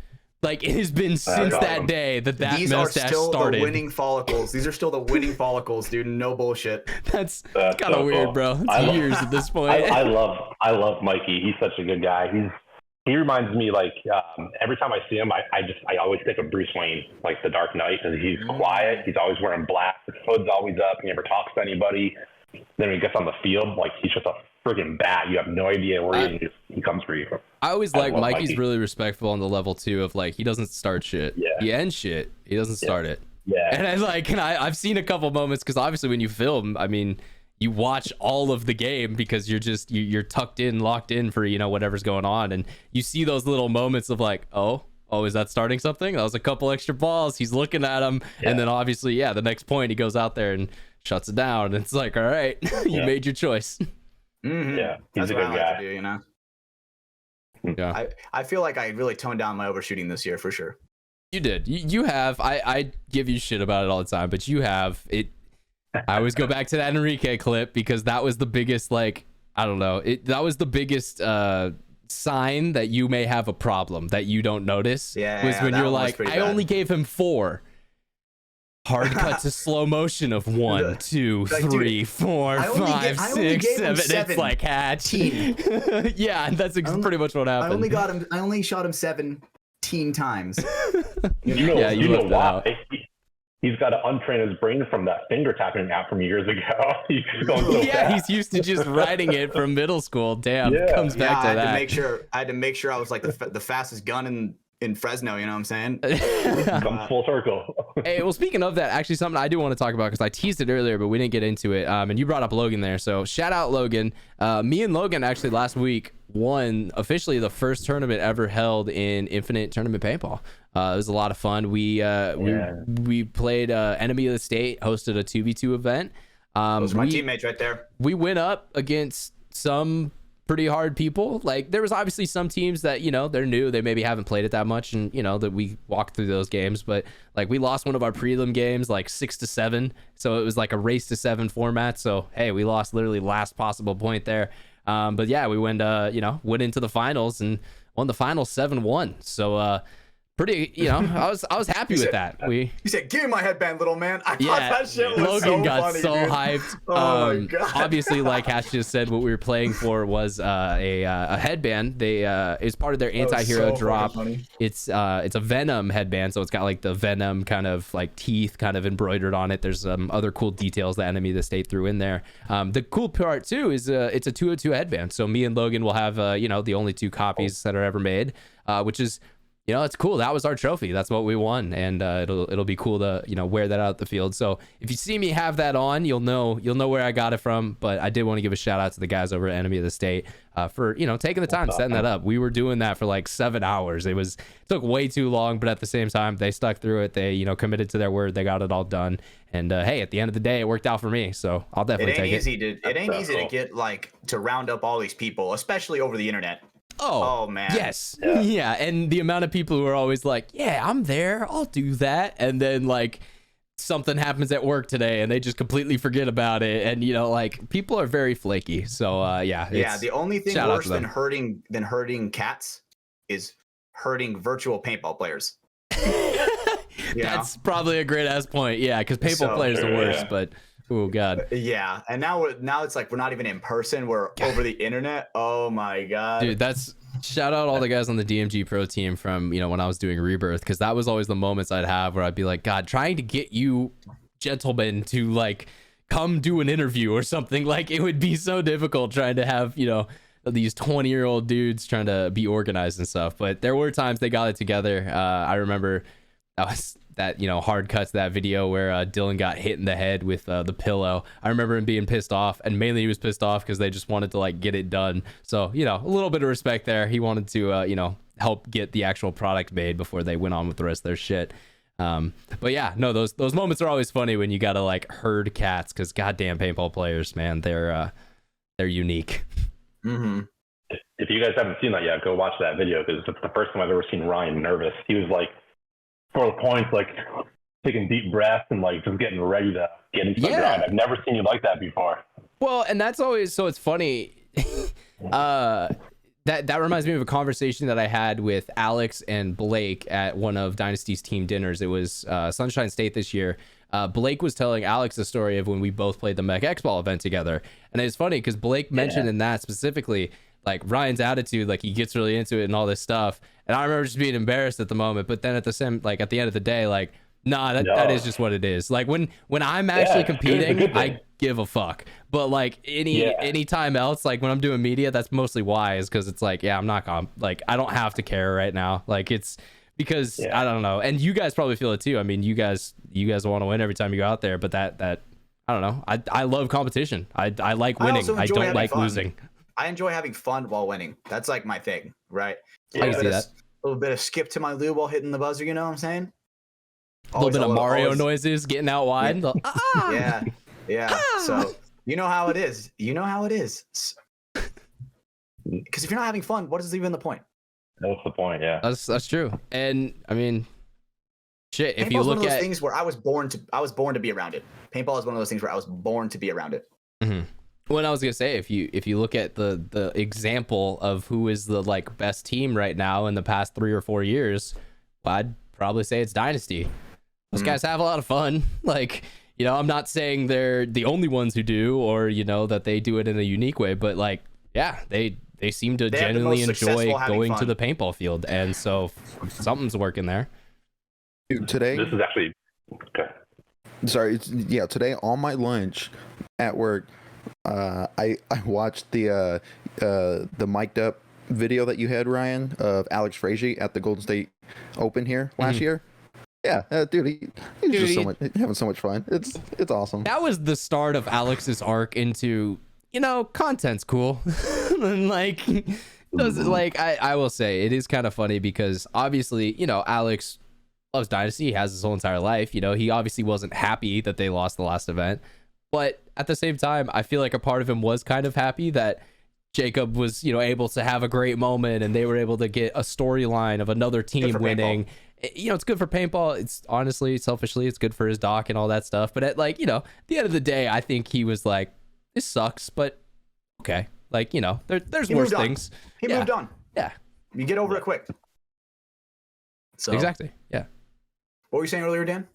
Like, it has been since that day that These mustache are still started. The winning follicles. These are still the winning follicles, dude. No bullshit. That's kind of weird, bro. It's years at this point. I love Mikey. He's such a good guy. He reminds me, like, every time I see him, I always think of Bruce Wayne, like the Dark Knight, because he's quiet. He's always wearing black. His hood's always up. He never talks to anybody. Then when he gets on the field, like, he's just a friggin' bat. You have no idea where he comes for you. I always like Mikey's really respectful on the level too of, like, he doesn't start shit. Yeah. He ends shit. He doesn't start it. Yeah. And I've seen a couple moments, because obviously when you film, I mean, you watch all of the game because you're tucked in, locked in for, whatever's going on, and you see those little moments of like, oh, is that starting something? That was a couple extra balls. He's looking at him, and then obviously, the next point he goes out there and shuts it down, and it's like, all right, you made your choice. Mm-hmm. Yeah, he's That's a what good I like guy. to do, Yeah, I feel like I really toned down my overshooting this year for sure. You did. You have. I give you shit about it all the time, but you have it. I always go back to that Enrique clip because that was the biggest, like, I don't know. That was the biggest sign that you may have a problem that you don't notice. Yeah, was when you're like, I only gave him 4. Hard cut to slow motion of 1, 2, 3, 4, 5, 6, 7. It's like Hatch. Yeah, that's pretty much what happened. I only shot him 17 times. You know why? he's got to untrain his brain from that finger tapping app from years ago. He's going so fast. He's used to just writing it from middle school. Damn, comes back to I that. I had to make sure I was like the fastest gun in Fresno. You know what I'm saying? Come full circle. Hey, well, speaking of that, actually something I do want to talk about because I teased it earlier, but we didn't get into it. And you brought up Logan there, so shout out Logan. Me and Logan actually last week won officially the first tournament ever held in Infinite Tournament Paintball. It was a lot of fun. We played Enemy of the State, hosted a 2v2 event. Those are my teammates right there. We went up against some pretty hard people. Like there was obviously some teams that, you know, they're new, they maybe haven't played it that much, and you know that we walked through those games, but like we lost one of our prelim games like 6-7, so it was like a race to 7 format. So hey, we lost literally last possible point there. But yeah, we went into the finals and won the finals 7-1. So pretty, you know, I was happy with that. You said, "Give me my headband, little man." I thought that shit was Logan got funny, so dude. hyped. Oh my God. Obviously, like Hatch just said, what we were playing for was a headband. It's part of their anti-hero drop. Funny. It's a Venom headband, so it's got like the Venom kind of like teeth kind of embroidered on it. There's other cool details that Enemy of the State threw in there. The cool part too is it's a 202 headband. So me and Logan will have the only 2 copies that are ever made, which is, you know, it's cool. That was our trophy. That's what we won, and it'll be cool to, you know, wear that out the field. So if you see me have that on, you'll know where I got it from. But I did want to give a shout out to the guys over at Enemy of the State for, you know, taking the time setting that up. We were doing that for like 7 hours. It took way too long, but at the same time they stuck through it. They, you know, committed to their word. They got it all done, and hey, at the end of the day, it worked out for me. So I'll definitely take it. It ain't easy to get like to round up all these people, especially over the internet. Oh man. Yes. Yeah. And the amount of people who are always like, yeah, I'm there, I'll do that. And then like something happens at work today and they just completely forget about it. And you know, like people are very flaky. So the only thing worse than hurting cats is hurting virtual paintball players. That's probably a great ass point. Yeah, because paintball players are worse, but oh God. Yeah, and now it's like we're not even in person, we're over the internet. Oh my God. Dude, that's shout out all the guys on the DMG Pro team from, you know, when I was doing Rebirth, because that was always the moments I'd have where I'd be like, God, trying to get you gentlemen to like come do an interview or something. Like it would be so difficult trying to have, you know, these 20-year-old dudes trying to be organized and stuff. But there were times they got it together. I remember that, you know, hard cuts that video where Dylan got hit in the head with the pillow. I remember him being pissed off, and mainly he was pissed off because they just wanted to like get it done. So, you know, a little bit of respect there. He wanted to, you know, help get the actual product made before they went on with the rest of their shit. But yeah, no, those moments are always funny when you gotta like herd cats, because goddamn paintball players, man, they're unique. Mm-hmm. If you guys haven't seen that yet, go watch that video, because it's the first time I've ever seen Ryan nervous. He was like, for the points, like taking deep breaths and like just getting ready to get into the grind. I've never seen you like that before. Well, and that's always, so it's funny. That reminds me of a conversation that I had with Alex and Blake at one of Dynasty's team dinners. It was Sunshine State this year. Blake was telling Alex the story of when we both played the Mech X-Ball event together. And it's funny because Blake mentioned in that specifically, like Ryan's attitude, like he gets really into it and all this stuff. And I remember just being embarrassed at the moment, but then at the end of the day, like, that is just what it is. Like when I'm actually competing, I give a fuck. But like any time else, like when I'm doing media, that's mostly why, is because it's like, I'm not gonna, like, I don't have to care right now. Like it's because I don't know. And you guys probably feel it too. I mean, you guys want to win every time you go out there, but that I don't know. I love competition. I like winning. I don't like losing. I enjoy having fun while winning. That's like my thing, right? I can see that. A little bit of skip to my lube while hitting the buzzer, you know what I'm saying? A little bit of Mario noises getting out wide. Yeah. So you know how it is. Because if you're not having fun, what is even the point? That's the point. Yeah. That's true. And I mean, shit. If Paintball's you look one of those at things where I was born to be around it. Paintball is one of those things where I was born to be around it. Mm-hmm. Well, I was gonna say, if you look at the example of who is the like best team right now in the past 3 or 4 years, well, I'd probably say it's Dynasty. Those guys have a lot of fun. Like, you know, I'm not saying they're the only ones who do, or you know that they do it in a unique way, but like, yeah, they seem to genuinely enjoy going to the paintball field, and so something's working there. Dude, today this is actually okay. Sorry, yeah. Today on my lunch at work, I watched the mic'd up video that you had, Ryan, of Alex Frazier at the Golden State Open here last year. Yeah, dude, he's just so much having so much fun. It's awesome. That was the start of Alex's arc into, content's cool. And like, I will say it is kind of funny because obviously, Alex loves Dynasty. He has his whole entire life. He obviously wasn't happy that they lost the last event, but at the same time, I feel like a part of him was kind of happy that Jacob was, able to have a great moment and they were able to get a storyline of another team winning. Paintball. It's good for paintball. It's honestly, selfishly, it's good for his doc and all that stuff. But at the end of the day, I think he was like, this sucks, but okay. Like, there's worse things. He moved on. Yeah. You get over it quick. So exactly. Yeah. What were you saying earlier, Dan?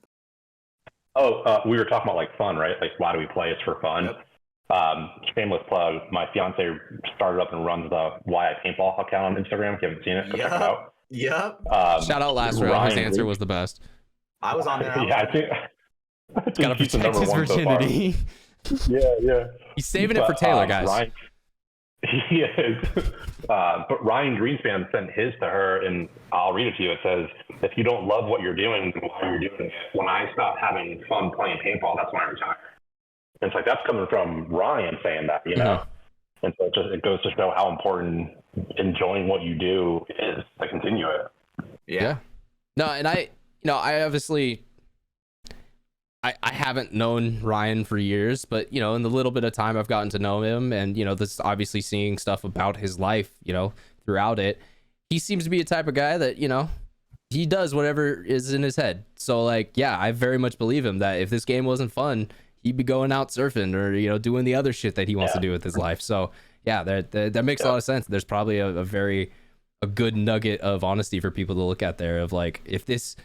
Oh, we were talking about like fun, right? Like, why do we play? It's for fun. Yep. Shameless plug. My fiance started up and runs the Why I Paintball account on Instagram. If you haven't seen it, go check it out. Yep. Shout out last round. His answer was the best. I was on there. Yeah, I think gotta protect his virginity. Yeah. He's saving it for Taylor, guys. Ryan, he is. But Ryan Greenspan sent his to her, and I'll read it to you. It says, "If you don't love what you're doing, then why are you doing it? When I stop having fun playing paintball, that's when I retire." And it's like that's coming from Ryan saying that, And so it goes to show how important enjoying what you do is to continue it. Yeah. No, and I obviously, I haven't known Ryan for years, but, in the little bit of time I've gotten to know him and, this obviously seeing stuff about his life, throughout it, he seems to be a type of guy that, he does whatever is in his head. So like, yeah, I very much believe him that if this game wasn't fun, he'd be going out surfing or, doing the other shit that he wants to do with his life. So yeah, that makes a lot of sense. There's probably a good nugget of honesty for people to look at there of like, if this,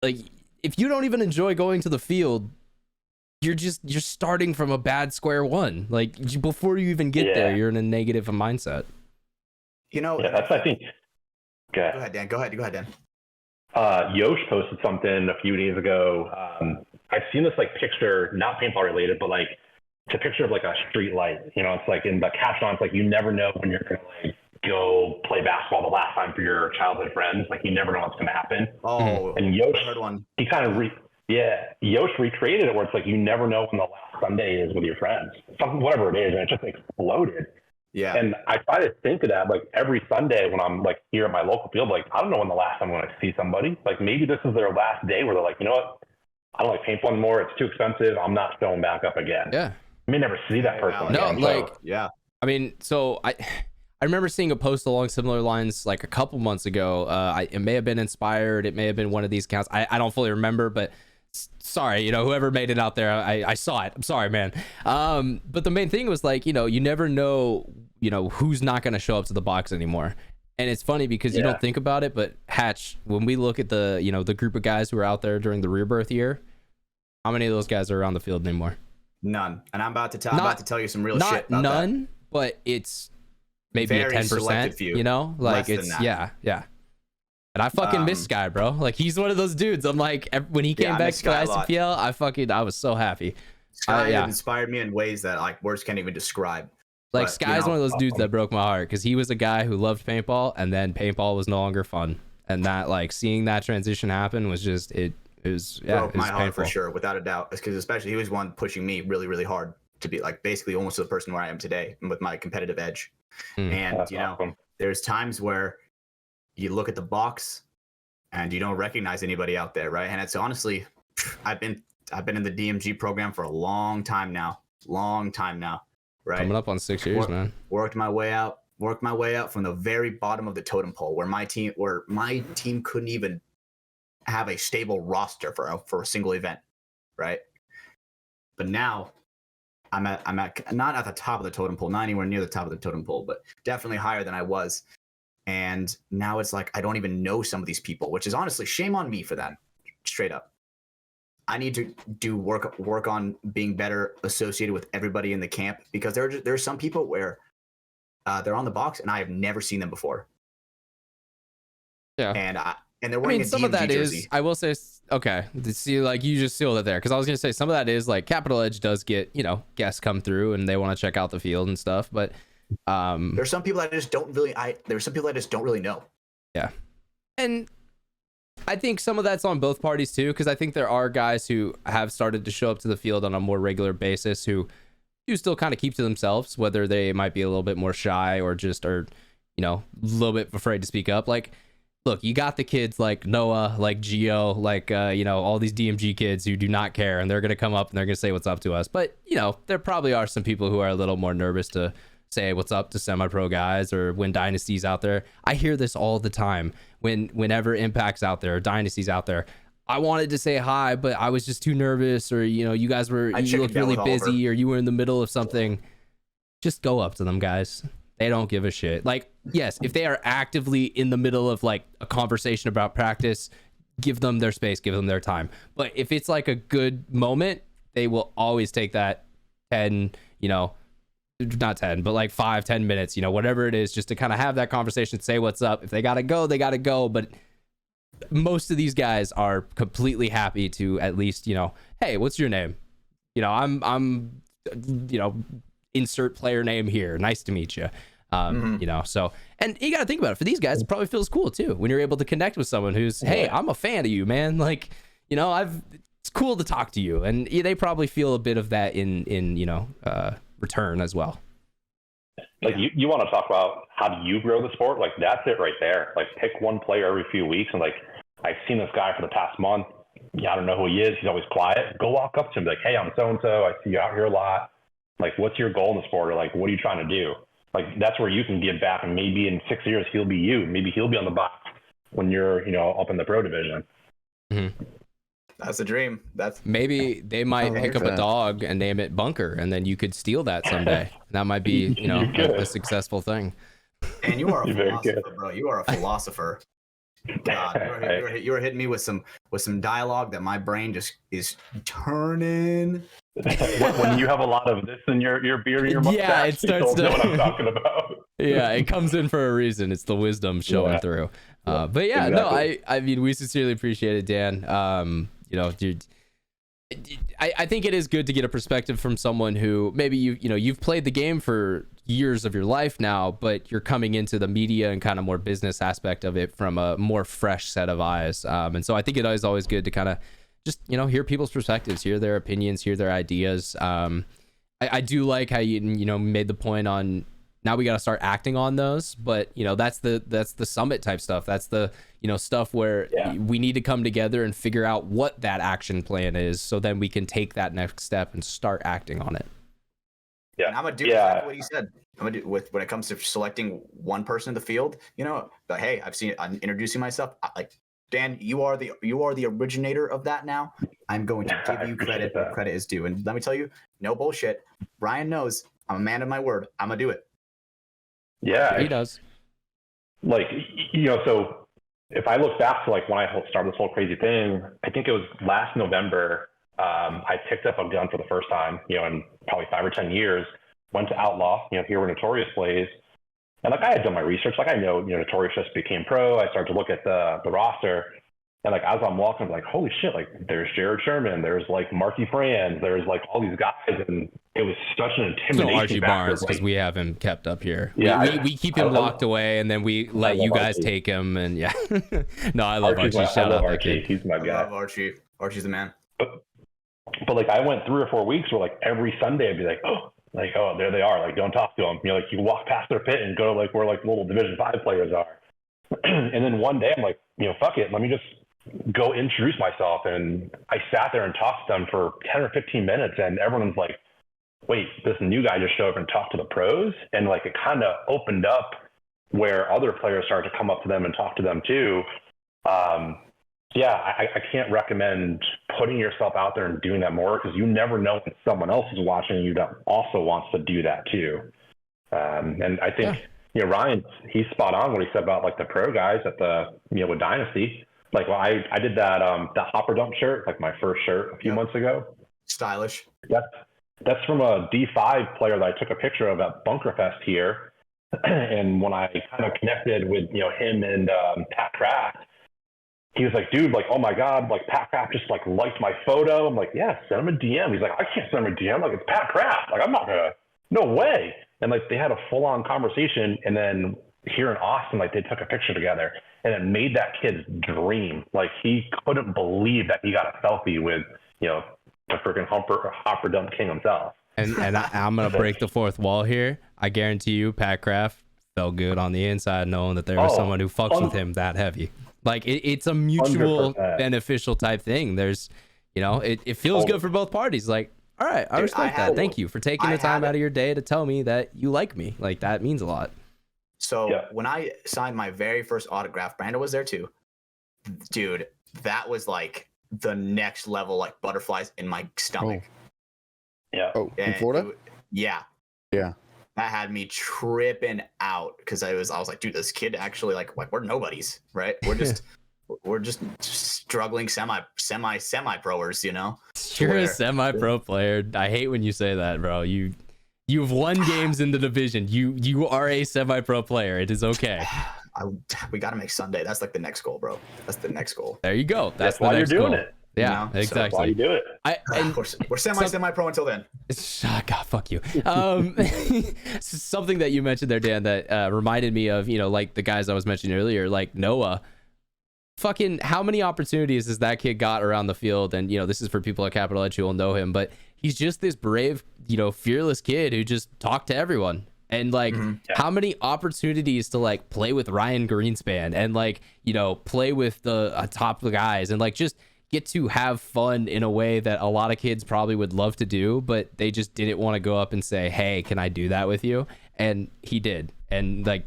like, if you don't even enjoy going to the field, you're starting from a bad square one. Like before you even get there, you're in a negative mindset. That's, I think. Go ahead, Dan. Go ahead, Dan. Yosh posted something a few days ago. I've seen this like picture, not paintball related, but like it's a picture of like a street light. It's like in the caption, it's like, you never know when you're gonna like go play basketball the last time for your childhood friends. Like you never know what's gonna happen. Oh, and Yosh, he kind of Yosh recreated it where it's like you never know when the last Sunday is with your friends. Something, whatever it is, and it just exploded. Yeah. And I try to think of that like every Sunday when I'm like here at my local field, like I don't know when the last time I'm going to see somebody. Like maybe this is their last day where they're like, you know what? I don't like paintball anymore. It's too expensive. I'm not showing back up again. Yeah. I may never see that person again. No, like, I mean, so I remember seeing a post along similar lines like a couple months ago. It may have been Inspired. It may have been one of these accounts. I don't fully remember, but sorry, whoever made it out there, I saw it. I'm sorry, man. But the main thing was like, you never know, who's not going to show up to the box anymore. And it's funny because you don't think about it, but Hatch, when we look at the, the group of guys who were out there during the rebirth year, how many of those guys are around the field anymore? None. And I'm about to tell you some real shit about none, that. But it's maybe Very a 10%, few. like Less it's, than that. yeah. And I fucking miss Sky, bro. Like he's one of those dudes. I'm like, when he came back to ICPL, I was so happy. Sky inspired me in ways that like words can't even describe. Like Sky's one of those dudes that broke my heart because he was a guy who loved paintball, and then paintball was no longer fun. And that, like, seeing that transition happen was just it was broke my heart painful. For sure, without a doubt. Because especially he was one pushing me really, really hard to be like basically almost the person where I am today with my competitive edge. And awesome. There's times where you look at the box and you don't recognize anybody out there, right? And it's honestly, I've been in the DMG program for a long time now, right? Coming up on 6 years, man. Worked my way out from the very bottom of the totem pole, where my team couldn't even have a stable roster for a single event, right? But now I'm at not at the top of the totem pole, not anywhere near the top of the totem pole, but definitely higher than I was. And now it's like I don't even know some of these people, which is honestly shame on me for that. Straight up. I need to do work on being better associated with everybody in the camp, because there's some people where they're on the box and I have never seen them before. Yeah. And they're wearing a some DMG of that jersey. is, I will say, Okay. See, like you just sealed it there, because I was gonna say some of that is like Capital Edge does get, you know, guests come through and they want to check out the field and stuff, but there's some people that just don't really. There's some people that just don't really know. Yeah, and I think some of that's on both parties too, because I think there are guys who have started to show up to the field on a more regular basis who do still kind of keep to themselves, whether they might be a little bit more shy or you know, a little bit afraid to speak up. Like, look, you got the kids like Noah, like Gio, like you know, all these DMG kids who do not care, and they're gonna come up and they're gonna say what's up to us. But you know, there probably are some people who are a little more nervous to say what's up to semi-pro guys or when Dynasty's out there. I hear this all the time whenever Impact's out there or Dynasty's out there. I wanted to say hi, but I was just too nervous, or you know, you guys were, you looked really busy, or you were in the middle of something. Just go up to them, guys. They don't give a shit. Like, yes, if they are actively in the middle of like a conversation about practice, give them their space, give them their time. But if it's like a good moment, they will always take that 10, you know, not 10, but like 5-10 minutes, you know, whatever it is, just to kind of have that conversation, say what's up. If they gotta go, they gotta go. But most of these guys are completely happy to at least, you know, hey, what's your name? You know, I'm you know, insert player name here, nice to meet you. You know, so, and you got to think about it, for these guys it probably feels cool too when you're able to connect with someone who's, hey, I'm a fan of you, man, like, you know, it's cool to talk to you, and they probably feel a bit of that in you know, return as well. Like, you want to talk about how do you grow the sport? Like, that's it right there. Like, pick one player every few weeks, and like, I've seen this guy for the past month. Yeah, I don't know who he is. He's always quiet. Go walk up to him, be like, hey, I'm so-and-so. I see you out here a lot. Like, what's your goal in the sport? Or like, what are you trying to do? Like, that's where you can give back, and maybe in 6 years he'll be you. Maybe he'll be on the box when you're, you know, up in the pro division. Mm-hmm. That's a dream. Maybe they might pick up a dog and name it Bunker, and then you could steal that someday. That might be, you know, a successful thing. And you are a philosopher, bro. You are a philosopher. God, you are hitting me with some dialogue that my brain just is turning. When you have a lot of this in your beer and your mustache, yeah, it starts to know what I'm talking about. Yeah, it comes in for a reason. It's the wisdom showing through. But yeah, exactly. No, I mean, we sincerely appreciate it, Dan. You know, dude, I think it is good to get a perspective from someone who maybe you know, you've played the game for years of your life now, but you're coming into the media and kind of more business aspect of it from a more fresh set of eyes. And so I think it is always good to kind of just, you know, hear people's perspectives, hear their opinions, hear their ideas. I do like how you know, made the point on, now we got to start acting on those, but you know, that's the summit type stuff. That's the, you know, stuff where we need to come together and figure out what that action plan is, so then we can take that next step and start acting on it. Yeah, and I'm gonna do exactly what he said. I'm gonna do when it comes to selecting one person in the field. You know, but hey, I'm introducing myself. Like, Dan, you are the originator of that. Now I'm going to give you credit where credit is due. And let me tell you, no bullshit. Brian knows I'm a man of my word. I'm gonna do it. Yeah, he does. Like, you know, so if I look back to like when I started this whole crazy thing, I think it was last November. I picked up a gun for the first time, you know, in probably 5 or 10 years. Went to Outlaw, you know, here where Notorious plays, and like I had done my research. Like, I know, you know, Notorious just became pro. I started to look at the roster, and like as I'm walking, I'm like, holy shit! Like, there's Jared Sherman, there's like Marky Franz, there's like all these guys, and it was such an intimidation. No Archie factor. Barnes, because we have him kept up here. Yeah, we keep him locked away, and then we let you guys Archie. Take him. And yeah, no, I love Archie. Shout out that kid. He's my guy. I love Archie. Archie's the man. But like, I went 3 or 4 weeks where like every Sunday I'd be like, oh, there they are. Like, don't talk to them. You know, like you walk past their pit and go to like where like little Division 5 players are. And then one day I'm like, you know, fuck it. Let me just go introduce myself. And I sat there and talked to them for 10 or 15 minutes. And everyone's like, wait, this new guy just showed up and talked to the pros. And like, it kind of opened up where other players started to come up to them and talk to them too. Yeah, I can't recommend putting yourself out there and doing that more, because you never know when someone else is watching you that also wants to do that too. And I think, you know, Ryan, he's spot on what he said about like the pro guys at the, you know, with Dynasty. Like, well, I did that Hopper Dump shirt, like my first shirt a few months ago. Stylish. That's from a D5 player that I took a picture of at Bunkerfest here. And when I kind of connected with, you know, him and Pat Kraft, he was like, dude, like, oh my God, like Pat Craft just like liked my photo. I'm like, yeah, send him a DM. He's like, I can't send him a DM. Like, it's Pat Craft. Like, I'm not gonna, no way. And like, they had a full on conversation. And then here in Austin, like they took a picture together and it made that kid's dream. Like he couldn't believe that he got a selfie with, you know, the freaking Hopper Dump King himself. And I'm going to break the fourth wall here. I guarantee you, Pat Craft felt good on the inside knowing that there was someone who fucks with him that heavy. Like it's a mutual 100%. beneficial type thing. There's, you know, it feels good for both parties. Like, all right, I respect that. Thank you for taking the time out of your day to tell me that you like me. Like that means a lot. So when I signed my very first autograph, Brandon was there too. Dude, that was like the next level, like butterflies in my stomach. Yeah. Oh, in Florida? Yeah. Yeah. That had me tripping out because I was like, dude, this kid actually like we're nobodies, right? We're just struggling semi-proers, you know? You're a semi-pro player. I hate when you say that, bro. You've won games in the division. You are a semi-pro player. It is okay. We got to make Sunday. That's like the next goal, bro. That's the next goal. There you go. That's the why next you're doing goal. it. Yeah, You know? exactly. That's why you do it. We're semi-pro until then. God, fuck you. Something that you mentioned there, Dan, that reminded me of, you know, like the guys I was mentioning earlier, like Noah. Fucking how many opportunities has that kid got around the field? And, you know, this is for people at Capital Edge who will know him, but he's just this brave, you know, fearless kid who just talked to everyone. And like how many opportunities to like play with Ryan Greenspan and like, you know, play with the top guys and like just get to have fun in a way that a lot of kids probably would love to do, but they just didn't want to go up and say, hey, can I do that with you? And he did. And like,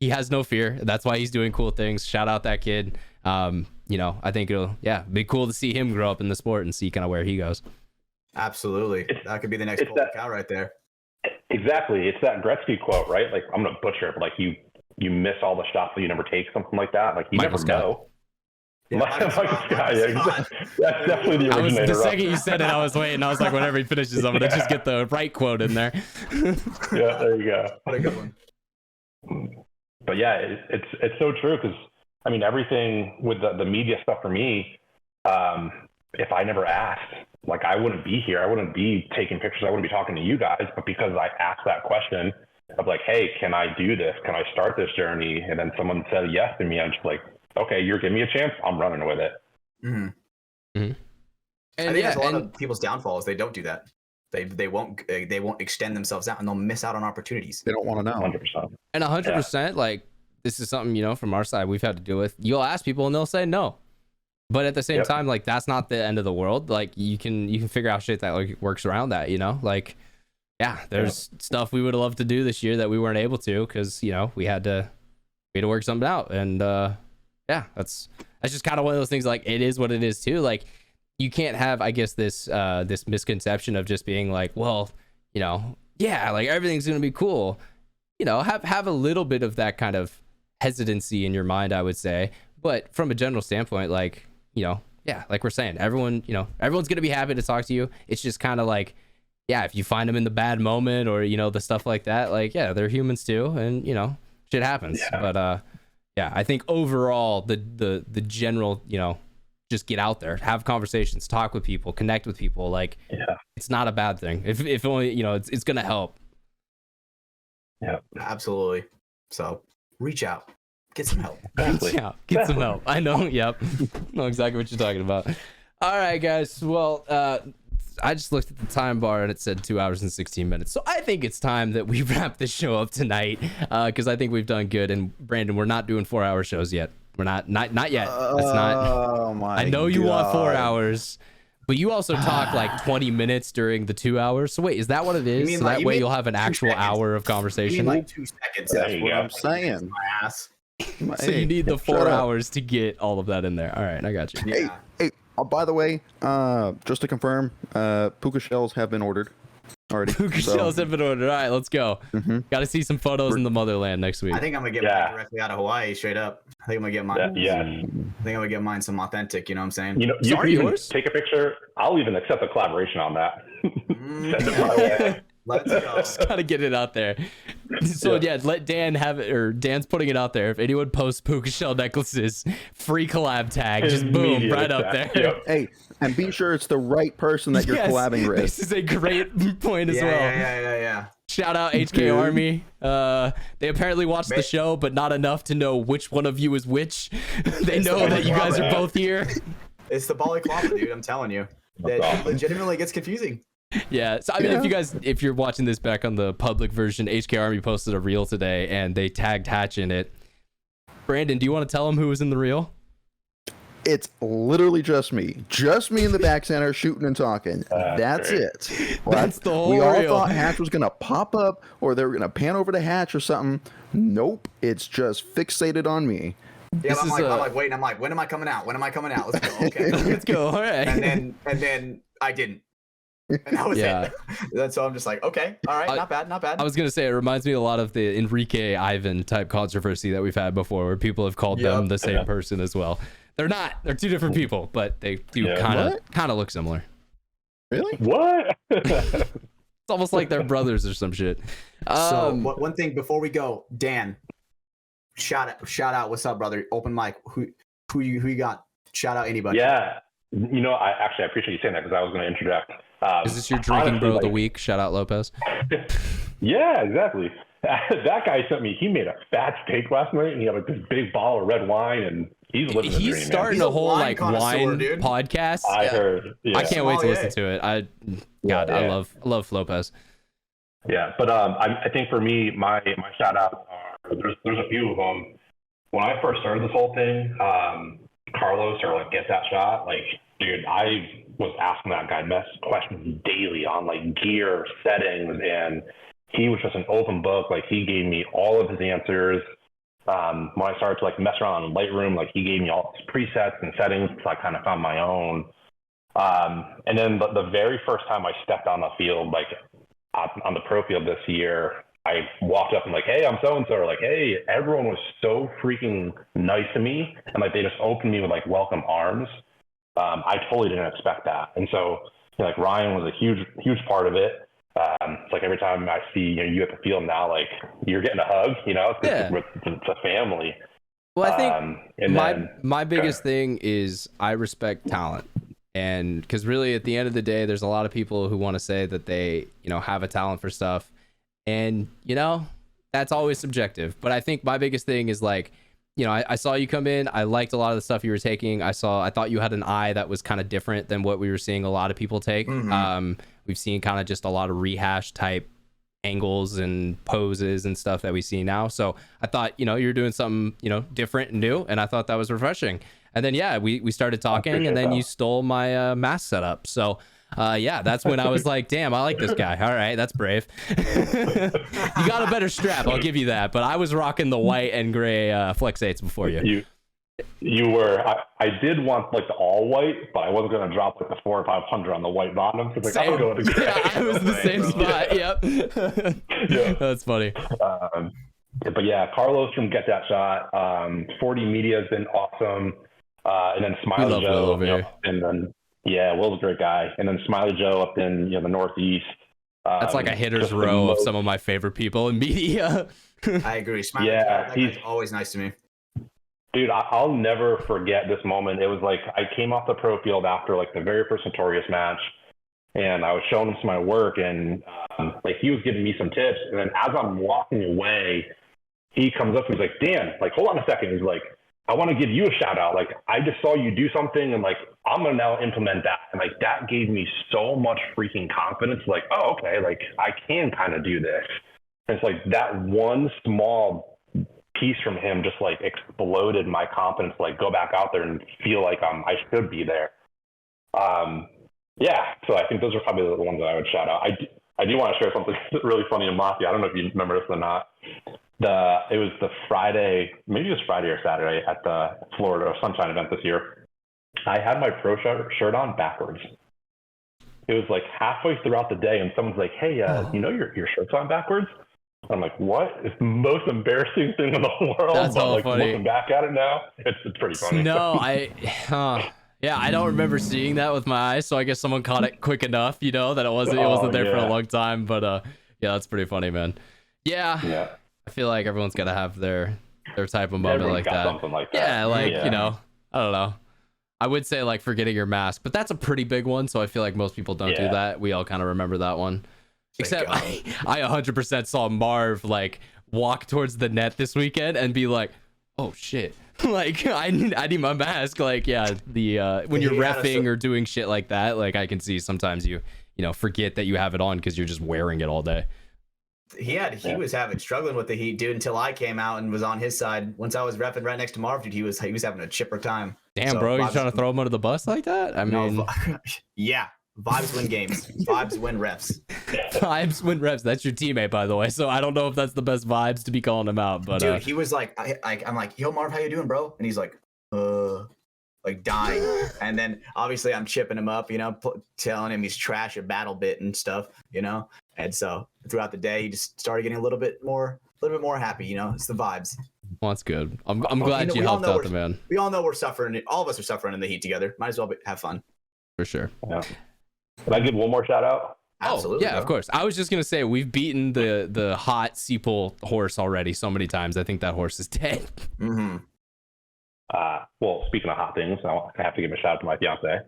he has no fear. That's why he's doing cool things. Shout out that kid. You know, I think it'll, be cool to see him grow up in the sport and see kind of where he goes. Absolutely. That could be the next cow right there. Exactly. It's that Gretzky quote, right? Like, I'm going to butcher it, but like you miss all the shots that you never take, something like that. Like you Michael never Scott. know. Yeah, Michael Scott, yeah, exactly. That's definitely the originator. The second you said it, I was waiting. I was like, whenever he finishes, I'm gonna just get the right quote in there. Yeah, there you go. What a good one. But yeah, it's so true because I mean everything with the media stuff for me. If I never asked, like I wouldn't be here. I wouldn't be taking pictures. I wouldn't be talking to you guys. But because I asked that question of like, hey, can I do this? Can I start this journey? And then someone said yes to me. I'm just like, okay, you're giving me a chance. I'm running with it. Mm-hmm. Mm-hmm. And I think that's a lot of people's downfalls. They don't do that. They won't extend themselves out, and they'll miss out on opportunities. They don't want to know. 100%. And 100%, like this is something, you know, from our side we've had to deal with. You'll ask people and they'll say no. But at the same time, like that's not the end of the world. Like you can figure out shit that like works around that, you know? Like there's stuff we would have loved to do this year that we weren't able to because, you know, we had to work something out. And that's just kind of one of those things. Like it is what it is too. Like you can't have, I guess, this misconception of just being like, well, you know, like everything's gonna be cool. You know, have a little bit of that kind of hesitancy in your mind, I would say. But from a general standpoint, like, you know, like we're saying, everyone's gonna be happy to talk to you. It's just kind of like, if you find them in the bad moment or, you know, the stuff like that, like, they're humans too, and you know, shit happens. But I think overall the general, you know, just get out there, have conversations, talk with people, connect with people. Like, it's not a bad thing. If only, you know, it's gonna help. Yeah, absolutely. So reach out, get some help. Reach out, get some help. I know. Yep, know exactly what you're talking about. All right, guys. Well, I just looked at the time bar and it said 2 hours and 16 minutes. So I think it's time that we wrap this show up tonight because I think we've done good. And Brandon, we're not doing 4-hour shows yet. We're not yet. That's not. Oh my! I know you want 4 hours, but you also talk like 20 minutes during the 2 hours. So wait, is that what it is? So that way you'll have an actual hour of conversation. You mean like 2 seconds? That's what I'm saying. My ass. So you need the 4 hours to get all of that in there. All right, I got you. Yeah. Hey, by the way, just to confirm, puka shells have been ordered already. Puka shells have been ordered. All right, let's go. Mm-hmm. Got to see some photos in the motherland next week. I think I'm gonna get mine directly out of Hawaii, straight up. I think I'm gonna get mine. I think I'm gonna get mine some authentic. You know what I'm saying? You know, you can even take a picture. I'll even accept a collaboration on that. Send it my way. Let's go. Just gotta get it out there. So yeah, let Dan have it, or Dan's putting it out there. If anyone posts puka shell necklaces, free collab tag, just boom, right up there. Yep. Hey, and be sure it's the right person that you're Yes, collabing with. this is a great point as well. Yeah. Shout out HK Army. They apparently watched the show, but not enough to know which one of you is which. They know that you guys are both here. It's the balaclava, dude. I'm telling you. That legitimately gets confusing. Yeah. So I mean, if you're watching this back on the public version, HK Army posted a reel today, and they tagged Hatch in it. Brandon, do you want to tell him who was in the reel? It's literally just me in the back center shooting and talking. That's great. it. That's the whole We all reel. thought Hatch was gonna pop up, or they were gonna pan over to Hatch or something. Nope, it's just fixated on me. Yeah, I'm like waiting. I'm like, when am I coming out? When am I coming out? Let's go. Okay. Let's go. All right. And then I didn't. And that was it. And so I'm just like, okay, all right, not bad. I was gonna say it reminds me a lot of the Enrique Ivan type controversy that we've had before, where people have called them the same person as well. They're not. They're two different people, but they do kind of look similar. Really? What? It's almost like they're brothers or some shit. So one thing before we go, Dan, shout out. What's up, brother? Open mic. Who you got? Shout out anybody. Yeah. You know, I appreciate you saying that because I was going to interject. Is this your drinking bro of the week? Shout out Lopez. Yeah, exactly. That guy sent me. He made a fat steak last night, and he had like this big bottle of red wine, and he's living the dream. He's starting man. a whole like wine dude. podcast. I heard. Yeah. I can't wait to listen to it. I love Lopez. Yeah, but I think for me, my shout outs are there's a few of them. When I first started this whole thing, Carlos or like Get That Shot, like dude, I was asking that guy questions daily on like gear settings, and he was just an open book. Like he gave me all of his answers. When I started to like mess around in Lightroom, like he gave me all his presets and settings, so I kind of found my own. And then the very first time I stepped on the field, like on the pro field this year, I walked up and like, hey, I'm so-and-so, or like, hey, everyone was so freaking nice to me. And like, they just opened me with like welcome arms. I totally didn't expect that. And so like Ryan was a huge part of it. It's like every time I see you at the field now, like you're getting a hug, it's a family. Well, I think my biggest thing is I respect talent. And because really at the end of the day, there's a lot of people who want to say that they, have a talent for stuff. And, that's always subjective. But I think my biggest thing is like, I saw you come in. I liked a lot of the stuff you were taking. I thought you had an eye that was kind of different than what we were seeing a lot of people take. Mm-hmm. We've seen kind of just a lot of rehash type angles and poses and stuff that we see now. So I thought, you're doing something, different and new. And I thought that was refreshing. And then, we started talking, and then you stole my mask setup. So, that's when I was like, damn, I like this guy. All right, that's brave. You got a better strap, I'll give you that. But I was rocking the white and gray Flex 8s before you. You were. I did want like the all white, but I wasn't going to drop like the 400 or 500 on the white bottom. So like, I'll go with the gray. Yeah, I was in the same spot. Yep. Yeah. That's funny. But yeah, Carlos from Get That Shot. 40 Media has been awesome. And then Smiley Joe, over here. And then Will's a great guy. And then Smiley Joe up in the Northeast. That's like a hitter's row of some of my favorite people in media. I agree. Smiley Joe, he's always nice to me. Dude, I'll never forget this moment. It was like I came off the pro field after like the very first Notorious match, and I was showing him some of my work, and like he was giving me some tips. And then as I'm walking away, he comes up and he's like, Dan, like hold on a second. He's like, I want to give you a shout out. Like, I just saw you do something, and like, I'm going to now implement that. And like, that gave me so much freaking confidence. Like, oh, okay. Like I can kind of do this. And it's like that one small piece from him just like exploded my confidence to like go back out there and feel like I should be there. So I think those are probably the ones that I would shout out. I do want to share something really funny in Mafia. I don't know if you remember this or not. It was the Friday, maybe it was Friday or Saturday at the Florida Sunshine event this year. I had my pro shirt on backwards. It was like halfway throughout the day, and someone's like, "Hey, your shirt's on backwards." I'm like, "What?" It's the most embarrassing thing in the world. That's but all like funny. looking back at it now, it's pretty funny. No, I don't remember seeing that with my eyes, so I guess someone caught it quick enough, that it wasn't there for a long time. But that's pretty funny, man. Yeah. I feel like everyone's got to have their type of moment Everyone's like got that. something like that. Yeah, like, Yeah. you know, I don't know. I would say like forgetting your mask, but that's a pretty big one. So I feel like most people don't do that. We all kind of remember that one. Except I 100% saw Marv like walk towards the net this weekend and be like, oh shit. Like I need my mask. Like, yeah, the when you're reffing or doing shit like that, like I can see sometimes you forget that you have it on because you're just wearing it all day. He was struggling with the heat, dude, until I came out and was on his side. Once I was repping right next to Marv, dude, he was having a chipper time. Damn, so, bro, you trying to throw him under the bus like that? I mean, yeah, vibes win games, vibes win reps. Vibes win reps. That's your teammate, by the way. So I don't know if that's the best vibes to be calling him out, but dude, he was like, I'm like, yo, Marv, how you doing, bro? And he's like, dying. And then obviously I'm chipping him up, telling him he's trash at battle bit and stuff, And so throughout the day, he just started getting a little bit more happy. It's the vibes. Well, that's good. I'm glad you helped out the man. We all know we're suffering. All of us are suffering in the heat together. Might as well have fun. For sure. Yeah. Can I give one more shout out? Absolutely. Yeah, bro. Of course. I was just gonna say we've beaten the hot Seapool horse already so many times. I think that horse is dead. Mm-hmm. Well, speaking of hot things, I have to give a shout out to my fiance.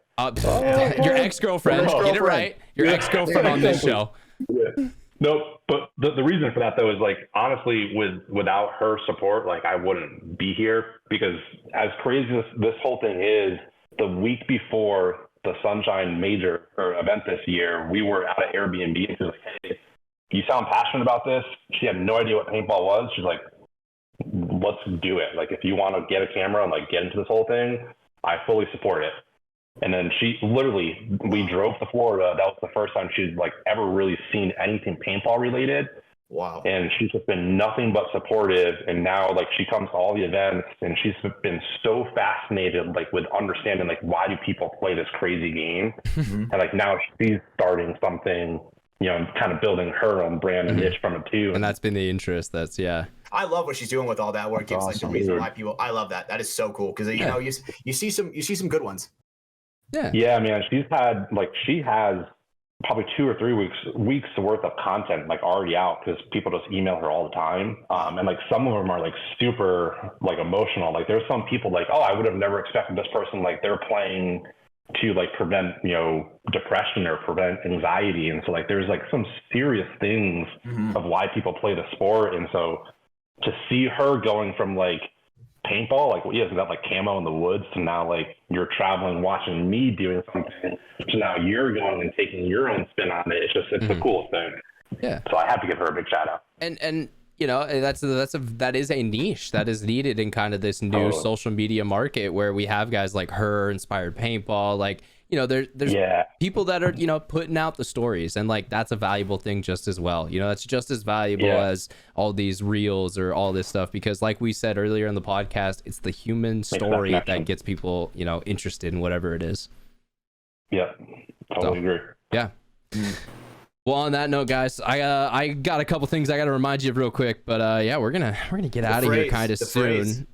Your ex-girlfriend. Get it right. Your ex-girlfriend on this show. Yeah. No, but the reason for that though is like honestly, without her support, like I wouldn't be here, because as crazy as this whole thing is, the week before the Sunshine Major or event this year, we were at an Airbnb and she was like, "Hey, you sound passionate about this." She had no idea what paintball was. She's like, "Let's do it. Like if you want to get a camera and like get into this whole thing, I fully support it." And then we drove to Florida. That was the first time she'd like ever really seen anything paintball related. Wow. And she's just been nothing but supportive. And now like she comes to all the events and she's been so fascinated like with understanding like why do people play this crazy game. And like now she's starting something, kind of building her own brand and niche from it too. And that's been the interest. I love what she's doing with all that work. It's like the reason why people. I love that. That is so cool because you see some good ones. Yeah, man. She has probably 2 or 3 weeks worth of content like already out because people just email her all the time. And like some of them are like super like emotional. Like there's some people like, oh, I would have never expected this person. Like they're playing to like prevent, depression or prevent anxiety. And so like, there's like some serious things of why people play the sport. And so to see her going from like paintball, like that like camo in the woods, to now like you're traveling watching me doing something, so now you're going and taking your own spin on it. It's the coolest thing. Yeah. So I have to give her a big shout out. And that is a niche that is needed in kind of this new social media market where we have guys like her, Inspired Paintball, like there's people that are putting out the stories, and like that's a valuable thing just as well. That's just as valuable as all these reels or all this stuff, because like we said earlier in the podcast, it's the human story that gets people interested in whatever it is. Yeah, totally agree. Yeah. Well, on that note, guys, I got a couple things I got to remind you of real quick, but yeah, we're gonna get out of here kind of soon.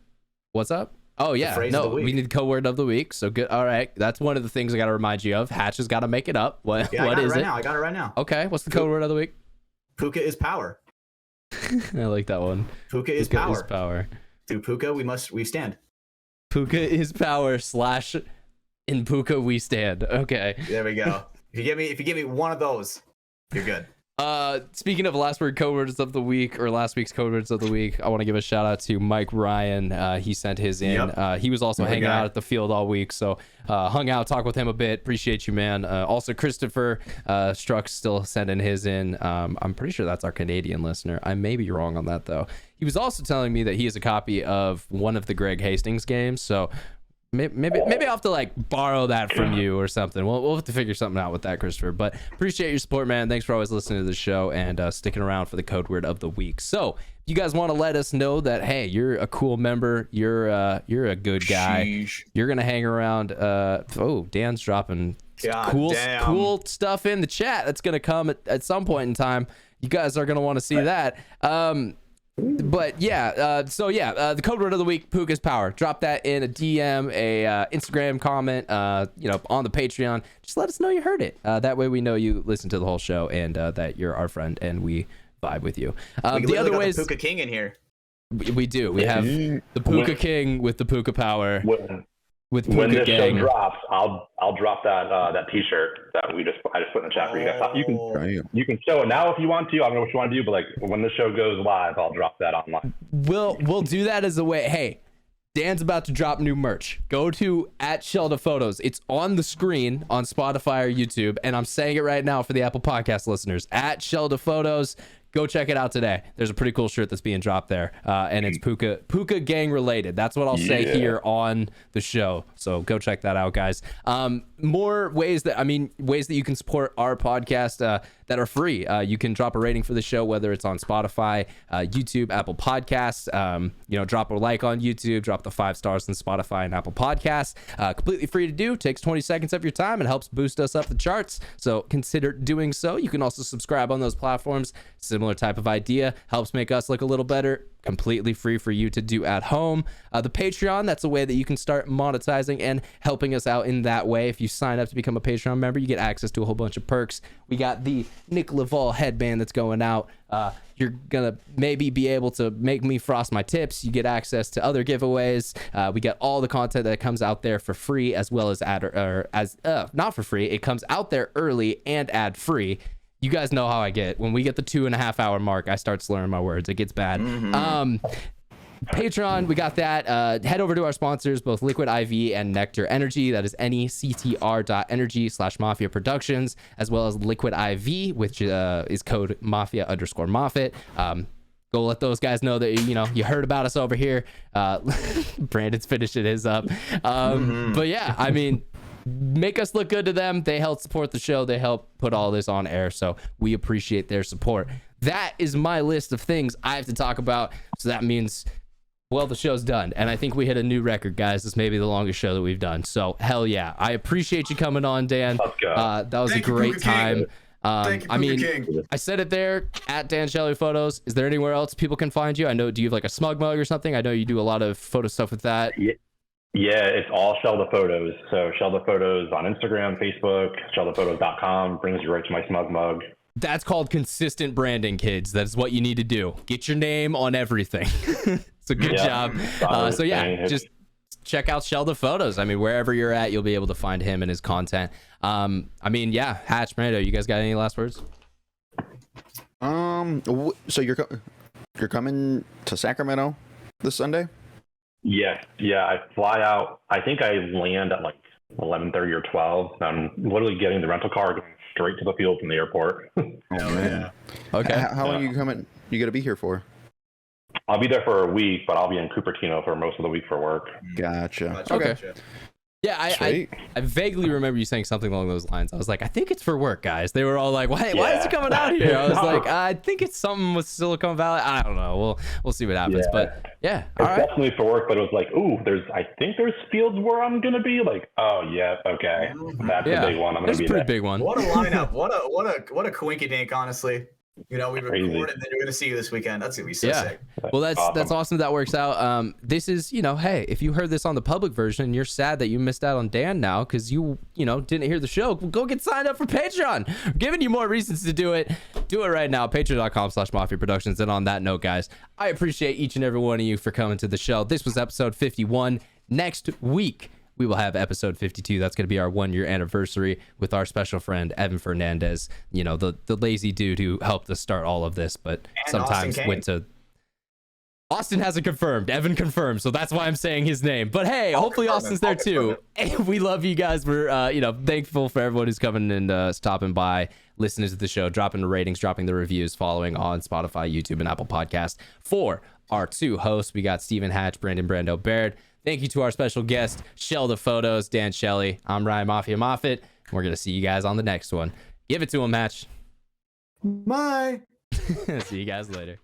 What's up? Oh yeah, no, we need the code word of the week. So good. All right, that's one of the things I got to remind you of. Hatch has got to make it up. What is it? I got it right now. Okay, what's the code word of the week? Puka is power. I like that one. Puka is power. Is power. Through Puka, we stand. Puka is power / in Puka we stand. Okay. There we go. If you give me one of those, you're good. Speaking of last week's code words of the week, I want to give a shout out to Mike Ryan. He sent his in. He was also hanging out at the field all week, so hung out, talked with him a bit. Appreciate you, man. Also Christopher Struck still sending his in. I'm pretty sure that's our Canadian listener. I may be wrong on that though. He was also telling me that he has a copy of one of the Greg Hastings games, so maybe I'll have to like borrow that from you or something. We'll have to figure something out with that, Christopher. But appreciate your support, man. Thanks for always listening to the show and sticking around for the code word of the week. So if you guys want to let us know that, hey, you're a cool member, you're a good guy, you're gonna hang around. Dan's dropping cool stuff in the chat that's gonna come at some point in time. You guys are gonna want to see that. But yeah, the code word of the week, Puka's power. Drop that in a DM, a Instagram comment, on the Patreon. Just let us know you heard it. That way we know you listened to the whole show and that you're our friend and we vibe with you. We The other ways the Puka King in here. we do. We have the Puka King with the Puka power. With Puka when this Gang. show drops, I'll drop that T-shirt that I just put in the chat for you guys. You can show it now if you want to. I don't know what you want to do, but like when the show goes live, I'll drop that online. We'll do that as a way. Hey, Dan's about to drop new merch. Go to @ShellDaPhotos. It's on the screen on Spotify or YouTube, and I'm saying it right now for the Apple Podcast listeners. @ShellDaPhotos. Go check it out today. There's a pretty cool shirt that's being dropped there, and it's Puka Gang related. That's what I'll say here on the show. So go check that out, guys. More ways that you can support our podcast that are free. You can drop a rating for the show, whether it's on Spotify, YouTube, Apple Podcasts. Drop a like on YouTube, drop the 5 stars on Spotify and Apple Podcasts. Completely free to do. Takes 20 seconds of your time and helps boost us up the charts. So consider doing so. You can also subscribe on those platforms. Similar type of idea, helps make us look a little better. Completely free for you to do at home. The Patreon, that's a way that you can start monetizing and helping us out in that way. If you sign up to become a Patreon member, you get access to a whole bunch of perks. We got the Nick Laval headband that's going out. You're gonna maybe be able to make me frost my tips. You get access to other giveaways. We get all the content that comes out there for free, as well as not for free. It comes out there early and ad free. You guys know how I get. When we get the 2.5 hour mark, I start slurring my words. It gets bad. Patreon, we got that. Head over to our sponsors, both Liquid IV and NECTR Energy. That is NECTR.energy/MafiaProductions, as well as Liquid IV, which is code Mafia_Moffitt. Go let those guys know that you heard about us over here. Brandon's finishing his up. But yeah, I mean, make us look good to them. They help support the show. They help put all this on air. So we appreciate their support. That is my list of things I have to talk about. So that means, well, the show's done. And I think we hit a new record, guys. This may be the longest show that we've done. So hell yeah. I appreciate you coming on, Dan. That was a great time. I said it there @DanShelleyPhotos. Is there anywhere else people can find you? I know, do you have like a smug mug or something? I know you do a lot of photo stuff with that. Yeah, it's all ShellDaPhotos. So ShellDaPhotos on Instagram, Facebook, ShellDaPhotos.com brings you right to my smug mug. That's called consistent branding, kids. That's what you need to do. Get your name on everything. So good job. So yeah, just check out ShellDaPhotos. I mean, wherever you're at, you'll be able to find him and his content. Hatch, Brando, you guys got any last words? So you're coming to Sacramento this Sunday? Yeah, I fly out. I think I land at like 11:30 or 12. I'm literally getting the rental car, going straight to the field from the airport. Oh man. Okay. How long are you coming? You got to be here for? I'll be there for a week, but I'll be in Cupertino for most of the week for work. Gotcha. Okay. Yeah, I vaguely remember you saying something along those lines. I was like, I think it's for work, guys. They were all like, why is he coming out here? I was like, I think it's something with Silicon Valley. I don't know. We'll see what happens. But yeah, it's definitely for work. But it was like, I think there's fields where I'm gonna be. Like, oh yeah, okay, that's a big one. I'm gonna be pretty big one. What a lineup! What a coinky dink, honestly. We record and then you're gonna see you this weekend. That's gonna be so sick. Well, that's awesome that works out. This is, hey, if you heard this on the public version, you're sad that you missed out on Dan now because you didn't hear the show. Go get signed up for Patreon. We're giving you more reasons to do it. Do it right now. Patreon.com/MafiaProductions. And on that note, guys, I appreciate each and every one of you for coming to the show. This was episode 51. Next week, we will have episode 52. That's going to be our 1-year anniversary with our special friend, Evan Fernandez, the lazy dude who helped us start all of this, but and sometimes went to... Austin hasn't confirmed. Evan confirmed, so that's why I'm saying his name. But hey, hopefully Austin's there too. We love you guys. We're, thankful for everyone who's coming and stopping by, listening to the show, dropping the ratings, dropping the reviews, following on Spotify, YouTube, and Apple Podcasts. For our 2 hosts, we got Stephen Hatch, Brandon Brando Baird. Thank you to our special guest, ShellDaPhotos, Dan Shelley. I'm Ryan Mafia. We're going to see you guys on the next one. Give it to him, Hatch. Bye. See you guys later.